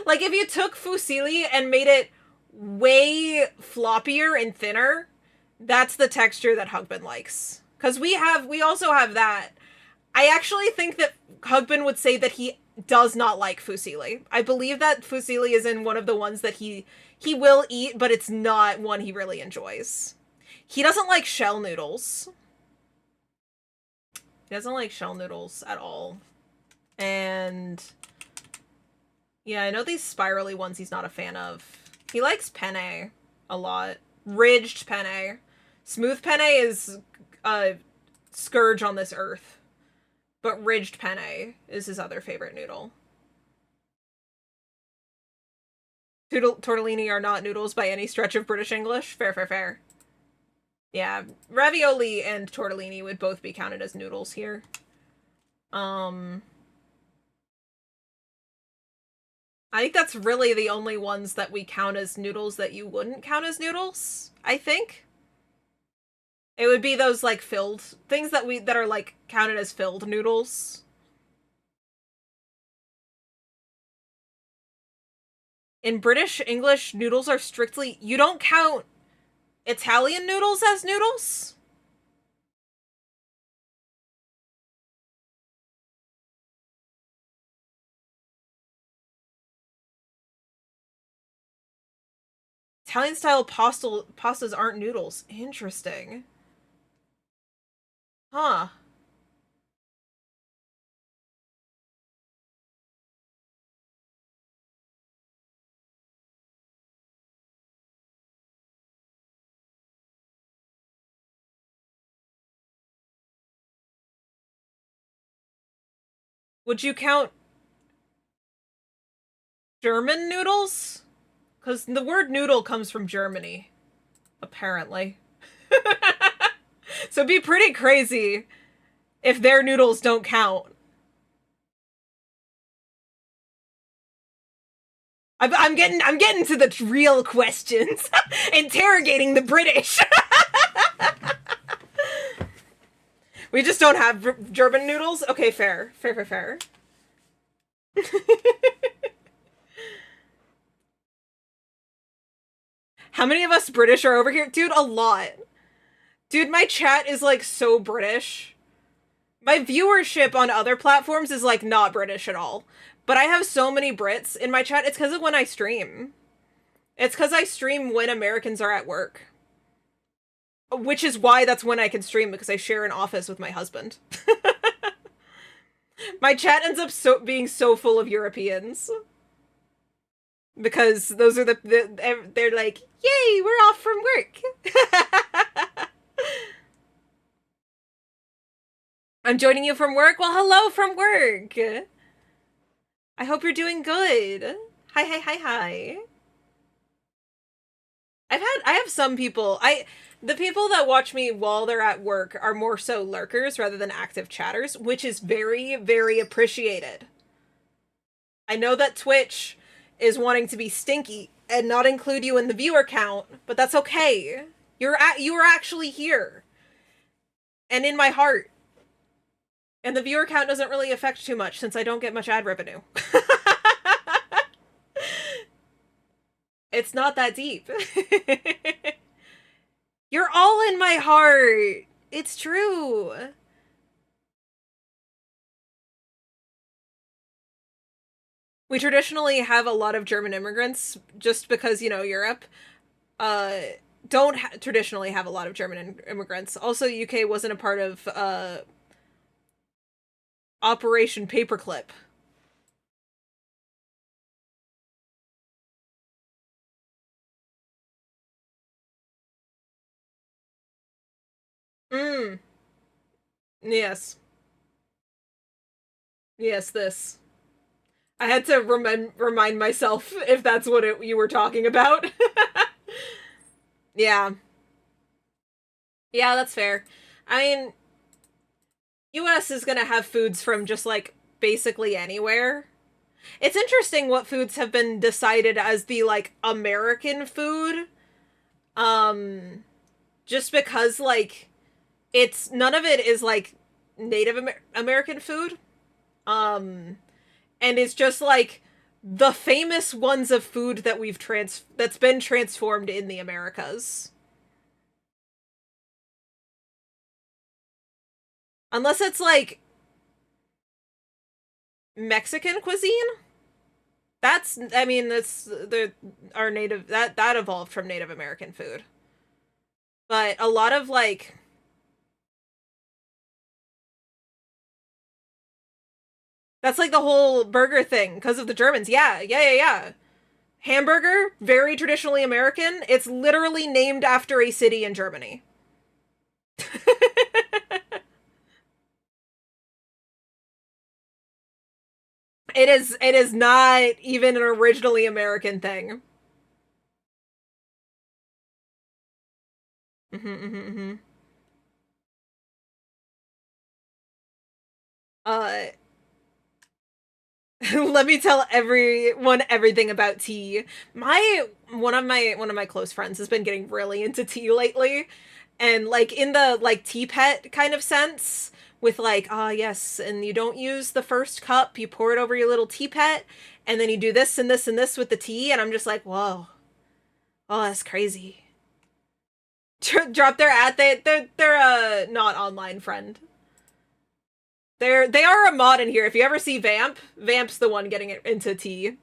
Like, if you took fusilli and made it way floppier and thinner, that's the texture that Husband likes. Because we also have that. I actually think that Husband would say that he does not like fusilli. I believe that fusilli is in one of the ones that he will eat, but it's not one he really enjoys. He doesn't like shell noodles. He doesn't like shell noodles at all. And yeah, I know these spirally ones he's not a fan of. He likes penne a lot. Ridged penne. Smooth penne is a scourge on this earth. But ridged penne is his other favorite noodle. Tortellini are not noodles by any stretch of British English. Fair, fair, fair. Yeah, ravioli and tortellini would both be counted as noodles here. I think that's really the only ones that we count as noodles that you wouldn't count as noodles, I think. It would be those, like, filled things that are, like, counted as filled noodles. In British English, noodles are strictly... You don't count Italian noodles as noodles? Italian-style pastas aren't noodles. Interesting. Huh. Would you count German noodles? Because the word noodle comes from Germany, apparently. So it'd be pretty crazy if their noodles don't count. I'm getting to the real questions. Interrogating the British. We just don't have German noodles? Okay, fair. Fair. How many of us British are over here? Dude, a lot. Dude, my chat is, like, so British. My viewership on other platforms is, like, not British at all. But I have so many Brits in my chat. It's because of when I stream. It's because I stream when Americans are at work. Which is why that's when I can stream, because I share an office with my husband. My chat ends up being so full of Europeans. Because those are they're like, yay, we're off from work. I'm joining you from work? Well, hello from work. I hope you're doing good. Hi. I have some people, the people that watch me while they're at work are more so lurkers rather than active chatters, which is very, very appreciated. I know that Twitch is wanting to be stinky and not include you in the viewer count, but that's okay. You are actually here. And in my heart. And the viewer count doesn't really affect too much since I don't get much ad revenue. It's not that deep. You're all in my heart. It's true. We traditionally have a lot of German immigrants just because, you know, Europe don't traditionally have a lot of German immigrants. Also, UK wasn't a part of Operation Paperclip. Yes. Yes, this. I had to remind myself if that's what you were talking about. Yeah. Yeah, that's fair. I mean, US is gonna have foods from just, like, basically anywhere. It's interesting what foods have been decided as the, like, American food. Just because, like, none of it is, like, Native American food. And it's just, like, the famous ones of food that that's been transformed in the Americas. Unless it's, like, Mexican cuisine? That's our native, that evolved from Native American food. But a lot of, like, that's, like, the whole burger thing, because of the Germans. Yeah. Hamburger, very traditionally American. It's literally named after a city in Germany. It is not even an originally American thing. Let me tell everyone everything about tea. One of my close friends has been getting really into tea lately, and, like, in the, like, tea pet kind of sense, with, like, yes, and you don't use the first cup, you pour it over your little tea pet, and then you do this and this and this with the tea, and I'm just like, whoa. Oh, that's crazy. Drop their ad. They're a not online friend. They are a mod in here. If you ever see Vamp's the one getting it into tea.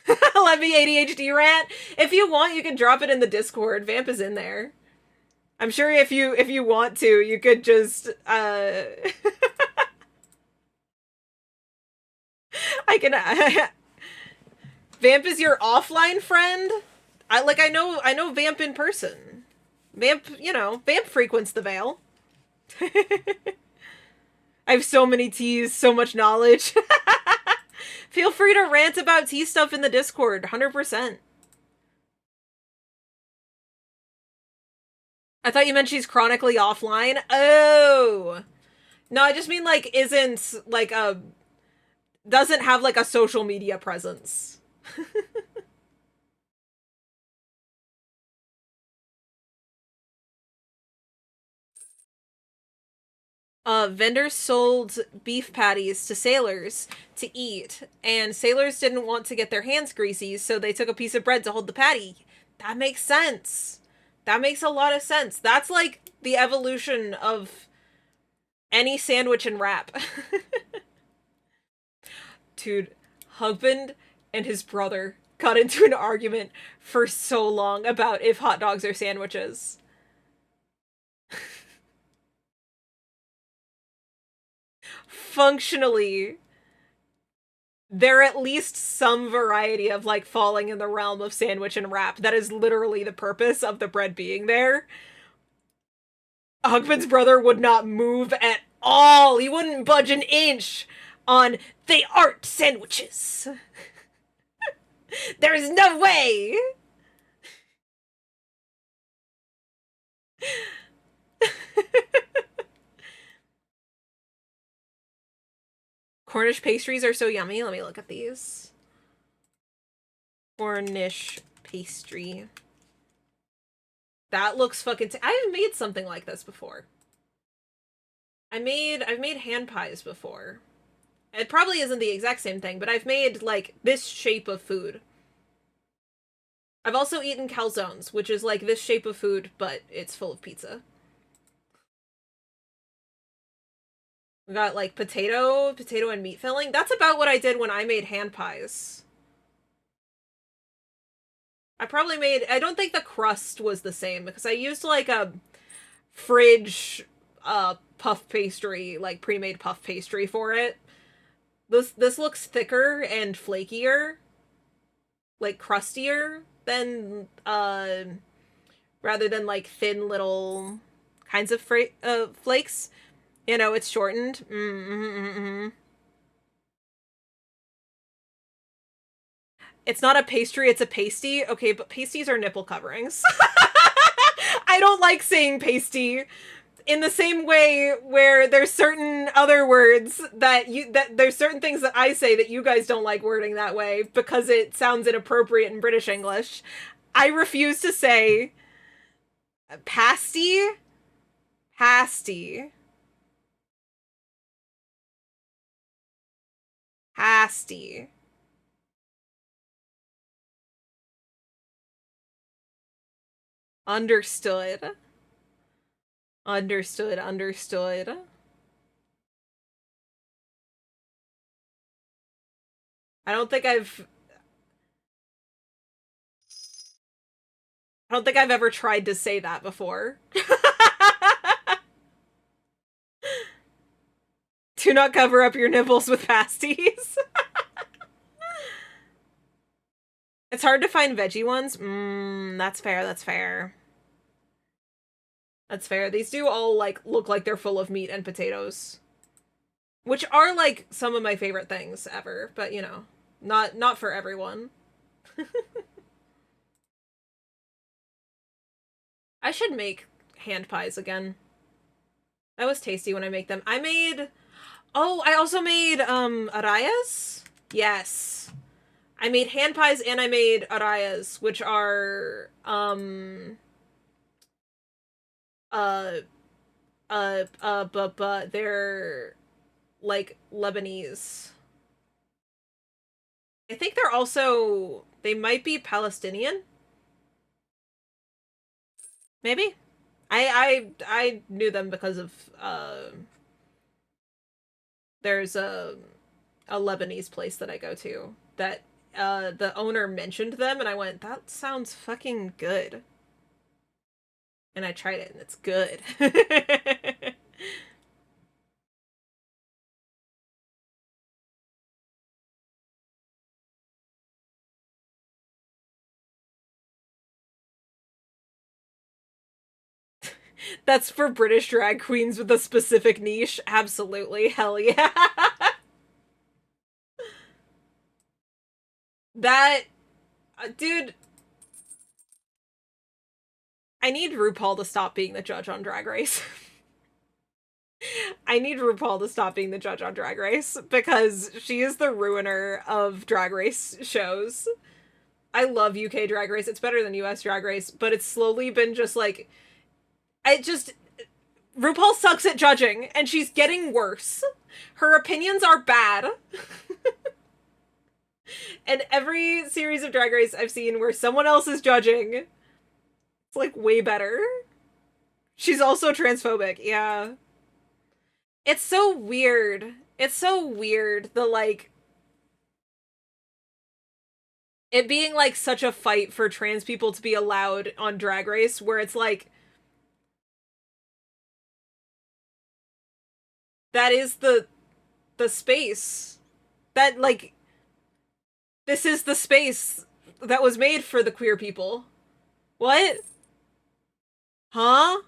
Let me ADHD rant. If you want, you can drop it in the Discord. Vamp is in there. I'm sure if you want to, you could just I can Vamp is your offline friend? I know Vamp in person. Vamp frequents the Vale. I have so many teas, so much knowledge. Feel free to rant about tea stuff in the Discord, 100%. I thought you meant she's chronically offline. Oh! No, I just mean, like, isn't, like, doesn't have, like, a social media presence. Vendors sold beef patties to sailors to eat, and sailors didn't want to get their hands greasy, so they took a piece of bread to hold the patty. That makes sense. That makes a lot of sense. That's like the evolution of any sandwich and wrap. Dude, husband and his brother got into an argument for so long about if hot dogs are sandwiches. Functionally, they're at least some variety of, like, falling in the realm of sandwich and wrap. That is literally the purpose of the bread being there. Hugman's brother would not move at all. He wouldn't budge an inch on they aren't sandwiches. There's no way. Cornish pastries are so yummy. Let me look at these. Cornish pastry. That looks fucking... I've made something like this before. I've made hand pies before. It probably isn't the exact same thing, but I've made, like, this shape of food. I've also eaten calzones, which is like this shape of food, but it's full of pizza. We got, like, potato and meat filling. That's about what I did when I made hand pies. I don't think the crust was the same, because I used, like, a fridge, puff pastry, like, pre-made puff pastry for it. This looks thicker and flakier. Like, crustier than, rather than, like, thin little kinds of flakes. You know, it's shortened. It's not a pastry, it's a pasty. Okay, but pasties are nipple coverings. I don't like saying pasty. In the same way where there's certain other words that there's certain things that I say that you guys don't like wording that way because it sounds inappropriate in British English. I refuse to say pasty. Pasty. Pasty. Understood. Understood. I don't think I've ever tried to say that before. Do not cover up your nipples with pasties. It's hard to find veggie ones. That's fair, that's fair. That's fair. These do all, like, look like they're full of meat and potatoes. Which are, like, some of my favorite things ever, but, you know, not for everyone. I should make hand pies again. That was tasty when I make them. I also made, arrayas? Yes. I made hand pies and I made arrayas, which are, but they're, like, Lebanese. I think they might be Palestinian? Maybe? I knew them because of, there's a Lebanese place that I go to that, the owner mentioned them and I went, that sounds fucking good. And I tried it and it's good. That's for British drag queens with a specific niche. Absolutely. Hell yeah. That... dude... I need RuPaul to stop being the judge on Drag Race. I need RuPaul to stop being the judge on Drag Race, because she is the ruiner of Drag Race shows. I love UK Drag Race. It's better than US Drag Race, but it's slowly been just like... RuPaul sucks at judging, and she's getting worse. Her opinions are bad. And every series of Drag Race I've seen where someone else is judging, it's like way better. She's also transphobic, yeah. It's so weird. It's so weird, the like... it being like such a fight for trans people to be allowed on Drag Race, where it's like... that is the space. That, like... this is the space that was made for the queer people. What? Huh?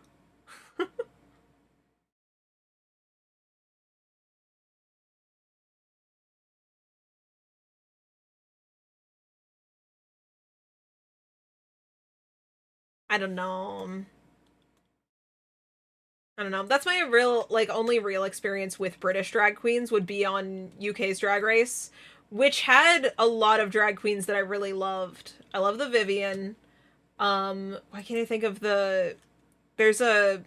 I don't know. I don't know. That's my real, like, only real experience with British drag queens would be on UK's Drag Race, which had a lot of drag queens that I really loved. I love the Vivian. Why can't I think of the... there's a...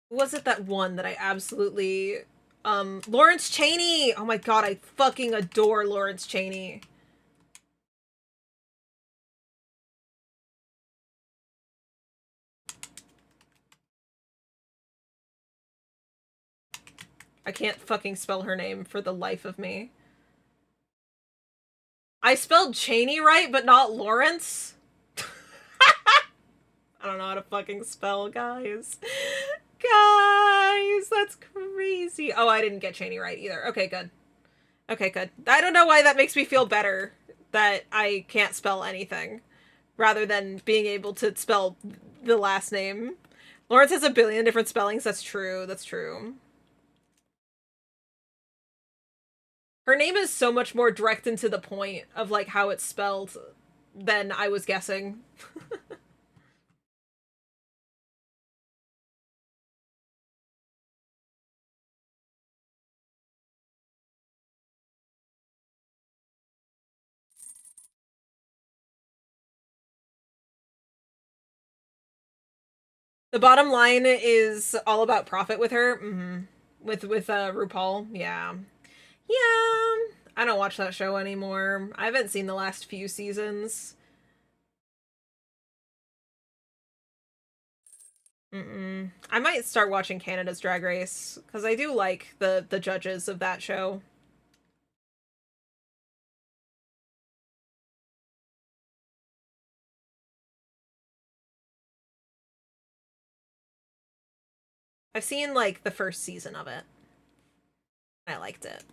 was it that one that I absolutely... Lawrence Chaney! Oh my god, I fucking adore Lawrence Chaney. I can't fucking spell her name for the life of me. I spelled Chaney right, but not Lawrence? I don't know how to fucking spell, guys. Guys, that's crazy. Oh, I didn't get Chaney right either. Okay, good. Okay, good. I don't know why that makes me feel better that I can't spell anything, rather than being able to spell the last name. Lawrence has a billion different spellings. That's true. That's true. Her name is so much more direct and to the point of, like, how it's spelled than I was guessing. The bottom line is all about profit with her. Mm-hmm. With RuPaul. Yeah. Yeah. I don't watch that show anymore. I haven't seen the last few seasons. Mm-mm. I might start watching Canada's Drag Race, because I do like the judges of that show. I've seen, like, the first season of it. I liked it.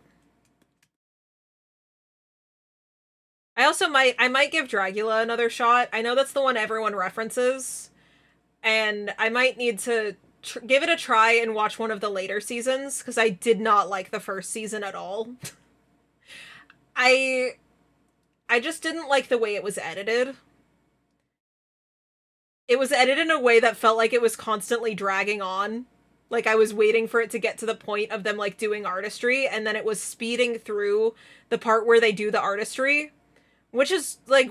I might give Dragula another shot. I know that's the one everyone references, and I might need to give it a try and watch one of the later seasons, because I did not like the first season at all. I just didn't like the way it was edited. It was edited in a way that felt like it was constantly dragging on. Like, I was waiting for it to get to the point of them, like, doing artistry, and then it was speeding through the part where they do the artistry, which is, like...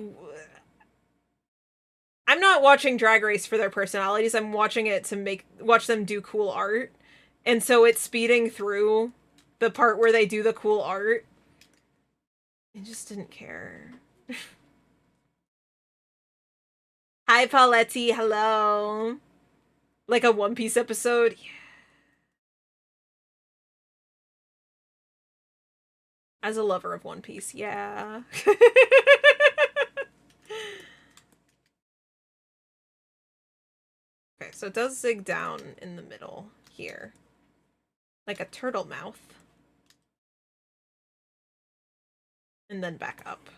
I'm not watching Drag Race for their personalities, I'm watching it to watch them do cool art, and so it's speeding through the part where they do the cool art. I just didn't care. Hi, Pauletti, hello. Like a One Piece episode? Yeah. As a lover of One Piece, yeah. Okay, so it does zig down in the middle here. Like a turtle mouth. And then back up.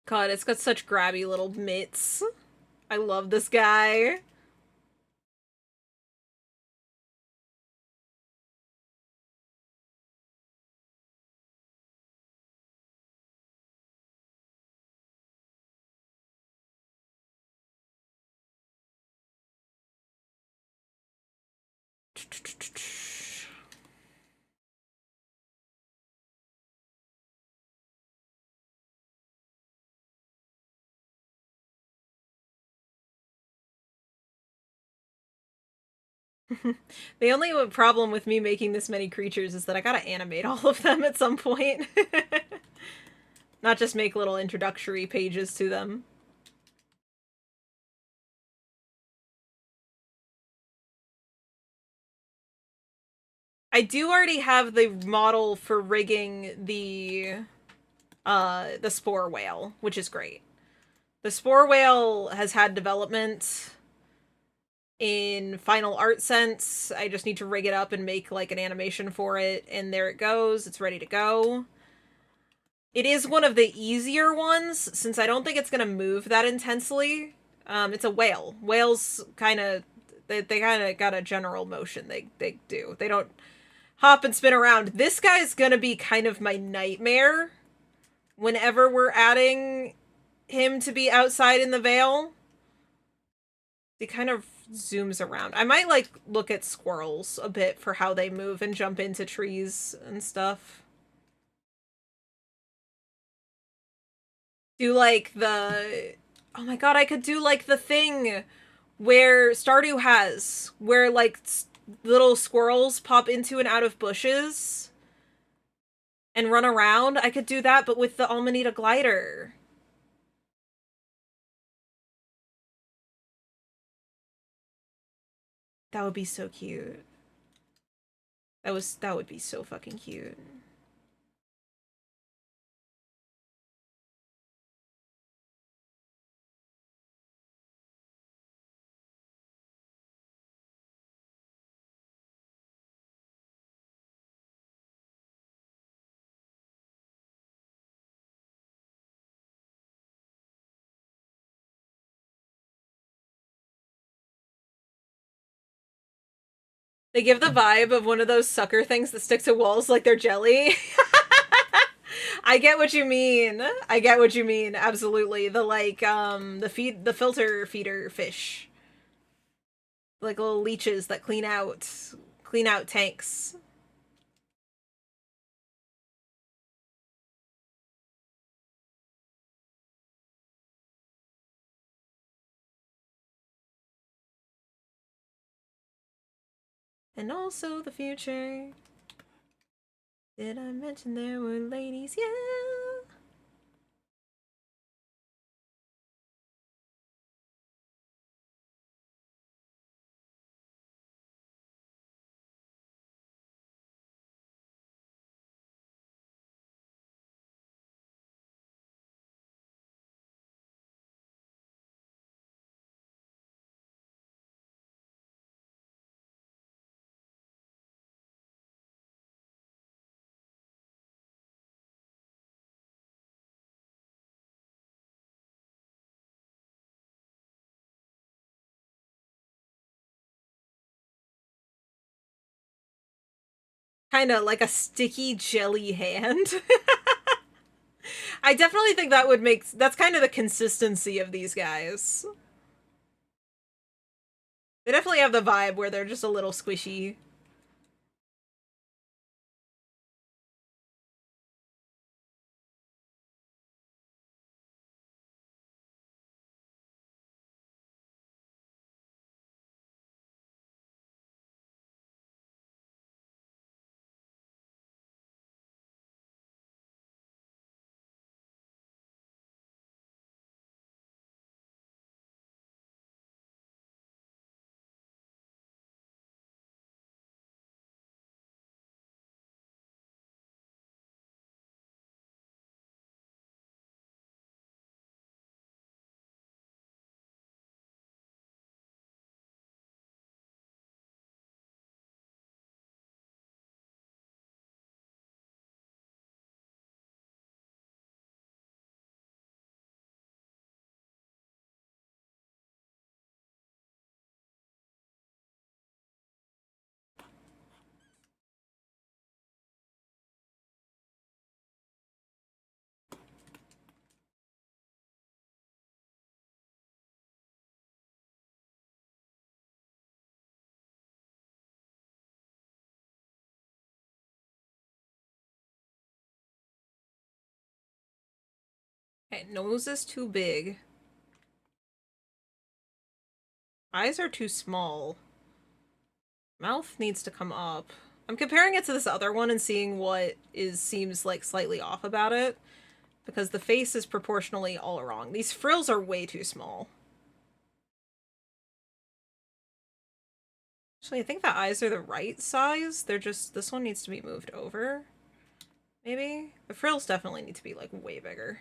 God, it's got such grabby little mitts. I love this guy. The only problem with me making this many creatures is that I gotta animate all of them at some point. Not just make little introductory pages to them. I do already have the model for rigging the spore whale, which is great. The spore whale has had development in Final Art Sense. I just need to rig it up and make like an animation for it, and there it goes. It's ready to go. It is one of the easier ones, since I don't think it's gonna move that intensely. It's a whale. Whales kind of, they kind of got a general motion they do. They don't hop and spin around. This guy's gonna be kind of my nightmare whenever we're adding him to be outside in the veil. He kind of zooms around. I might like look at squirrels a bit for how they move and jump into trees and stuff. Do like the, oh my god, I could do like the thing where Stardew has, where like little squirrels pop into and out of bushes and run around. I could do that, but with the Amanita glider. That would be so cute. That would be so fucking cute. They give the vibe of one of those sucker things that stick to walls like they're jelly. I get what you mean. I get what you mean. Absolutely. The like the filter feeder fish. Like little leeches that clean out tanks. And also the future. Did I mention there were ladies? Yeah. Kind of like a sticky jelly hand. I definitely think that would make, that's kind of the consistency of these guys. They definitely have the vibe where they're just a little squishy. Okay, nose is too big. Eyes are too small. Mouth needs to come up. I'm comparing it to this other one and seeing what seems like slightly off about it. Because the face is proportionally all wrong. These frills are way too small. Actually, I think the eyes are the right size. They're just... this one needs to be moved over. Maybe? The frills definitely need to be, like, way bigger.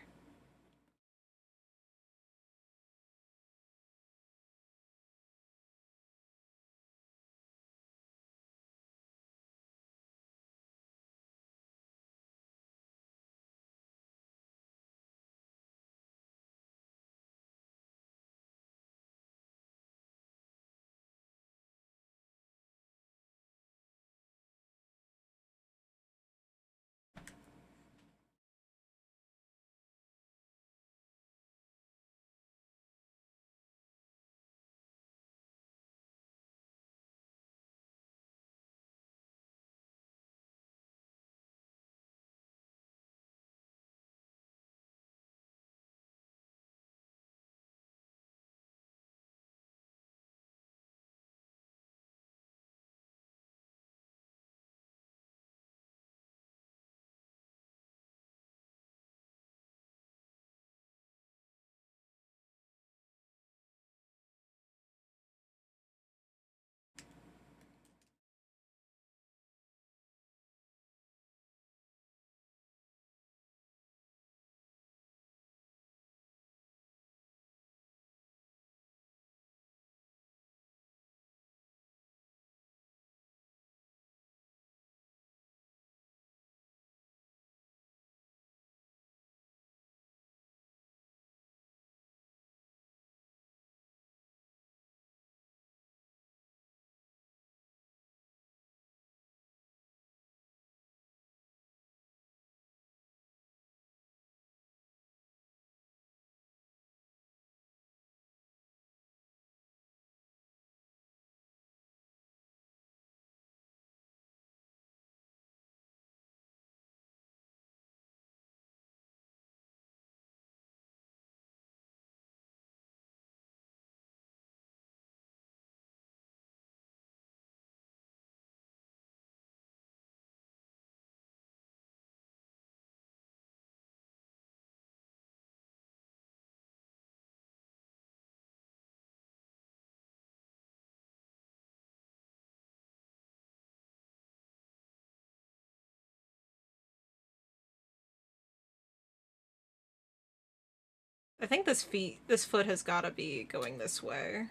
I think this foot has gotta be going this way.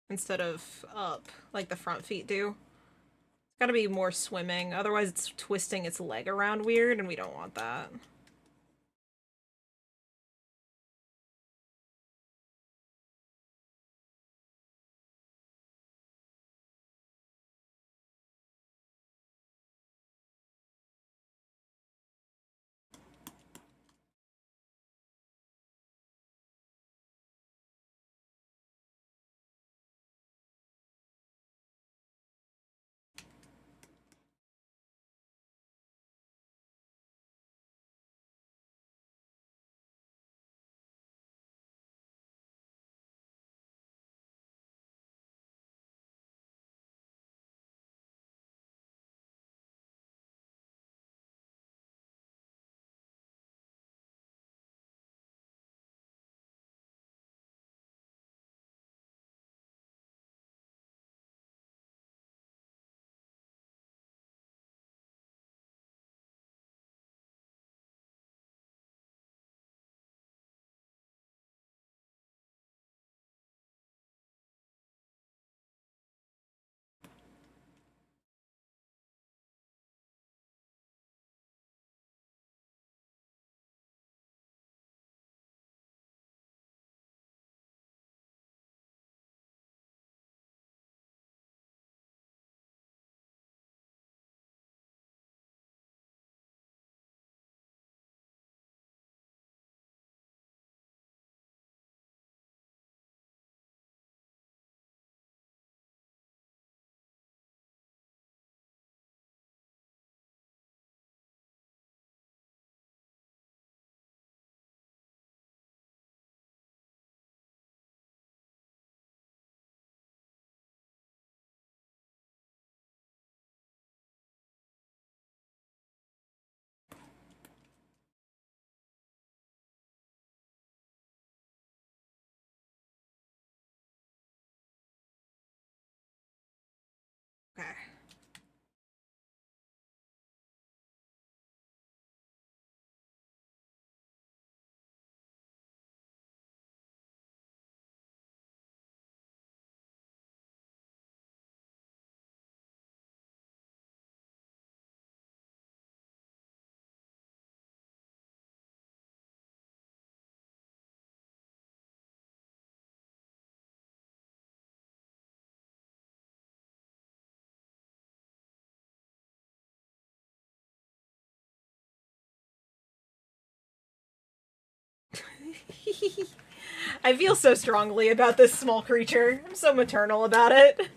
Instead of up, like the front feet do. It's gotta be more swimming, otherwise it's twisting its leg around weird, and we don't want that. I feel so strongly about this small creature. I'm so maternal about it.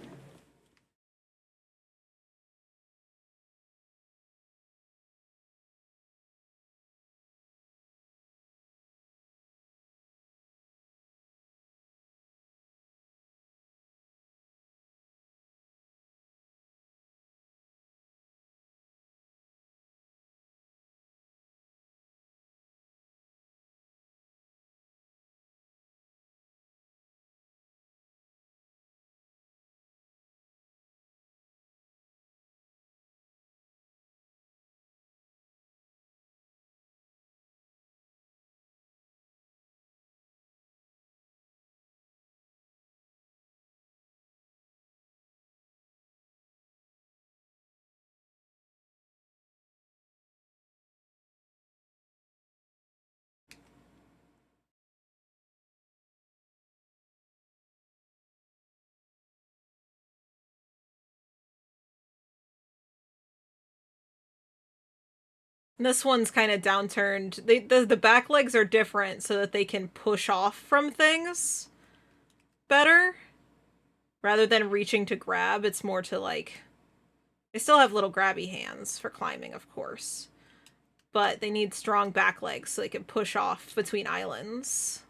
This one's kind of downturned. The back legs are different so that they can push off from things better. Rather than reaching to grab, it's more to like... They still have little grabby hands for climbing, of course. But they need strong back legs so they can push off between islands.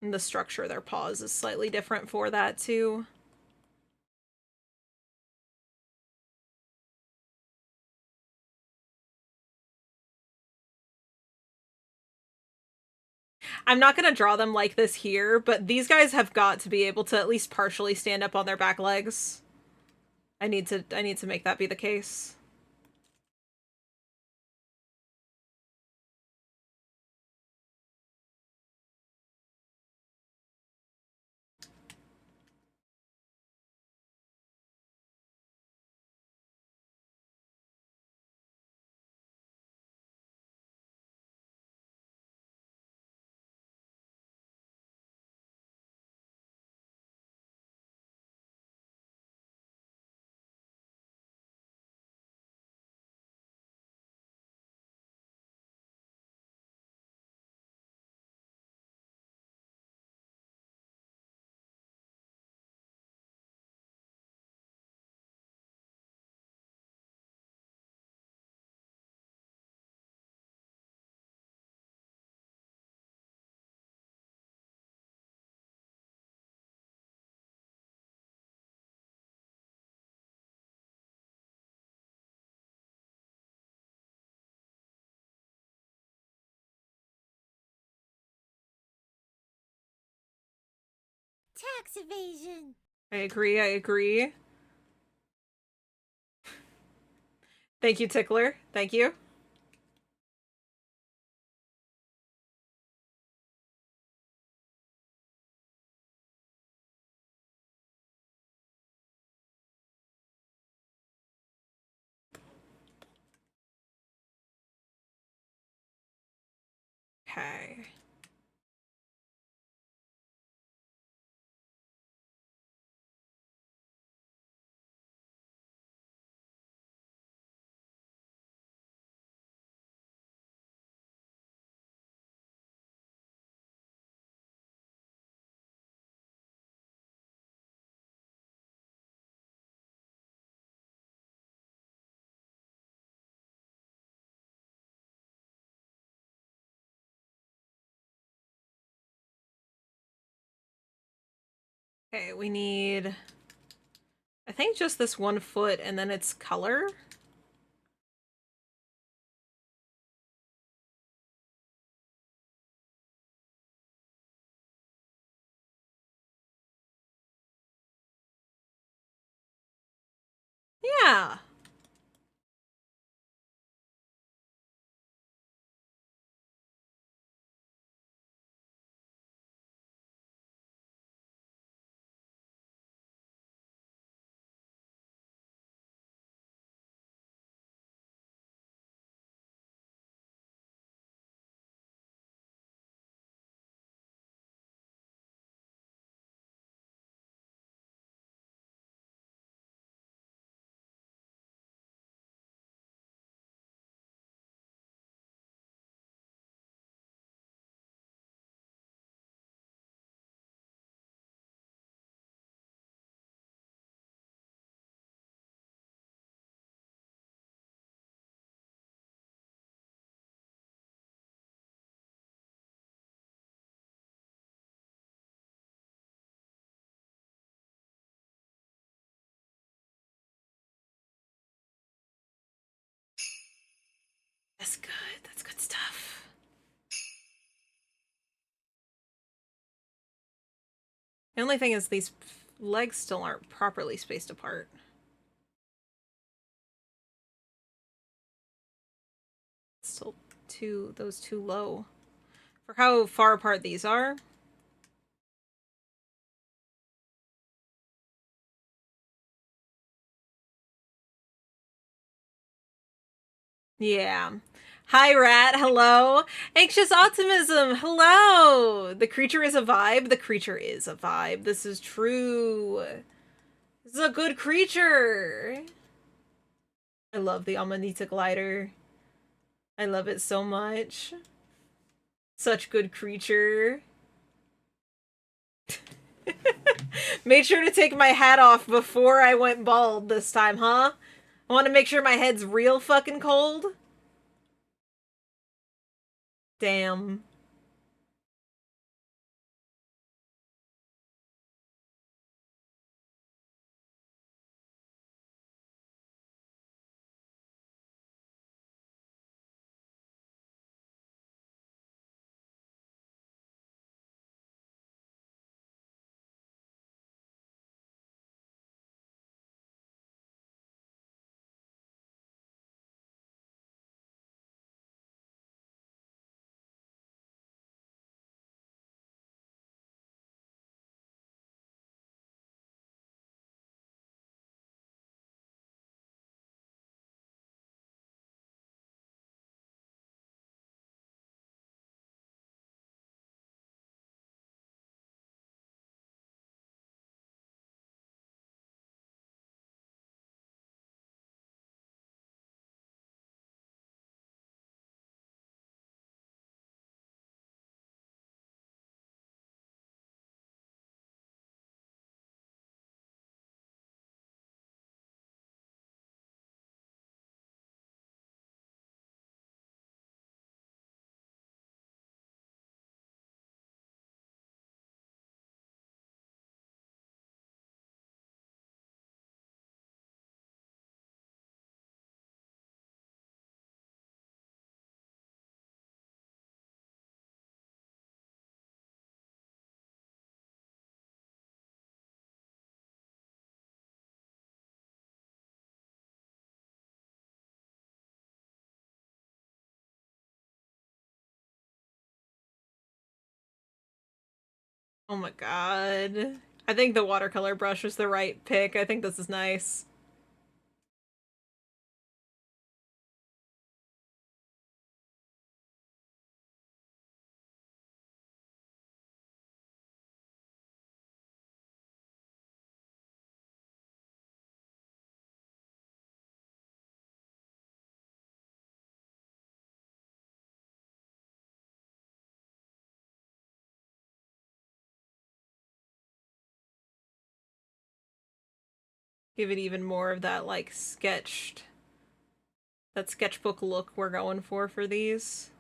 And the structure of their paws is slightly different for that, too. I'm not going to draw them like this here, but these guys have got to be able to at least partially stand up on their back legs. I need to make that be the case. Tax evasion. I agree, I agree. Thank you, Tickler. Thank you. Okay. Okay, we need... I think just this 1 foot and then its color. Yeah. That's good. That's good stuff. The only thing is these legs still aren't properly spaced apart. Still those too low. For how far apart these are. Yeah. Hi, Rat. Hello. Anxious Optimism. Hello. The creature is a vibe. The creature is a vibe. This is true. This is a good creature. I love the Amanita glider. I love it so much. Such good creature. Made sure to take my hat off before I went bald this time, huh? I want to make sure my head's real fucking cold. Damn. Oh my god. I think the watercolor brush was the right pick. I think this is nice. Give it even more of that, like, that sketchbook look we're going for these.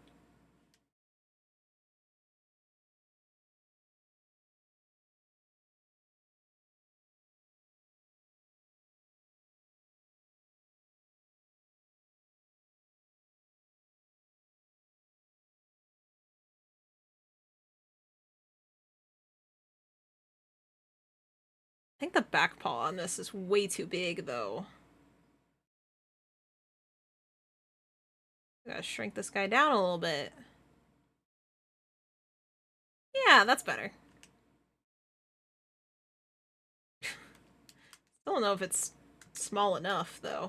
I think the back paw on this is way too big, though. Gotta shrink this guy down a little bit. Yeah, that's better. Still don't know if it's small enough, though.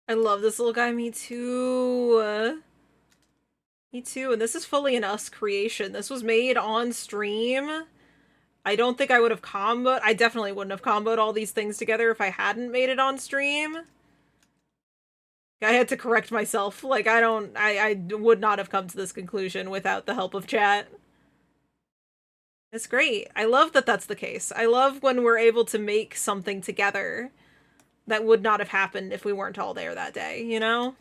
I love this little guy. Me too. Me too. And this is fully an us creation. This was made on stream. I don't think I would have comboed. I definitely wouldn't have comboed all these things together if I hadn't made it on stream. I had to correct myself. Like, I would not have come to this conclusion without the help of chat. It's great. I love that that's the case. I love when we're able to make something together that would not have happened if we weren't all there that day, you know?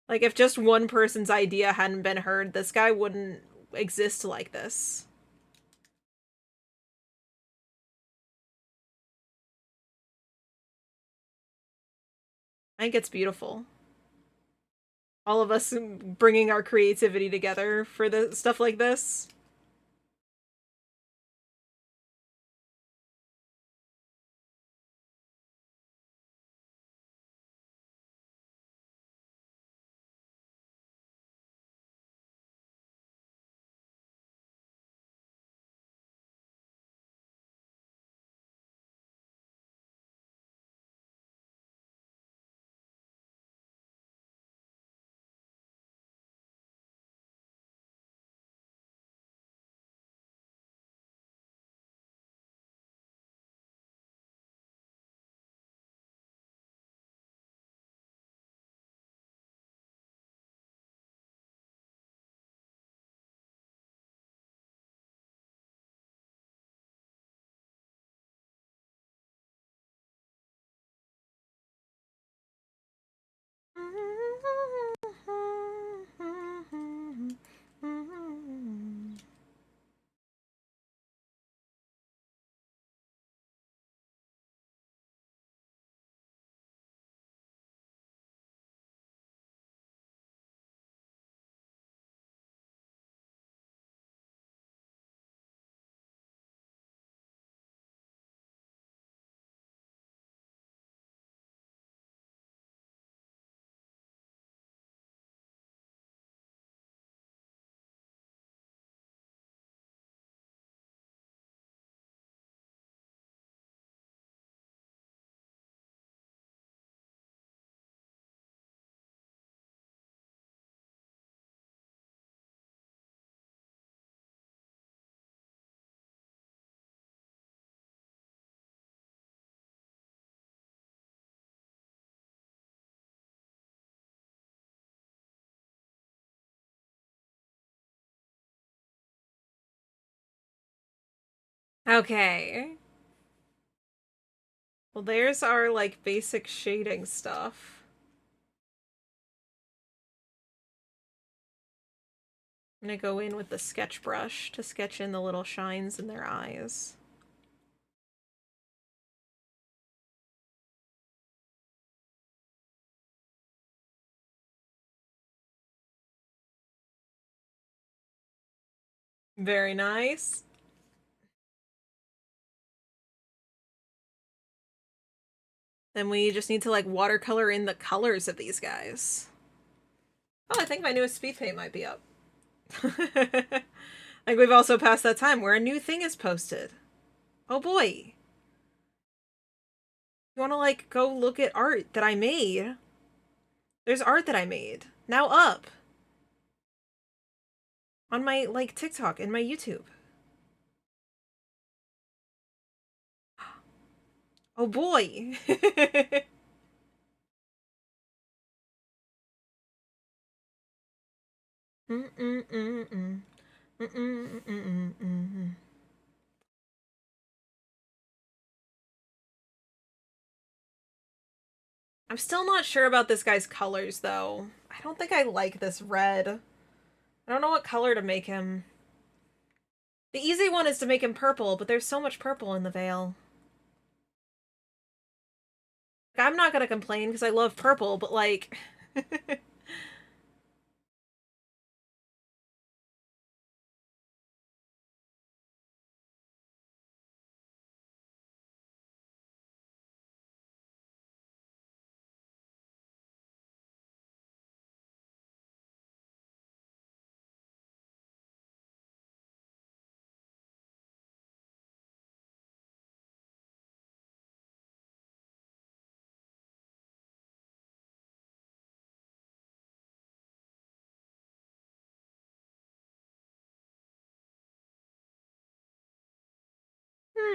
Like, if just one person's idea hadn't been heard, this guy wouldn't exist like this. I think it's beautiful. All of us bringing our creativity together for the stuff like this. Okay. Well, there's our, like, basic shading stuff. I'm gonna go in with the sketch brush to sketch in the little shines in their eyes. Very nice. Then we just need to, like, watercolor in the colors of these guys. Oh, I think my newest speed paint might be up. Like, we've also passed that time where a new thing is posted. Oh boy. You wanna, like, go look at art that I made? There's art that I made. Now up. On my, like, TikTok and my YouTube. Oh boy. I'm still not sure about this guy's colors, though. I don't think I like this red. I don't know what color to make him. The easy one is to make him purple, but there's so much purple in the veil. Like, I'm not gonna complain because I love purple, but like...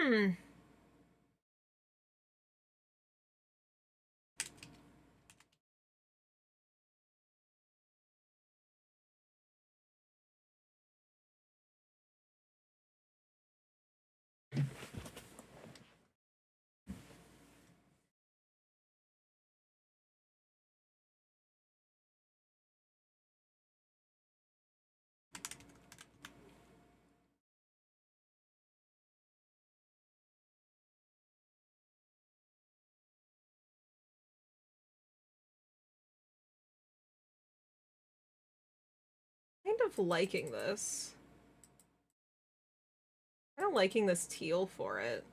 Hmm. Kind of liking this. Kind of liking this teal for it.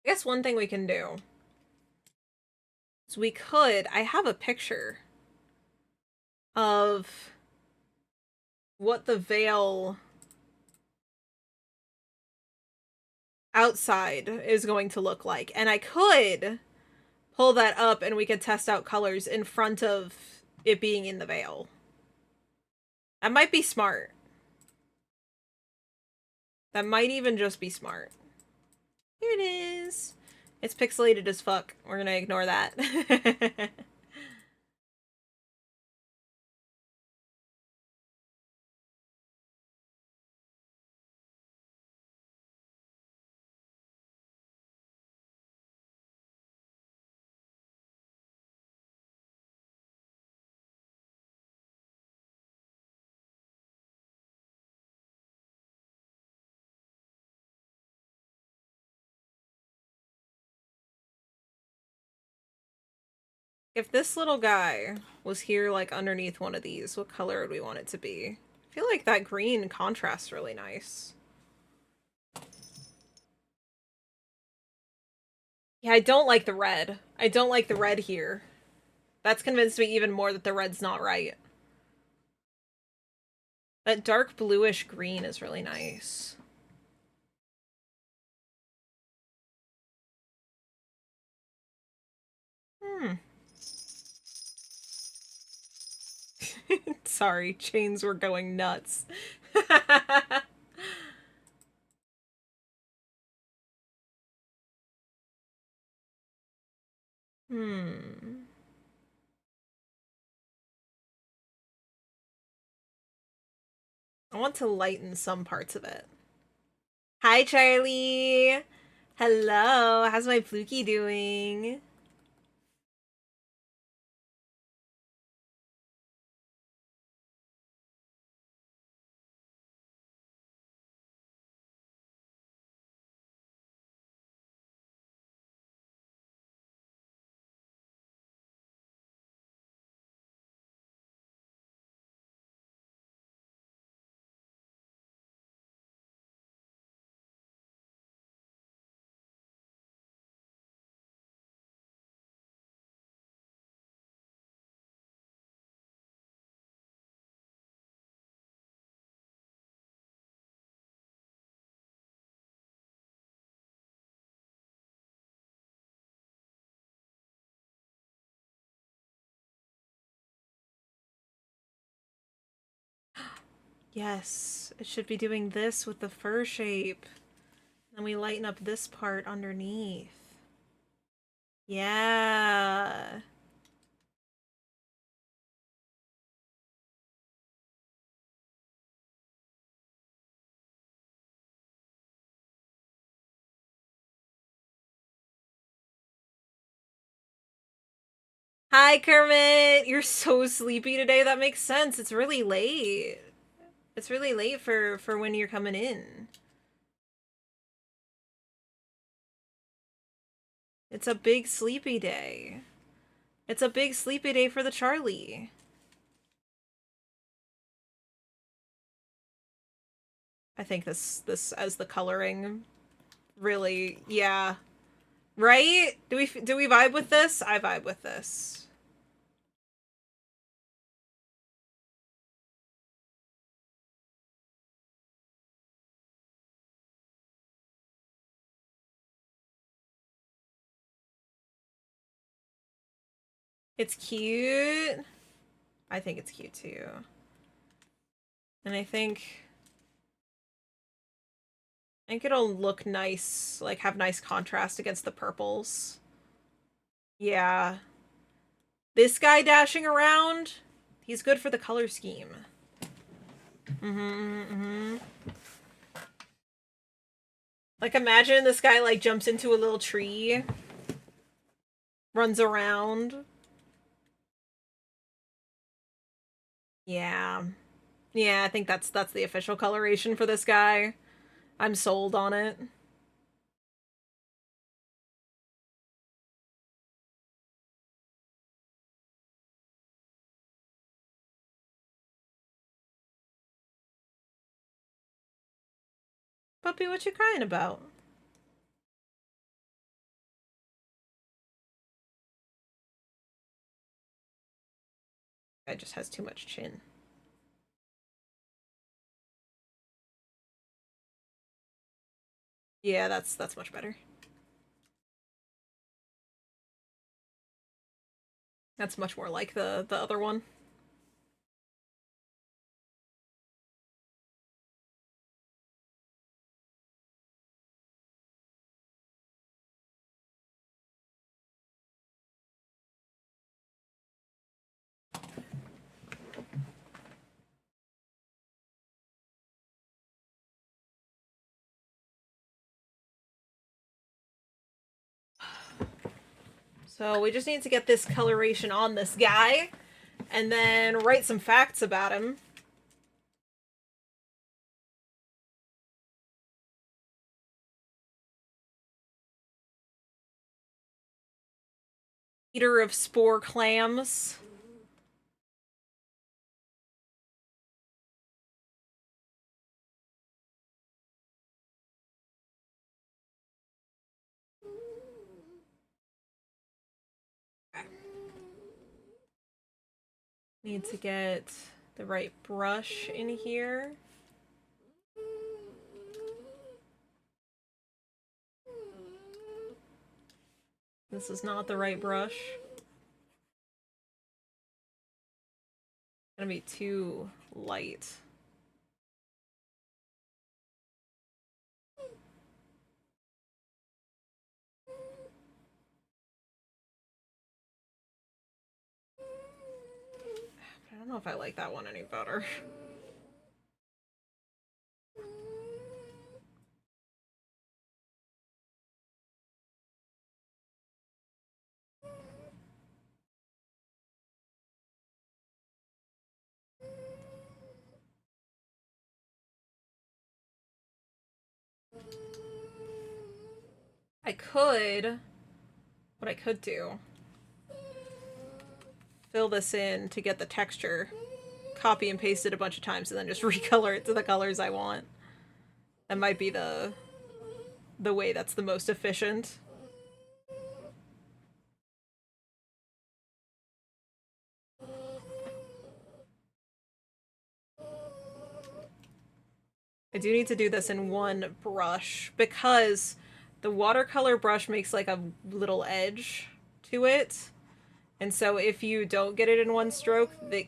I guess one thing we can do is I have a picture of what the veil outside is going to look like. And I could pull that up and we could test out colors in front of it being in the veil. That might be smart. That might even just be smart. Here it is. It's pixelated as fuck. We're gonna ignore that. If this little guy was here, like, underneath one of these, what color would we want it to be? I feel like that green contrasts really nice. Yeah, I don't like the red. I don't like the red here. That's convinced me even more that the red's not right. That dark bluish green is really nice. Hmm. Sorry, chains were going nuts. Hmm. I want to lighten some parts of it. Hi, Charlie! Hello! How's my Fluky doing? Yes, it should be doing this with the fur shape. Then we lighten up this part underneath. Yeah. Hi, Kermit! You're so sleepy today. That makes sense. It's really late. It's really late for when you're coming in. It's a big sleepy day. It's a big sleepy day for the Charlie. I think this as the coloring really, yeah. Right? Do we vibe with this? I vibe with this. It's cute. I think it's cute too. And I think it'll look nice, like have nice contrast against the purples. Yeah. This guy dashing around, he's good for the color scheme. Like imagine this guy like jumps into a little tree, runs around. Yeah. Yeah, I think that's the official coloration for this guy. I'm sold on it. Puppy, what you crying about? Guy just has too much chin. Yeah, that's much better. That's much more like the other one. So we just need to get this coloration on this guy, and then write some facts about him. Eater of spore clams. Need to get the right brush in here. This is not the right brush. It's gonna be too light. I don't know if I like that one any better. What I could do, fill this in to get the texture, copy and paste it a bunch of times, and then just recolor it to the colors I want. That might be the way that's the most efficient. I do need to do this in one brush because the watercolor brush makes like a little edge to it. And so if you don't get it in one stroke, you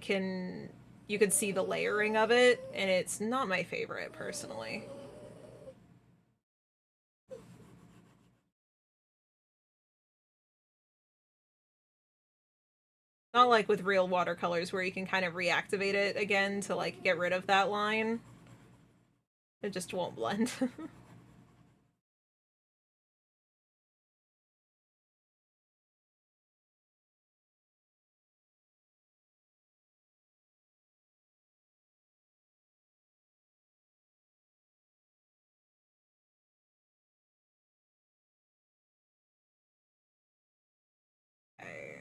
can see the layering of it, and it's not my favorite personally. Not like with real watercolors where you can kind of reactivate it again to like get rid of that line. It just won't blend. Okay.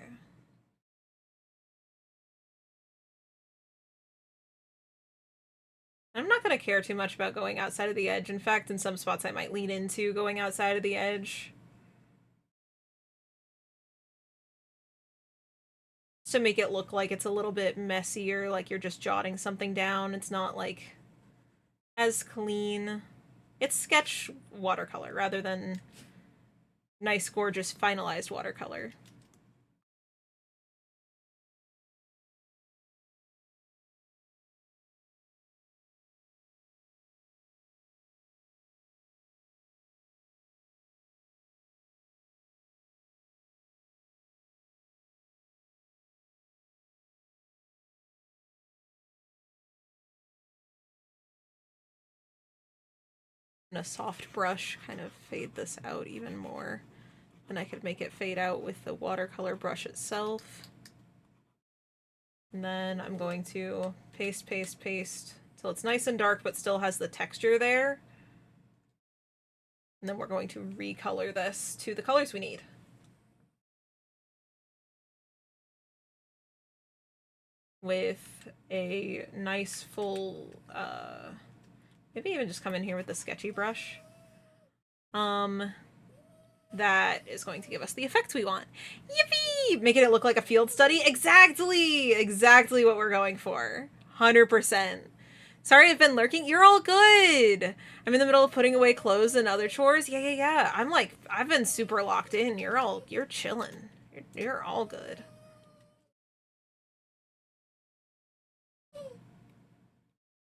I'm not going to care too much about going outside of the edge. In fact, in some spots I might lean into going outside of the edge. To make it look like it's a little bit messier, like you're just jotting something down. It's not like as clean. It's sketch watercolor rather than nice, gorgeous, finalized watercolor. And a soft brush kind of fade this out even more. And I could make it fade out with the watercolor brush itself. And then I'm going to paste, paste, paste till it's nice and dark but still has the texture there. And then we're going to recolor this to the colors we need. With a nice full, maybe even just come in here with the sketchy brush. That is going to give us the effect we want. Yippee! Making it look like a field study? Exactly! Exactly what we're going for. 100%. Sorry I've been lurking. You're all good! I'm in the middle of putting away clothes and other chores. Yeah. I'm like, I've been super locked in. You're chilling. You're all good.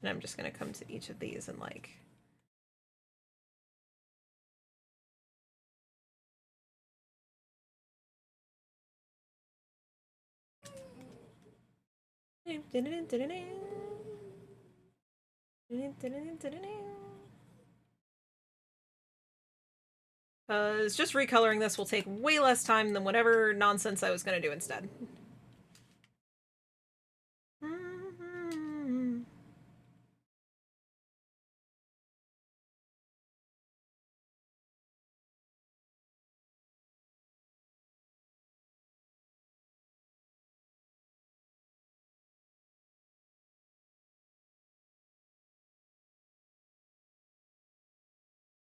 And I'm just gonna come to each of these and like... Because just recoloring this will take way less time than whatever nonsense I was gonna do instead.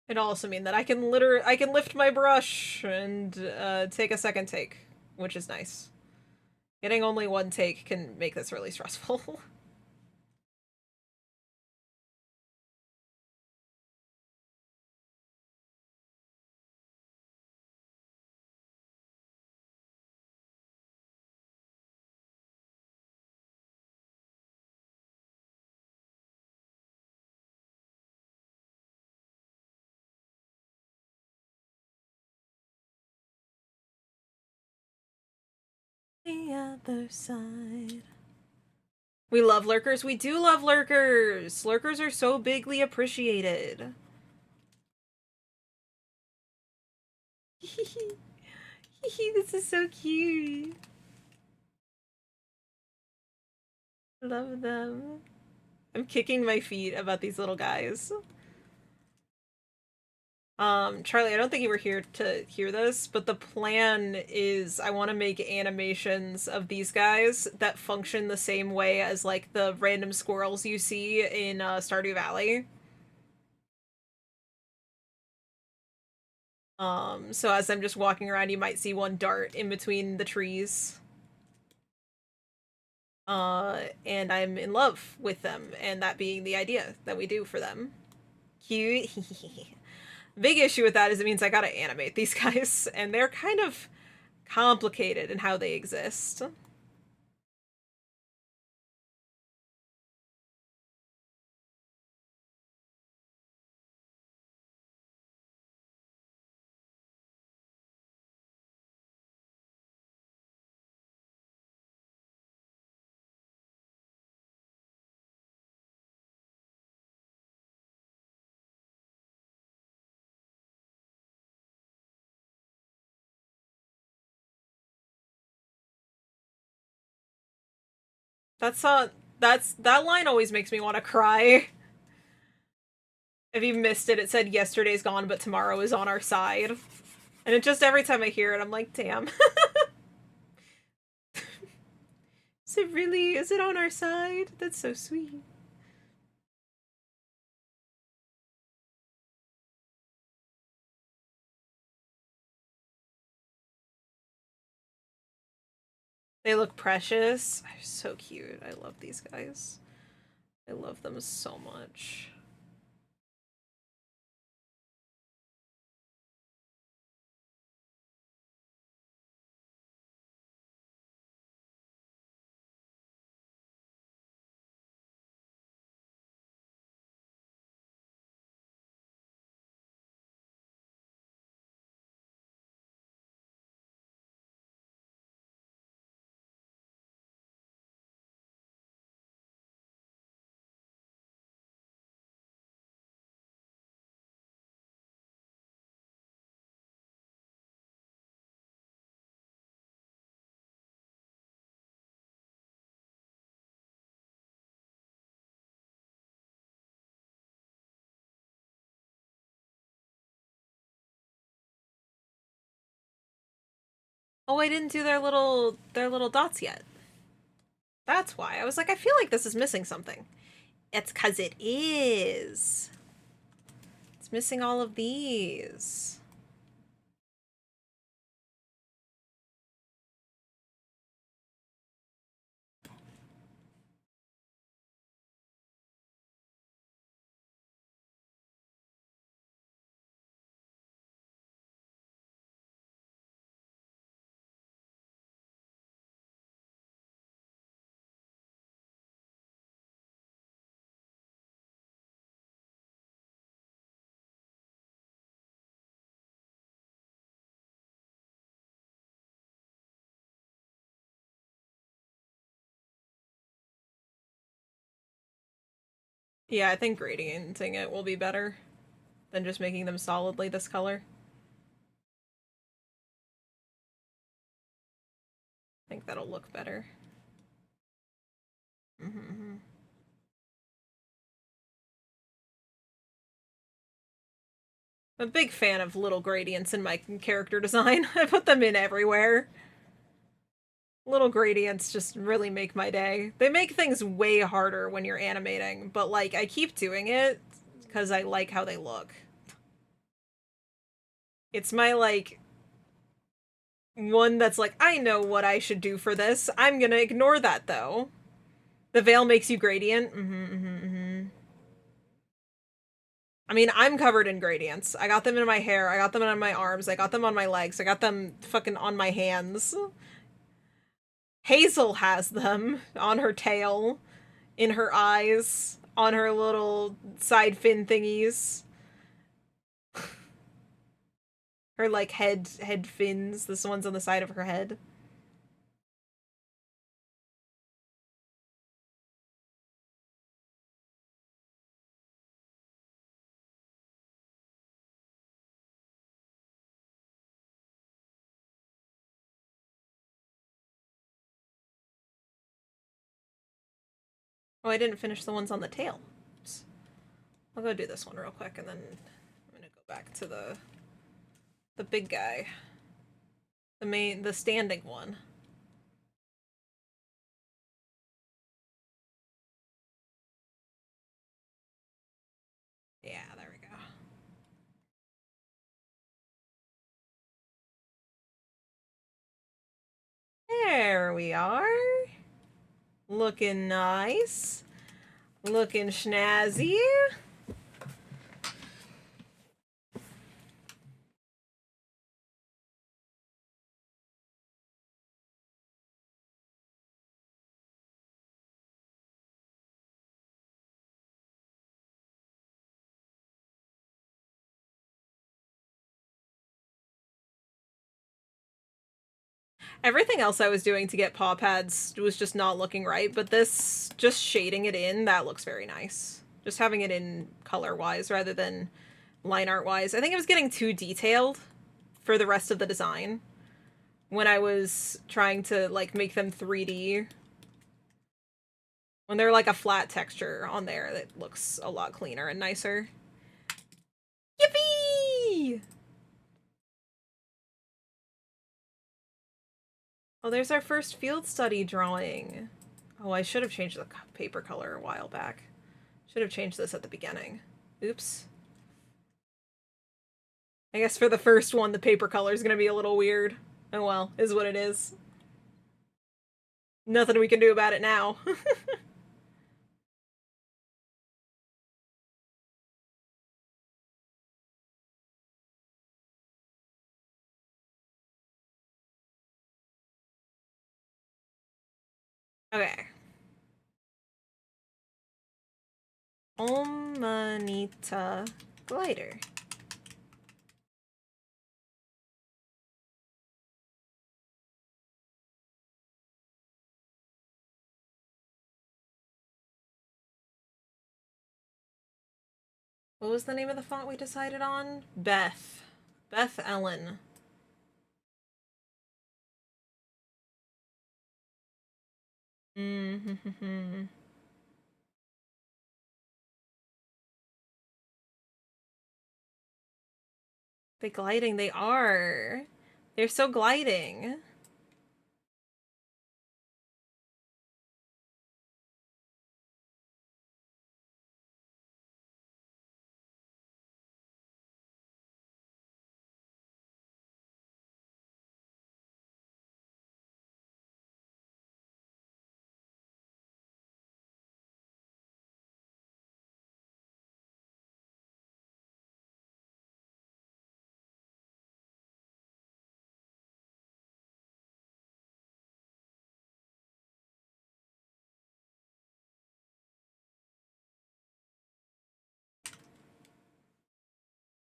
It'll also mean that I can lift my brush and take a second take, which is nice. Getting only one take can make this really stressful. The other side. We love lurkers. We do love lurkers. Lurkers are so bigly appreciated. This is so cute. Love them. I'm kicking my feet about these little guys. Charlie, I don't think you were here to hear this, but the plan is I want to make animations of these guys that function the same way as, like, the random squirrels you see in, Stardew Valley. So as I'm just walking around, you might see one dart in between the trees. And I'm in love with them, and that being the idea that we do for them. Cute. Big issue with that is it means I gotta animate these guys, and they're kind of complicated in how they exist. That line always makes me want to cry. If you missed it, it said yesterday's gone, but tomorrow is on our side. And it just every time I hear it, I'm like, damn. Is it really? Is it on our side? That's so sweet. They look precious. They're so cute. I love these guys. I love them so much. Oh, I didn't do their little dots yet. That's why. I was like, I feel like this is missing something. It's 'cause it is. It's missing all of these. Yeah, I think gradienting it will be better than just making them solidly this color. I think that'll look better. Mm-hmm. I'm a big fan of little gradients in my character design. I put them in everywhere. Little gradients just really make my day. They make things way harder when you're animating, but like I keep doing it because I like how they look. It's my like one that's like, I know what I should do for this. I'm gonna ignore that though. The veil makes you gradient. I mean, I'm covered in gradients. I got them in my hair, I got them on my arms, I got them on my legs, I got them fucking on my hands. Hazel has them on her tail, in her eyes, on her little side fin thingies. Her like head fins, this one's on the side of her head. Oh, I didn't finish the ones on the tail. Oops. I'll go do this one real quick and then I'm gonna go back to the big guy. The standing one. Yeah, there we go. There we are. Looking nice. Looking snazzy. Everything else I was doing to get paw pads was just not looking right, but this, just shading it in, that looks very nice. Just having it in color-wise rather than line art-wise. I think it was getting too detailed for the rest of the design when I was trying to, like, make them 3D. When they're like a flat texture on there, that looks a lot cleaner and nicer. Yippee! Oh, there's our first field study drawing. Oh, I should have changed the paper color a while back. Should have changed this at the beginning. Oops. I guess for the first one, the paper color is gonna be a little weird. Oh well, is what it is. Nothing we can do about it now. Okay. Omanita glider. What was the name of the font we decided on? Beth. Beth Ellen. Mm-hmm. They gliding, they are. They're so gliding.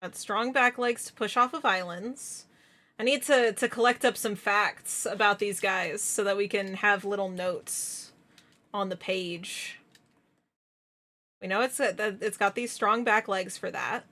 Got strong back legs to push off of islands. I need to collect up some facts about these guys so that we can have little notes on the page. We know it's got these strong back legs for that.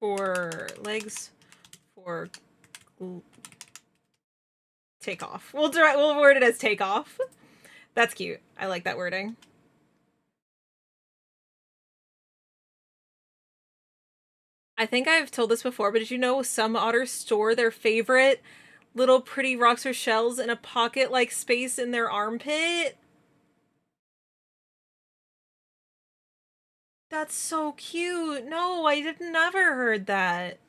For legs for take off. We'll word it as take off. That's cute. I like that wording. I think I've told this before, but did you know some otters store their favorite little pretty rocks or shells in a pocket-like space in their armpit? That's so cute. No, I have never heard that.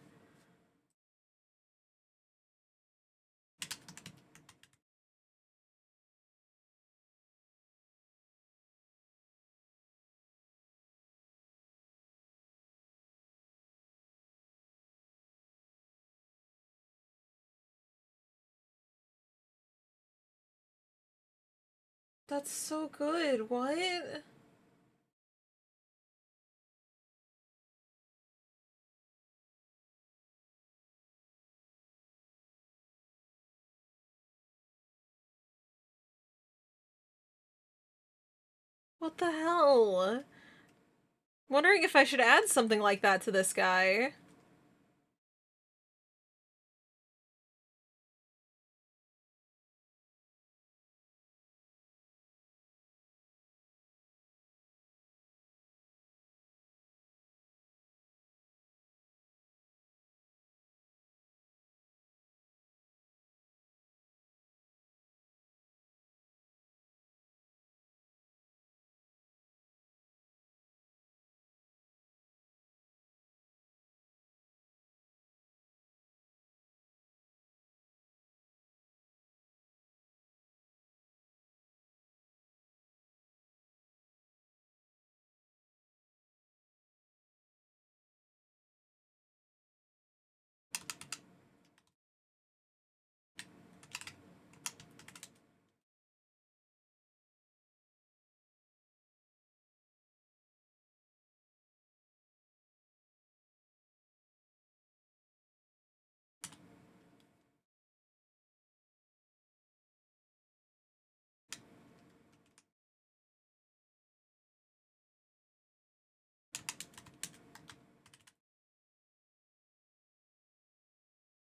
That's so good. What? What the hell? Wondering if I should add something like that to this guy.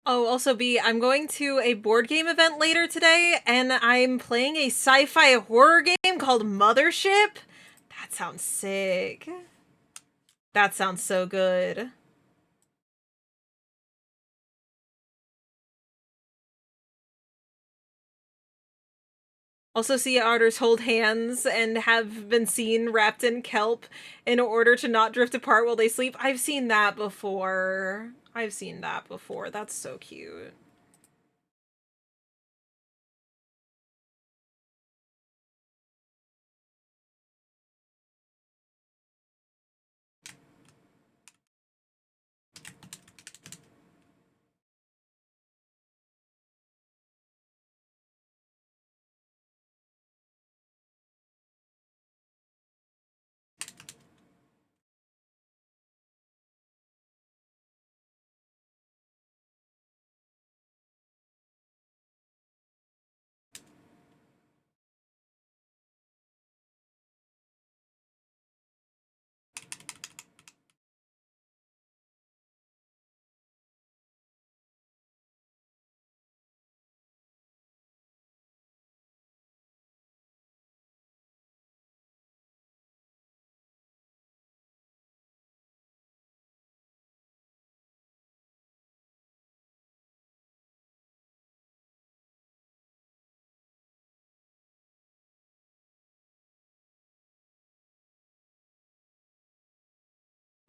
Oh, also B, I'm going to a board game event later today, and I'm playing a sci-fi horror game called Mothership. That sounds sick. That sounds so good. Also, sea otters hold hands and have been seen wrapped in kelp in order to not drift apart while they sleep. I've seen that before. I've seen that before. That's so cute.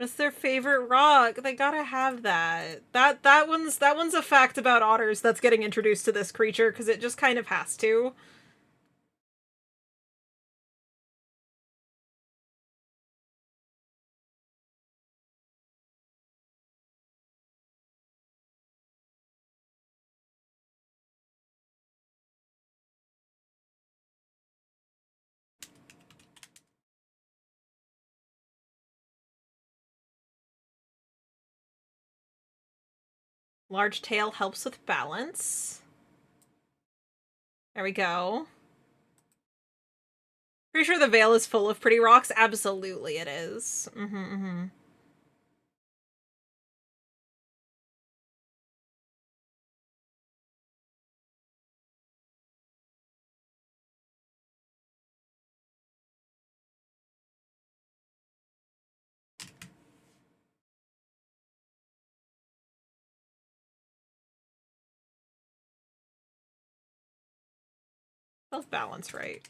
What's their favorite rock? They gotta have that. That one's a fact about otters that's getting introduced to this creature, because it just kind of has to. Large tail helps with balance. There we go. Pretty sure the Vale is full of pretty rocks. Absolutely it is. Mm-hmm. Spelled balance right?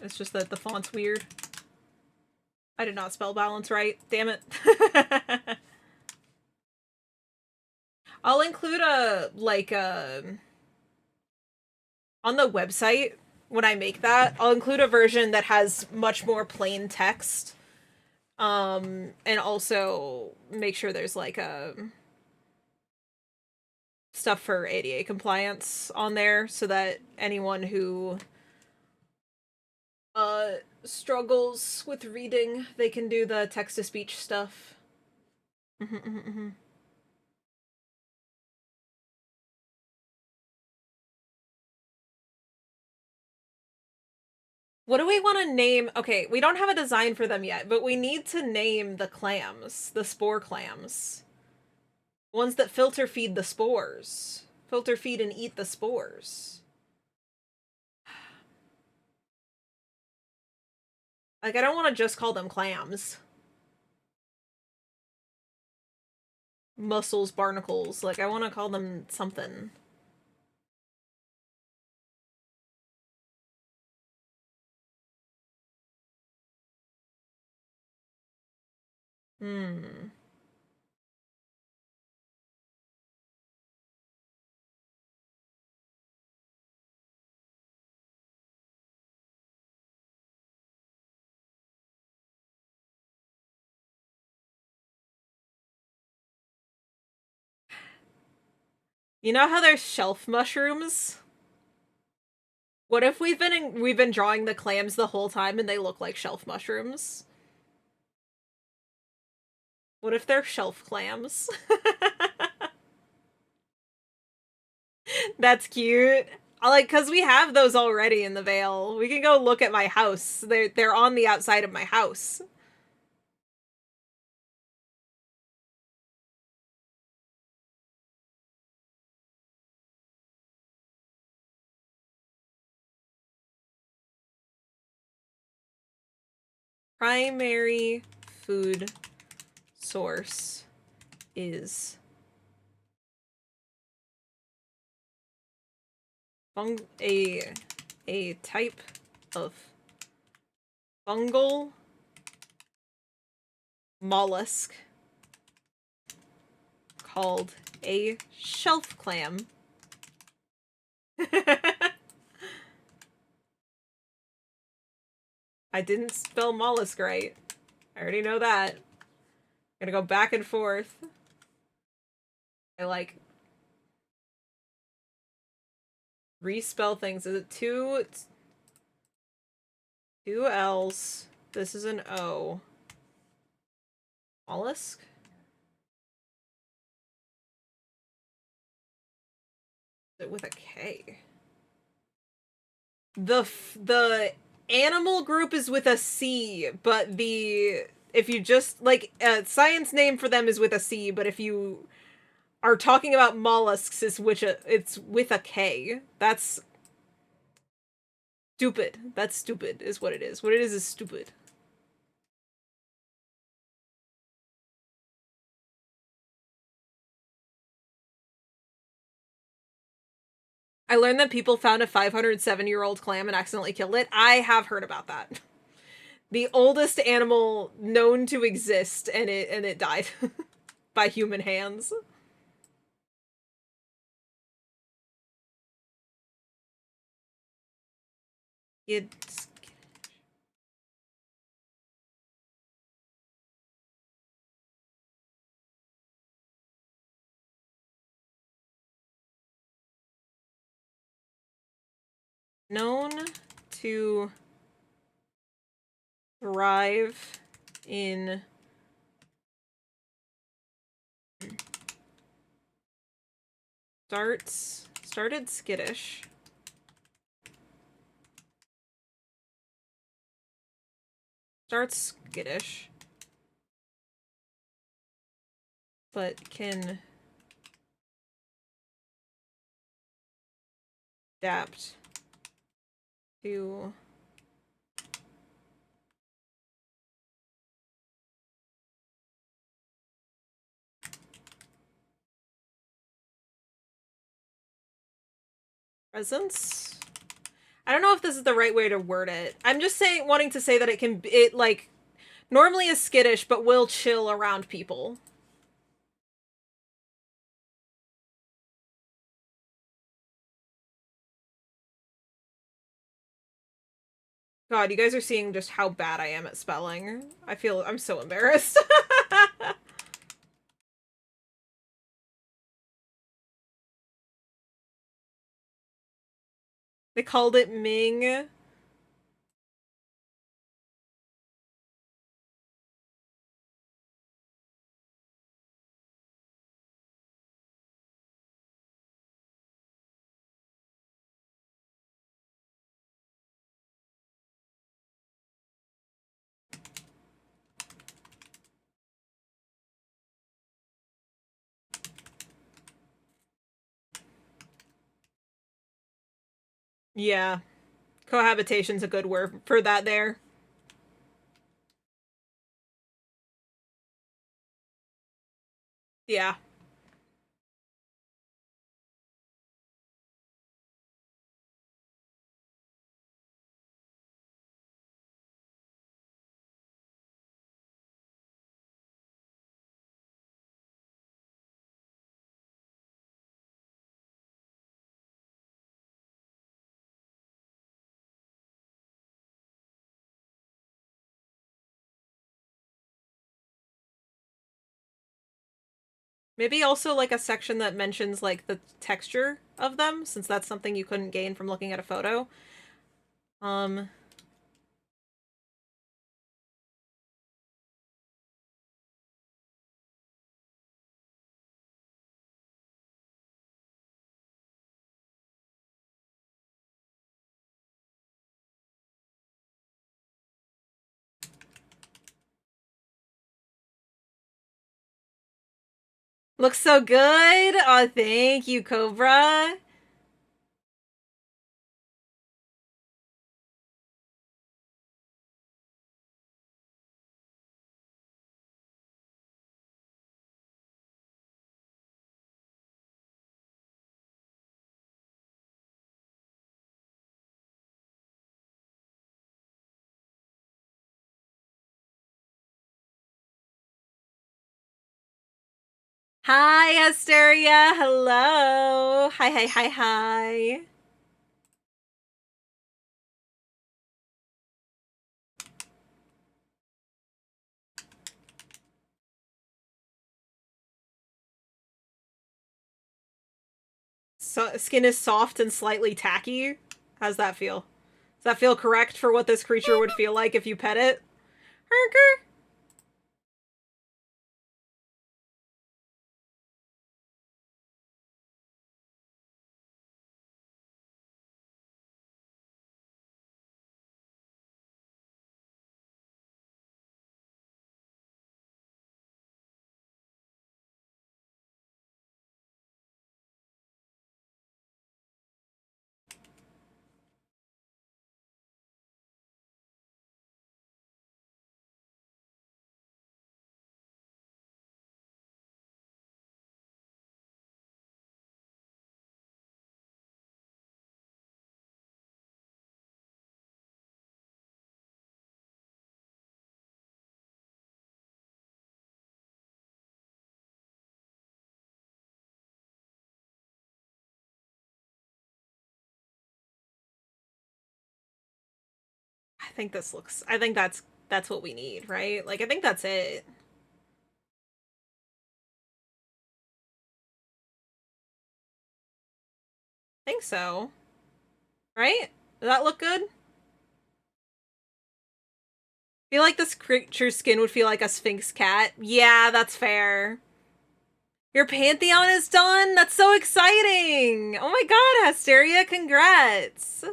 It's just that the font's weird. I did not spell balance right. Damn it. I'll include on the website, when I make that, I'll include a version that has much more plain text. And also make sure there's stuff for ADA compliance on there, so that anyone who struggles with reading, they can do the text-to-speech stuff. What do we want to name? Okay, we don't have a design for them yet, but we need to name the clams, the spore clams. Ones that filter feed the spores. Filter feed and eat the spores. Like, I don't want to just call them clams. Mussels, barnacles. Like, I want to call them something. You know how there's shelf mushrooms? What if we've been drawing the clams the whole time and they look like shelf mushrooms? What if they're shelf clams? That's cute. Cause we have those already in the Vale. We can go look at my house. They're on the outside of my house. Primary food source is a type of fungal mollusk called a shelf clam. I didn't spell mollusk right. I already know that. I'm gonna go back and forth. I respell things. Is it two L's? This is an O. Mollusk? Is it with a K? The animal group is with a C, but if you just science name for them is with a C, but if you are talking about mollusks, it's with a K. That's stupid. That's stupid is what it is. What it is stupid. I learned that people found a 507-year-old clam and accidentally killed it. I have heard about that. The oldest animal known to exist, and it died by human hands. It's known to thrive in started skittish. Starts skittish. But can adapt to presence. I don't know if this is the right way to word it. I'm just saying, wanting to say that it like normally is skittish, but will chill around people. God, you guys are seeing just how bad I am at spelling. I'm so embarrassed. They called it Ming. Yeah. Cohabitation's a good word for that there. Yeah. Maybe also like a section that mentions like the texture of them, since that's something you couldn't gain from looking at a photo. Looks so good! Oh, thank you, Cobra. Hi, Asteria. Hello. Hi, hi, hi, hi. So, skin is soft and slightly tacky. How's that feel? Does that feel correct for what this creature would feel like if you pet it? Herker? think this looks, I think that's what we need, right? Like, I think that's it. I think so. Right? Does that look good? I feel like this creature's skin would feel like a Sphinx cat. Yeah, that's fair. Your Pantheon is done? That's so exciting! Oh my god, Asteria, congrats!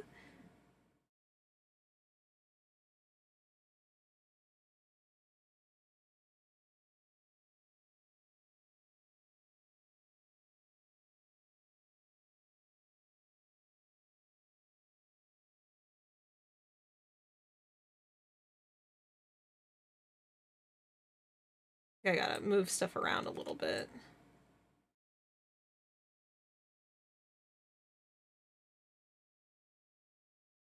I gotta move stuff around a little bit.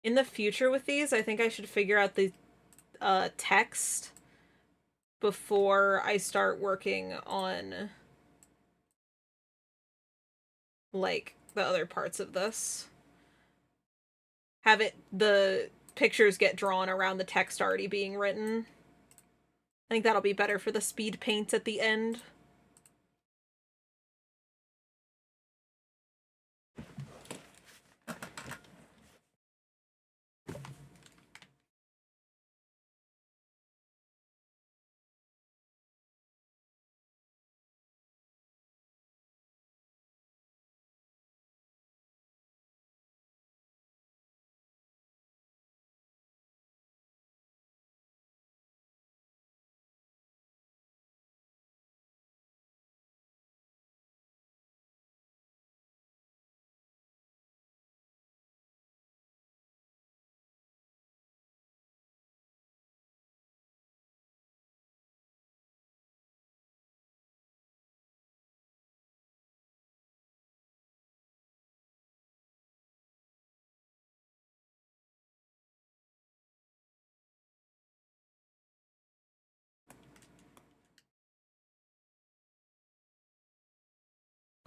In the future with these, I think I should figure out the text before I start working on, like, the other parts of this. Have the pictures get drawn around the text already being written. I think that'll be better for the speed paint at the end.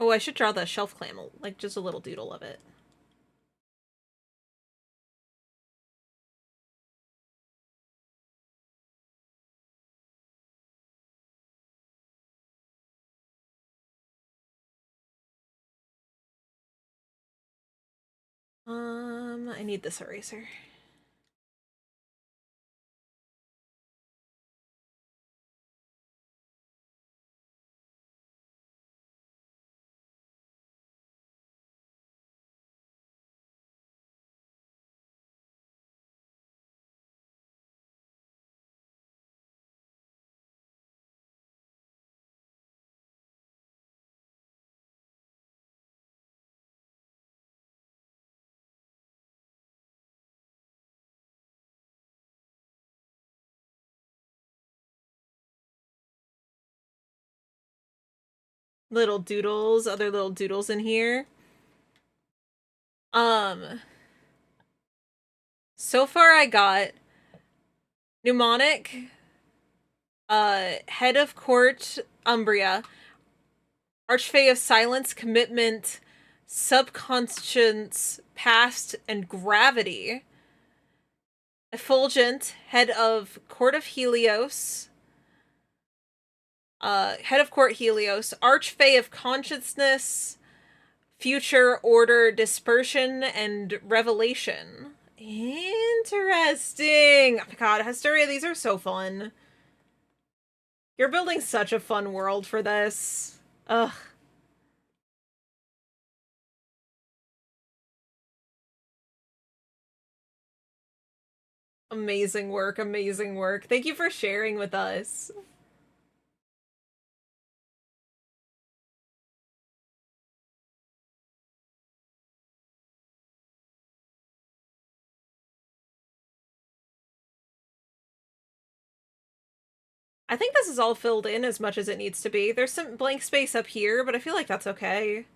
Oh, I should draw the shelf clam, like just a little doodle of it. I need this eraser. Little doodles, other little doodles in here. So far I got Mnemonic, Head of Court Umbria, Archfey of Silence, Commitment, Subconscience, Past, and Gravity. Effulgent, Head of Court of Helios, Head of Court Helios, Archfey of Consciousness, Future, Order, Dispersion, and Revelation. Interesting. Oh my god, Hysteria, these are so fun. You're building such a fun world for this. Ugh. Amazing work, amazing work. Thank you for sharing with us. I think this is all filled in as much as it needs to be. There's some blank space up here, but I feel like that's okay.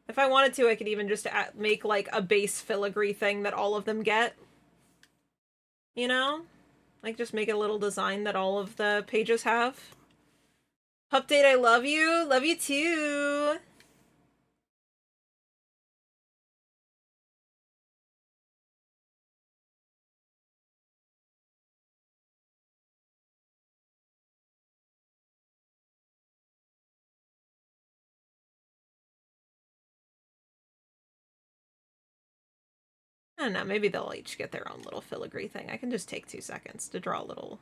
If I wanted to, I could even just make, like, a base filigree thing that all of them get. You know? Like, just make a little design that all of the pages have. Update, I love you. Love you too. I don't know, maybe they'll each get their own little filigree thing. I can just take 2 seconds to draw a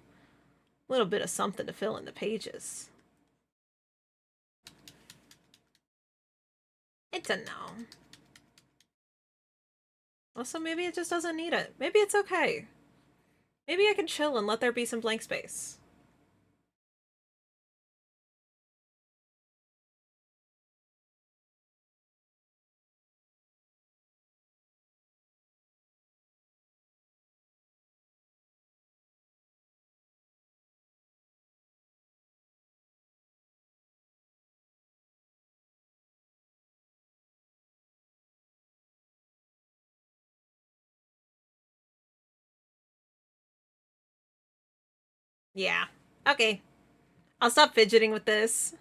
little bit of something to fill in the pages. I don't know. Also, maybe it just doesn't need it. Maybe it's okay. Maybe I can chill and let there be some blank space. Yeah. Okay. I'll stop fidgeting with this.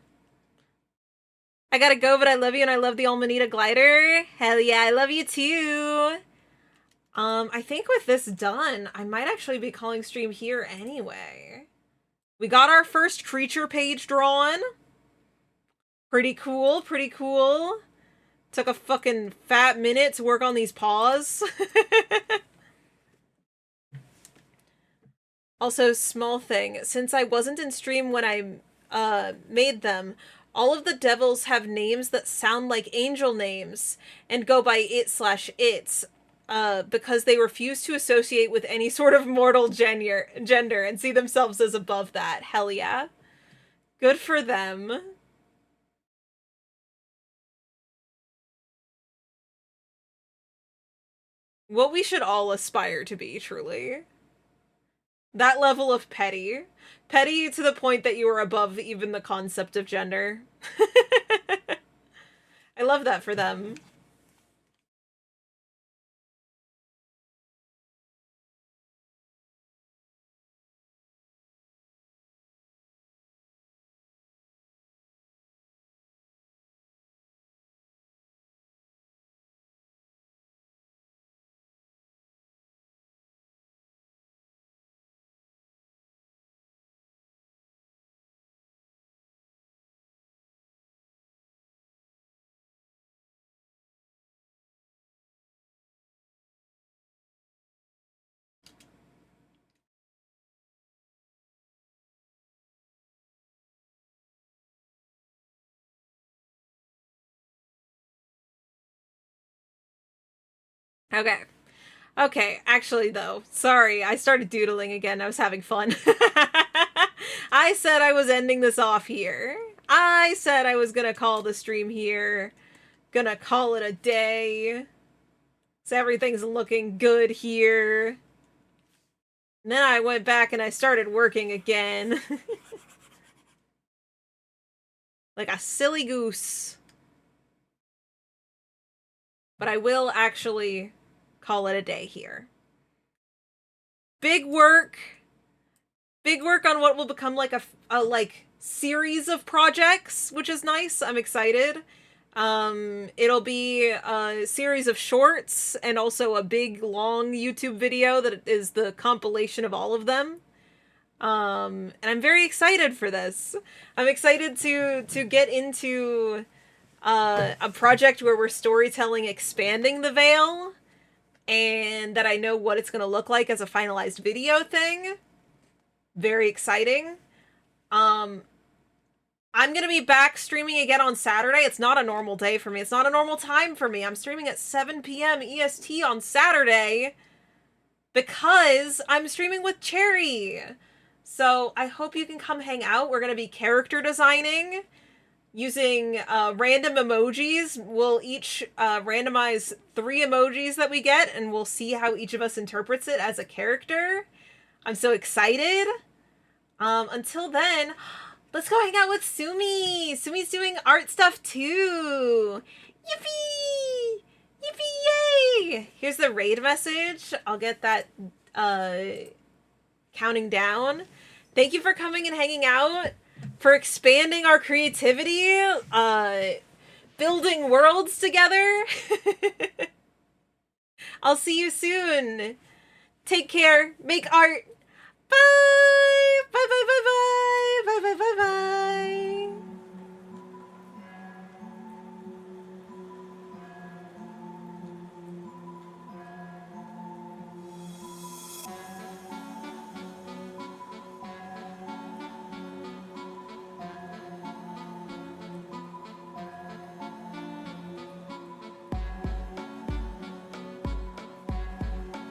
I gotta go, but I love you and I love the Almanita glider. Hell yeah, I love you too. I think with this done, I might actually be calling stream here anyway. We got our first creature page drawn. Pretty cool, pretty cool. Took a fucking fat minute to work on these paws. Also, small thing, since I wasn't in stream when I made them, all of the devils have names that sound like angel names and go by it/its because they refuse to associate with any sort of mortal gender and see themselves as above that. Hell yeah. Good for them. What we should all aspire to be, truly. That level of petty. Petty to the point that you are above even the concept of gender. I love that for them. Okay. Okay, actually though, sorry, I started doodling again. I was having fun. I said I was ending this off here. I said I was gonna call the stream here. Gonna call it a day. So everything's looking good here. And then I went back and I started working again. Like a silly goose. But I will actually call it a day here. Big work on what will become like a like series of projects, which is nice. I'm excited. It'll be a series of shorts and also a big long YouTube video that is the compilation of all of them. And I'm very excited for this. I'm excited to get into a project where we're storytelling expanding the veil, and that I know what it's going to look like as a finalized video thing. Very exciting. I'm going to be back streaming again on Saturday. It's not a normal day for me. It's not a normal time for me. I'm streaming at 7 p.m. EST on Saturday because I'm streaming with Cherry. So I hope you can come hang out. We're going to be character designing using random emojis. We'll each randomize 3 emojis that we get, and we'll see how each of us interprets it as a character. I'm so excited. Until then, let's go hang out with Sumi. Sumi's doing art stuff too. Yippee! Yippee yay! Here's the raid message. I'll get that counting down. Thank you for coming and hanging out, for expanding our creativity, building worlds together. I'll see you soon. Take care. Make art. Bye! Bye, bye, bye, bye.